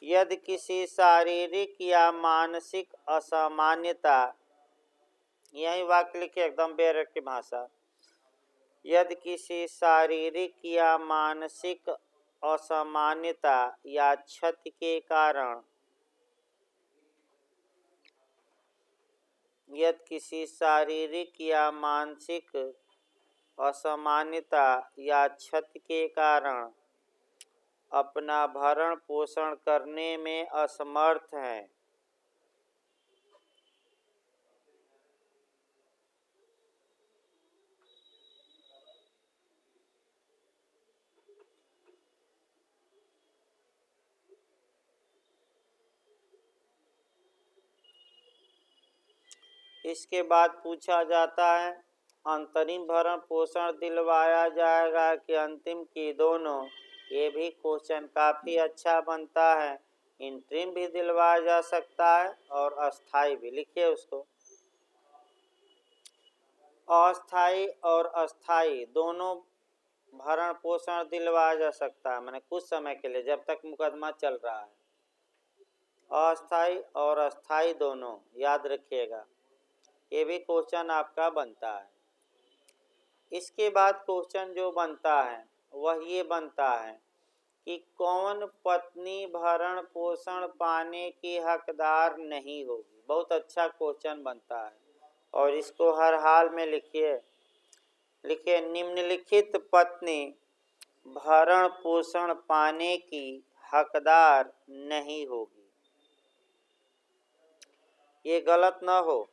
यदि किसी शारीरिक या मानसिक असामान्यता, यही वाक्य लिखिए एकदम बेयरेक्ट की भाषा, यदि किसी शारीरिक या मानसिक असामान्यता या क्षति के कारण, यदि किसी शारीरिक या मानसिक असामान्यता या क्षति के कारण अपना भरण पोषण करने में असमर्थ हैं, इसके बाद पूछा जाता है अंतरिम भरण पोषण दिलवाया जाएगा कि अंतिम की दोनों। ये भी क्वेश्चन काफ़ी अच्छा बनता है। इंटरिम भी दिलवाया जा सकता है और अस्थाई भी। लिखिए उसको, अस्थाई और अस्थाई दोनों भरण पोषण दिलवाया जा सकता है, मैंने कुछ समय के लिए, जब तक मुकदमा चल रहा है। अस्थाई और अस्थाई दोनों, याद रखिएगा, ये भी क्वेश्चन आपका बनता है। इसके बाद क्वेश्चन जो बनता है वह ये बनता है कि कौन पत्नी भरण पोषण पाने की हकदार नहीं होगी। बहुत अच्छा क्वेश्चन बनता है और इसको हर हाल में लिखिए। लिखिए, निम्नलिखित पत्नी भरण पोषण पाने की हकदार नहीं होगी। ये गलत ना हो,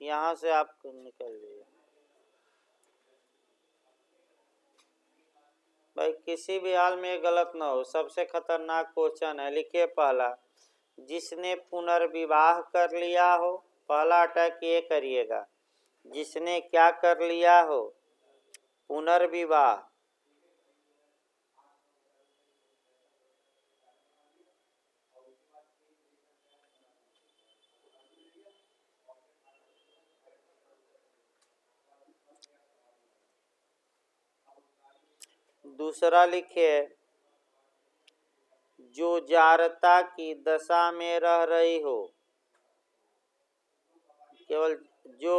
यहाँ से आप निकल जाइए भाई, किसी भी हाल में गलत ना हो। सबसे खतरनाक क्वेश्चन है। लिखिए पहला, जिसने पुनर्विवाह कर लिया हो, पहला अटैक ये करिएगा, जिसने क्या कर लिया हो, पुनर्विवाह। दूसरा लिखिए, जो जारता की दशा में रह रही हो, केवल जो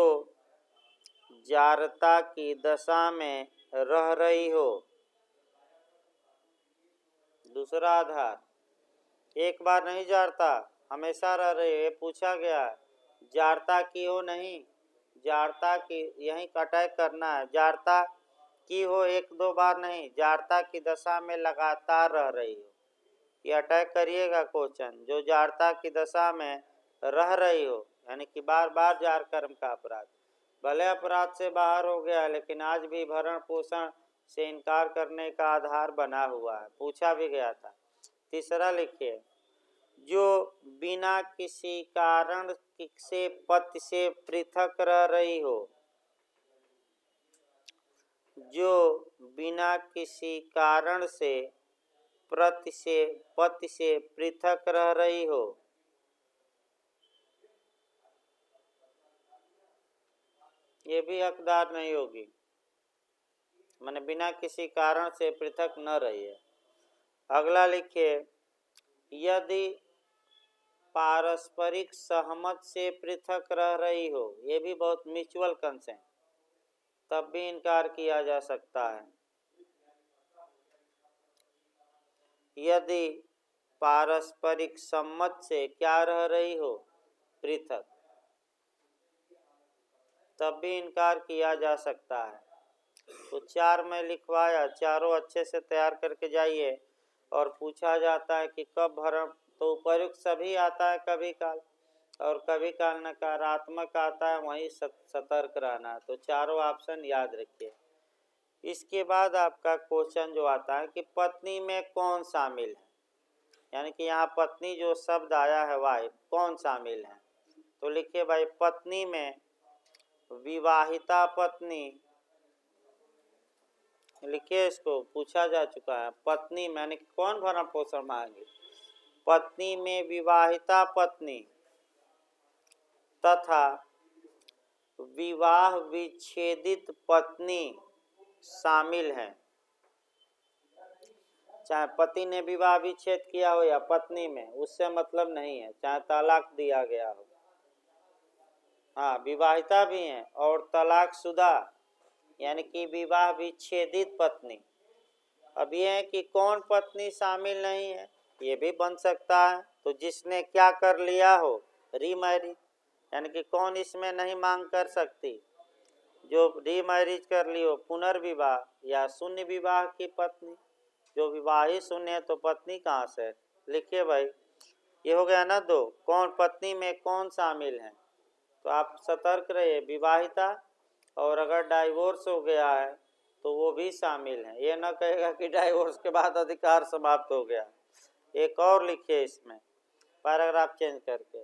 जारता की दशा में रह रही हो। दूसरा आधार, एक बार नहीं जारता, हमेशा रह रही हो, ये पूछा गया। जारता की हो नहीं, जारता की, यहीं अटैक करना है। जारता की हो एक दो बार नहीं, जारता की दशा में लगातार रह रही हो, ये अटैक करिएगा क्वेश्चन। जो जारता की दशा में रह रही हो, यानी कि बार बार जार कर्म का अपराध, भले अपराध से बाहर हो गया लेकिन आज भी भरण पोषण से इनकार करने का आधार बना हुआ है, पूछा भी गया था। तीसरा लिखिए, जो बिना किसी कारण से पति से पृथक रह रही हो, जो बिना किसी कारण से पति से पृथक रह रही हो, ये भी हकदार नहीं होगी, माने बिना किसी कारण से पृथक न रही है। अगला लिखिए, यदि पारस्परिक सहमत से पृथक रह रही हो, ये भी बहुत म्यूचुअल कंसेंट, तब भी इनकार किया जा सकता है। यदि पारस्परिक सम्मत से क्या रह रही हो, पृथक पृथक, तब भी इनकार किया जा सकता है। तो 4 में लिखवाया, चारों अच्छे से तैयार करके जाइए। और पूछा जाता है कि कब भ्रम, तो उपर्युक्त सभी आता है कभी काल, और कभी काल नकारात्मक आता है, वहीं सतर्क रहना। तो चारों ऑप्शन याद रखिए। इसके बाद आपका क्वेश्चन जो आता है कि पत्नी में कौन शामिल है, यानी कि यहाँ पत्नी जो शब्द आया है वाइफ, कौन शामिल है। तो लिखिए भाई, पत्नी में विवाहिता पत्नी, लिखिए इसको, पूछा जा चुका है। पत्नी में यानी कौन भरण पोषण मांगे, पत्नी में विवाहिता पत्नी तथा विवाह विच्छेदित पत्नी शामिल हैं। चाहे पति ने विवाह विच्छेद किया हो या पत्नी में, उससे मतलब नहीं है, चाहे तलाक दिया गया हो। हाँ, विवाहिता भी हैं और तलाकशुदा यानी कि विवाह विच्छेदित पत्नी। अब ये है कि कौन पत्नी शामिल नहीं है, ये भी बन सकता है। तो जिसने क्या कर लिया हो, रीमैरिज, यानी कि कौन इसमें नहीं मांग कर सकती, जो रीमैरिज कर ली हो, पुनर्विवाह या शून्य विवाह की पत्नी। जो विवाहित शून्य है तो पत्नी कहाँ से है। लिखिए भाई, ये हो गया ना दो, कौन पत्नी में कौन शामिल है। तो आप सतर्क रहिए, विवाहिता, और अगर डाइवोर्स हो गया है तो वो भी शामिल है। ये ना कहेगा कि डाइवोर्स के बाद अधिकार समाप्त हो गया। एक और लिखिए इसमें पैराग्राफ चेंज करके,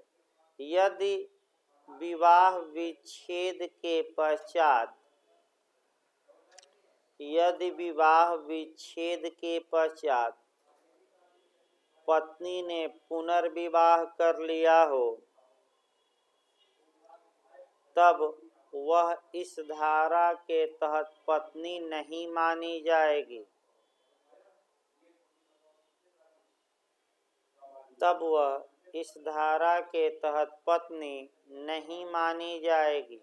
यदि विवाह विच्छेद के पश्चात, यदि विवाह विच्छेद के पश्चात पत्नी ने पुनर्विवाह कर लिया हो, तब वह इस धारा के तहत पत्नी नहीं मानी जाएगी। तब वह इस धारा के तहत पत्नी नहीं मानी जाएगी।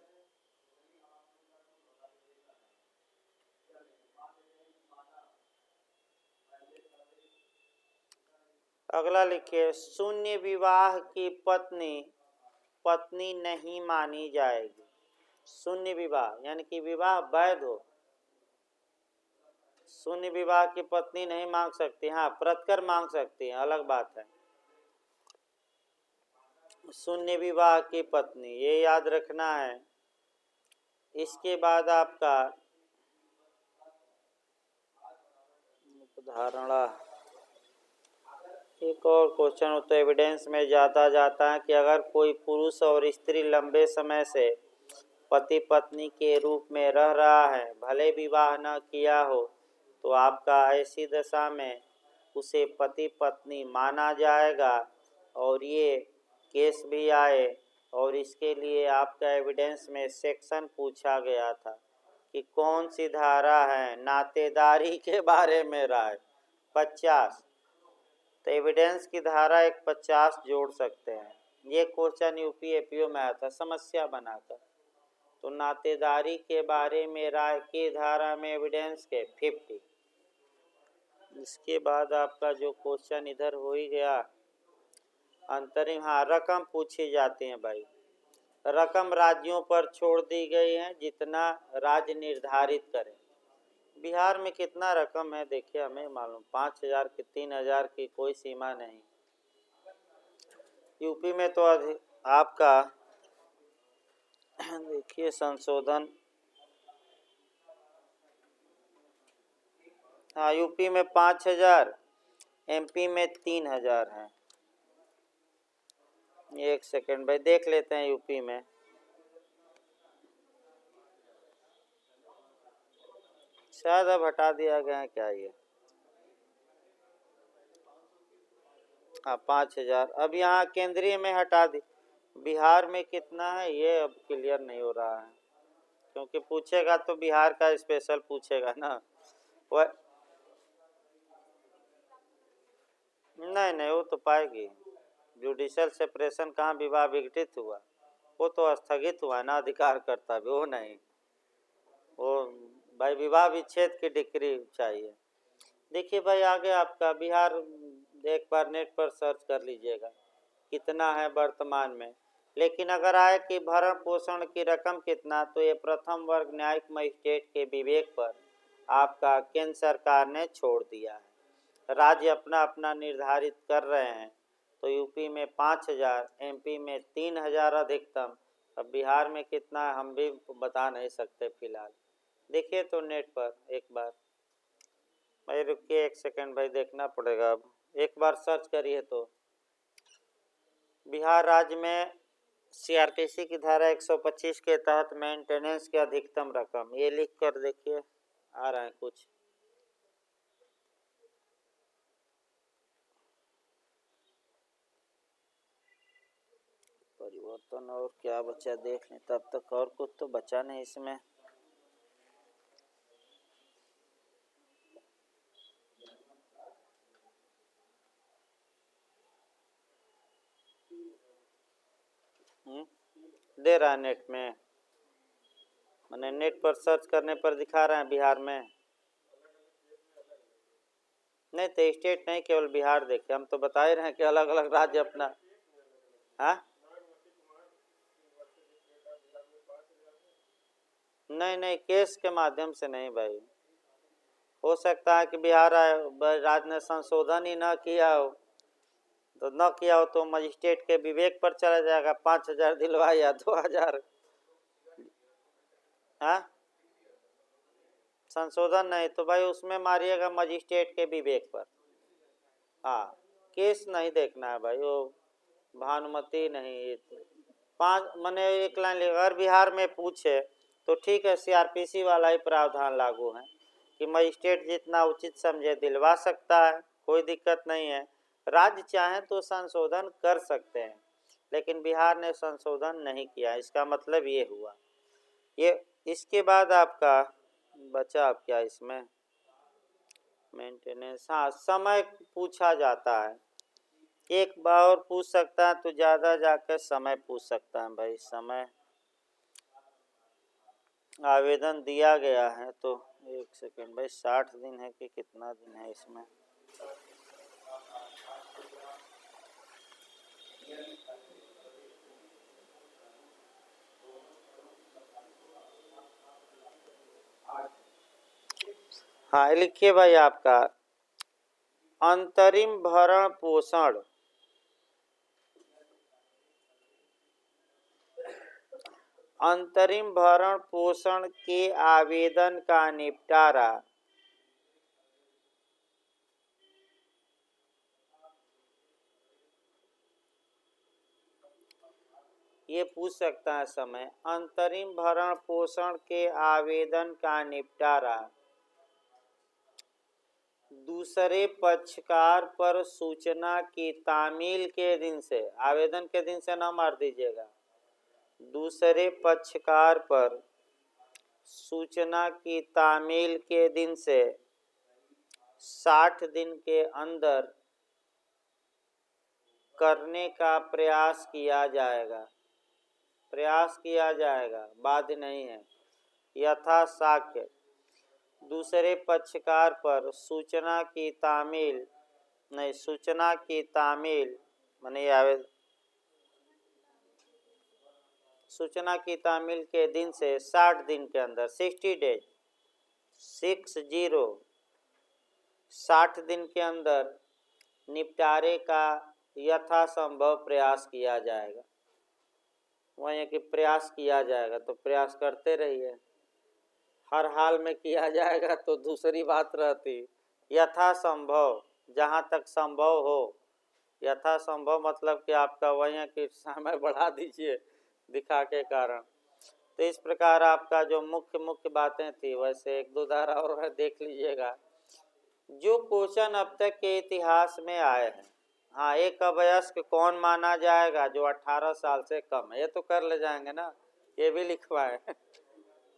अगला लिखिए, शून्य विवाह की पत्नी पत्नी नहीं मानी जाएगी। शून्य विवाह यानी कि विवाह वैध हो, शून्य विवाह की पत्नी नहीं मांग सकती। हाँ, प्रतिकर मांग सकती है, अलग बात है। शून्य विवाह की पत्नी, ये याद रखना है। इसके बाद आपका धारणा, एक और क्वेश्चन हो तो एविडेंस में ज़्यादा जाता है कि अगर कोई पुरुष और स्त्री लंबे समय से पति पत्नी के रूप में रह रहा है, भले विवाह न किया हो, तो आपका ऐसी दशा में उसे पति पत्नी माना जाएगा। और ये केस भी आए, और इसके लिए आपका एविडेंस में सेक्शन पूछा गया था कि कौन सी धारा है नातेदारी के बारे में राय, 50। तो एविडेंस की धारा एक 50 जोड़ सकते हैं। ये क्वेश्चन यूपी एपीओ में आया था समस्या बनाकर। तो नातेदारी के बारे में राय की धारा में एविडेंस के 50। इसके बाद आपका जो क्वेश्चन इधर हो ही गया अंतरिम, हाँ, रकम पूछी जाती है भाई। रकम राज्यों पर छोड़ दी गई है, जितना राज्य निर्धारित करें। बिहार में कितना रकम है देखिए, हमें मालूम 5,000 की, 3,000 की, कोई सीमा नहीं। यूपी में तो आपका देखिए संशोधन, हाँ, यूपी में 5,000, एमपी में 3,000 है। एक सेकंड भाई, देख लेते हैं यूपी में। शायद अब हटा दिया गया है क्या ये, हाँ 5,000 अब यहाँ केंद्रीय में हटा दी। बिहार में कितना है ये अब क्लियर नहीं हो रहा है, क्योंकि पूछेगा तो बिहार का स्पेशल पूछेगा ना। वह नहीं, वो तो पाएगी। जुडिशियल सेपरेशन कहाँ विवाह विघटित हुआ, वो तो स्थगित हुआ ना, अधिकार करता भी वो नहीं। वो भाई विवाह विच्छेद की डिग्री चाहिए। देखिए भाई, आगे आपका बिहार एक बार नेट पर सर्च कर लीजिएगा कितना है वर्तमान में। लेकिन अगर आए कि भरण पोषण की रकम कितना, तो ये प्रथम वर्ग न्यायिक मजिस्ट्रेट के विवेक पर आपका केंद्र सरकार ने छोड़ दिया है। राज्य अपना अपना निर्धारित कर रहे हैं। तो यूपी में 5,000, एमपी में 3,000 अधिकतम। अब बिहार में कितना हम भी बता नहीं सकते फिलहाल। देखिए तो नेट पर एक बार भाई, रुकिए एक सेकंड भाई, देखना पड़ेगा। अब एक बार सर्च करिए तो बिहार राज्य में सीआरपीसी की धारा 125 के तहत मेंटेनेंस की अधिकतम रकम, ये लिख कर देखिए आ रहा है कुछ। परिवर्तन और क्या बचा देख लें, तब तक और कुछ तो बचा नहीं इसमें। दे रहा है नेट में, मैंने नेट पर सर्च करने पर दिखा रहा है बिहार में। नहीं तो स्टेट नहीं, केवल बिहार देखिए, हम तो बता ही रहे हैं कि अलग अलग राज्य अपना। हाँ नहीं नहीं, केस के माध्यम से नहीं भाई। हो सकता है कि बिहार राज्य ने संशोधन ही न किया हो, तो न किया हो तो मजिस्ट्रेट के विवेक पर चला जाएगा, 5,000 दिलवा या 2,000। हाँ संशोधन नहीं तो भाई उसमें मारिएगा मजिस्ट्रेट के विवेक पर। हाँ केस नहीं देखना है भाई, वो भानुमति नहीं। 5 मैंने एक लाइन लिखा, अगर बिहार में पूछे तो ठीक है, सीआरपीसी वाला ही प्रावधान लागू है कि मजिस्ट्रेट जितना उचित समझे दिलवा सकता है, कोई दिक्कत नहीं है। राज्य चाहे तो संशोधन कर सकते हैं, लेकिन बिहार ने संशोधन नहीं किया। इसका मतलब ये हुआ। ये इसके बाद आपका बचा अब क्या इसमें, मेंटेनेंस। हाँ समय पूछा जाता है, एक बार और पूछ सकता है तो ज़्यादा जाकर समय पूछ सकता है भाई। समय आवेदन दिया गया है तो एक सेकेंड भाई, 60 दिन है कि कितना दिन है इसमें। हाँ लिखिए भाई, आपका अंतरिम भरण पोषण अंतरिम भरण पोषण के आवेदन का निपटारा ये पूछ सकता है समय। अंतरिम भरण पोषण के आवेदन का निपटारा दूसरे पक्षकार पर सूचना की तामील के दिन से, आवेदन के दिन से ना मार दीजिएगा, दूसरे पक्षकार पर सूचना की तामील के दिन से 60 दिन के अंदर करने का प्रयास किया जाएगा। प्रयास किया जाएगा, बाध्य नहीं है। यथा साक्ष्य, दूसरे पक्षकार पर सूचना की तामील नहीं, सूचना की तामील माने आवेदन, सूचना की तामील के दिन से 60 दिन के अंदर, 60 डेज, 60 दिन के अंदर निपटारे का यथासंभव प्रयास किया जाएगा। वही है कि प्रयास किया जाएगा, तो प्रयास करते रहिए। हर हाल में किया जाएगा तो दूसरी बात रहती। यथासंभव, जहाँ तक संभव हो। यथासंभव मतलब कि आपका वही है कि समय बढ़ा दीजिए दिखा के कारण। तो इस प्रकार आपका जो मुख्य मुख्य बातें थी, वैसे एक दो धारा और है, देख लीजिएगा। जो क्वेश्चन अब तक के इतिहास में आए हैं, हाँ एक अवयस्क कौन माना जाएगा जो 18 साल से कम है, ये तो कर ले जाएंगे ना, ये भी लिखवाए।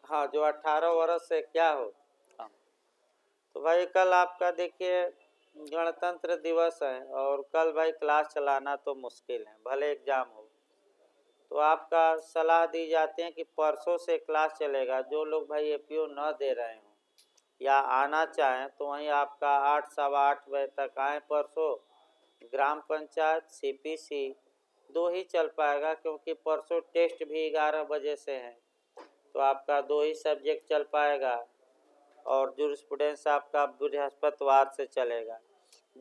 हाँ जो 18 वर्ष से क्या हो कम। तो भाई कल आपका देखिए गणतंत्र दिवस है, और कल भाई क्लास चलाना तो मुश्किल है, भले एग्जाम हो। तो आपका सलाह दी जाती है कि परसों से क्लास चलेगा। जो लोग भाई एपीओ न दे रहे हों या आना चाहें तो वहीं आपका 8 सवा 8 बजे तक आएँ परसों। ग्राम पंचायत, सीपीसी 2 ही चल पाएगा, क्योंकि परसों टेस्ट भी 11 बजे से है, तो आपका 2 ही सब्जेक्ट चल पाएगा और जूरिस्प्रूडेंस आपका बृहस्पतिवार से चलेगा।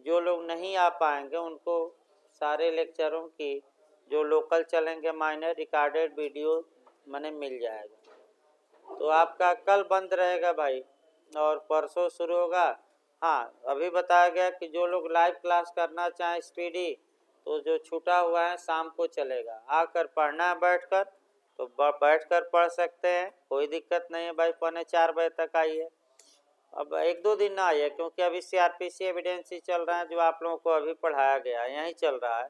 जो लोग नहीं आ पाएंगे उनको सारे लेक्चरों की जो लोकल चलेंगे माइनर रिकॉर्डेड वीडियो मैंने मिल जाएगा। तो आपका कल बंद रहेगा भाई और परसों शुरू होगा। हाँ, अभी बताया गया कि जो लोग लाइव क्लास करना चाहें स्पीडी, तो जो छूटा हुआ है शाम को चलेगा, आकर पढ़ना है बैठकर तो बैठकर पढ़ सकते हैं, कोई दिक्कत नहीं है भाई। 3:45 बजे तक आइए। अब 1-2 दिन ना आइए, क्योंकि अभी CRPC एविडेंस ही चल रहा है, जो आप लोगों को अभी पढ़ाया गया है यहीं चल रहा है,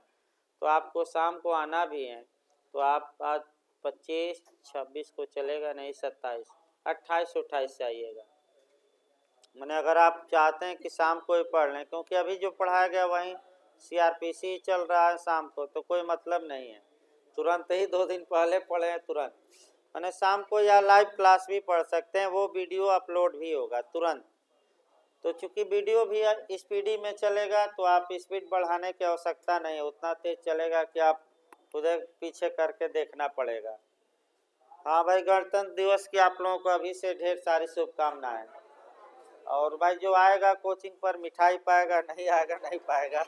तो आपको शाम को आना भी है। तो आप आज 25-26 को चलेगा, नहीं 27, 28-28 से आइएगा। मैंने अगर आप चाहते हैं कि शाम को ही पढ़ लें, क्योंकि अभी जो पढ़ाया गया वहीं CRPC चल रहा है शाम को, तो कोई मतलब नहीं है तुरंत ही 2 दिन पहले पढ़ें तुरंत। मैंने शाम को या लाइव क्लास भी पढ़ सकते हैं, वो वीडियो अपलोड भी होगा तुरंत। तो चूँकि वीडियो भी स्पीडी में चलेगा, तो आप स्पीड बढ़ाने की आवश्यकता नहीं, उतना तेज चलेगा कि आप उधर पीछे करके देखना पड़ेगा। हाँ भाई, गणतंत्र दिवस की आप लोगों को अभी से ढेर सारी शुभकामनाएं। और भाई जो आएगा कोचिंग पर मिठाई पाएगा, नहीं आएगा नहीं पाएगा।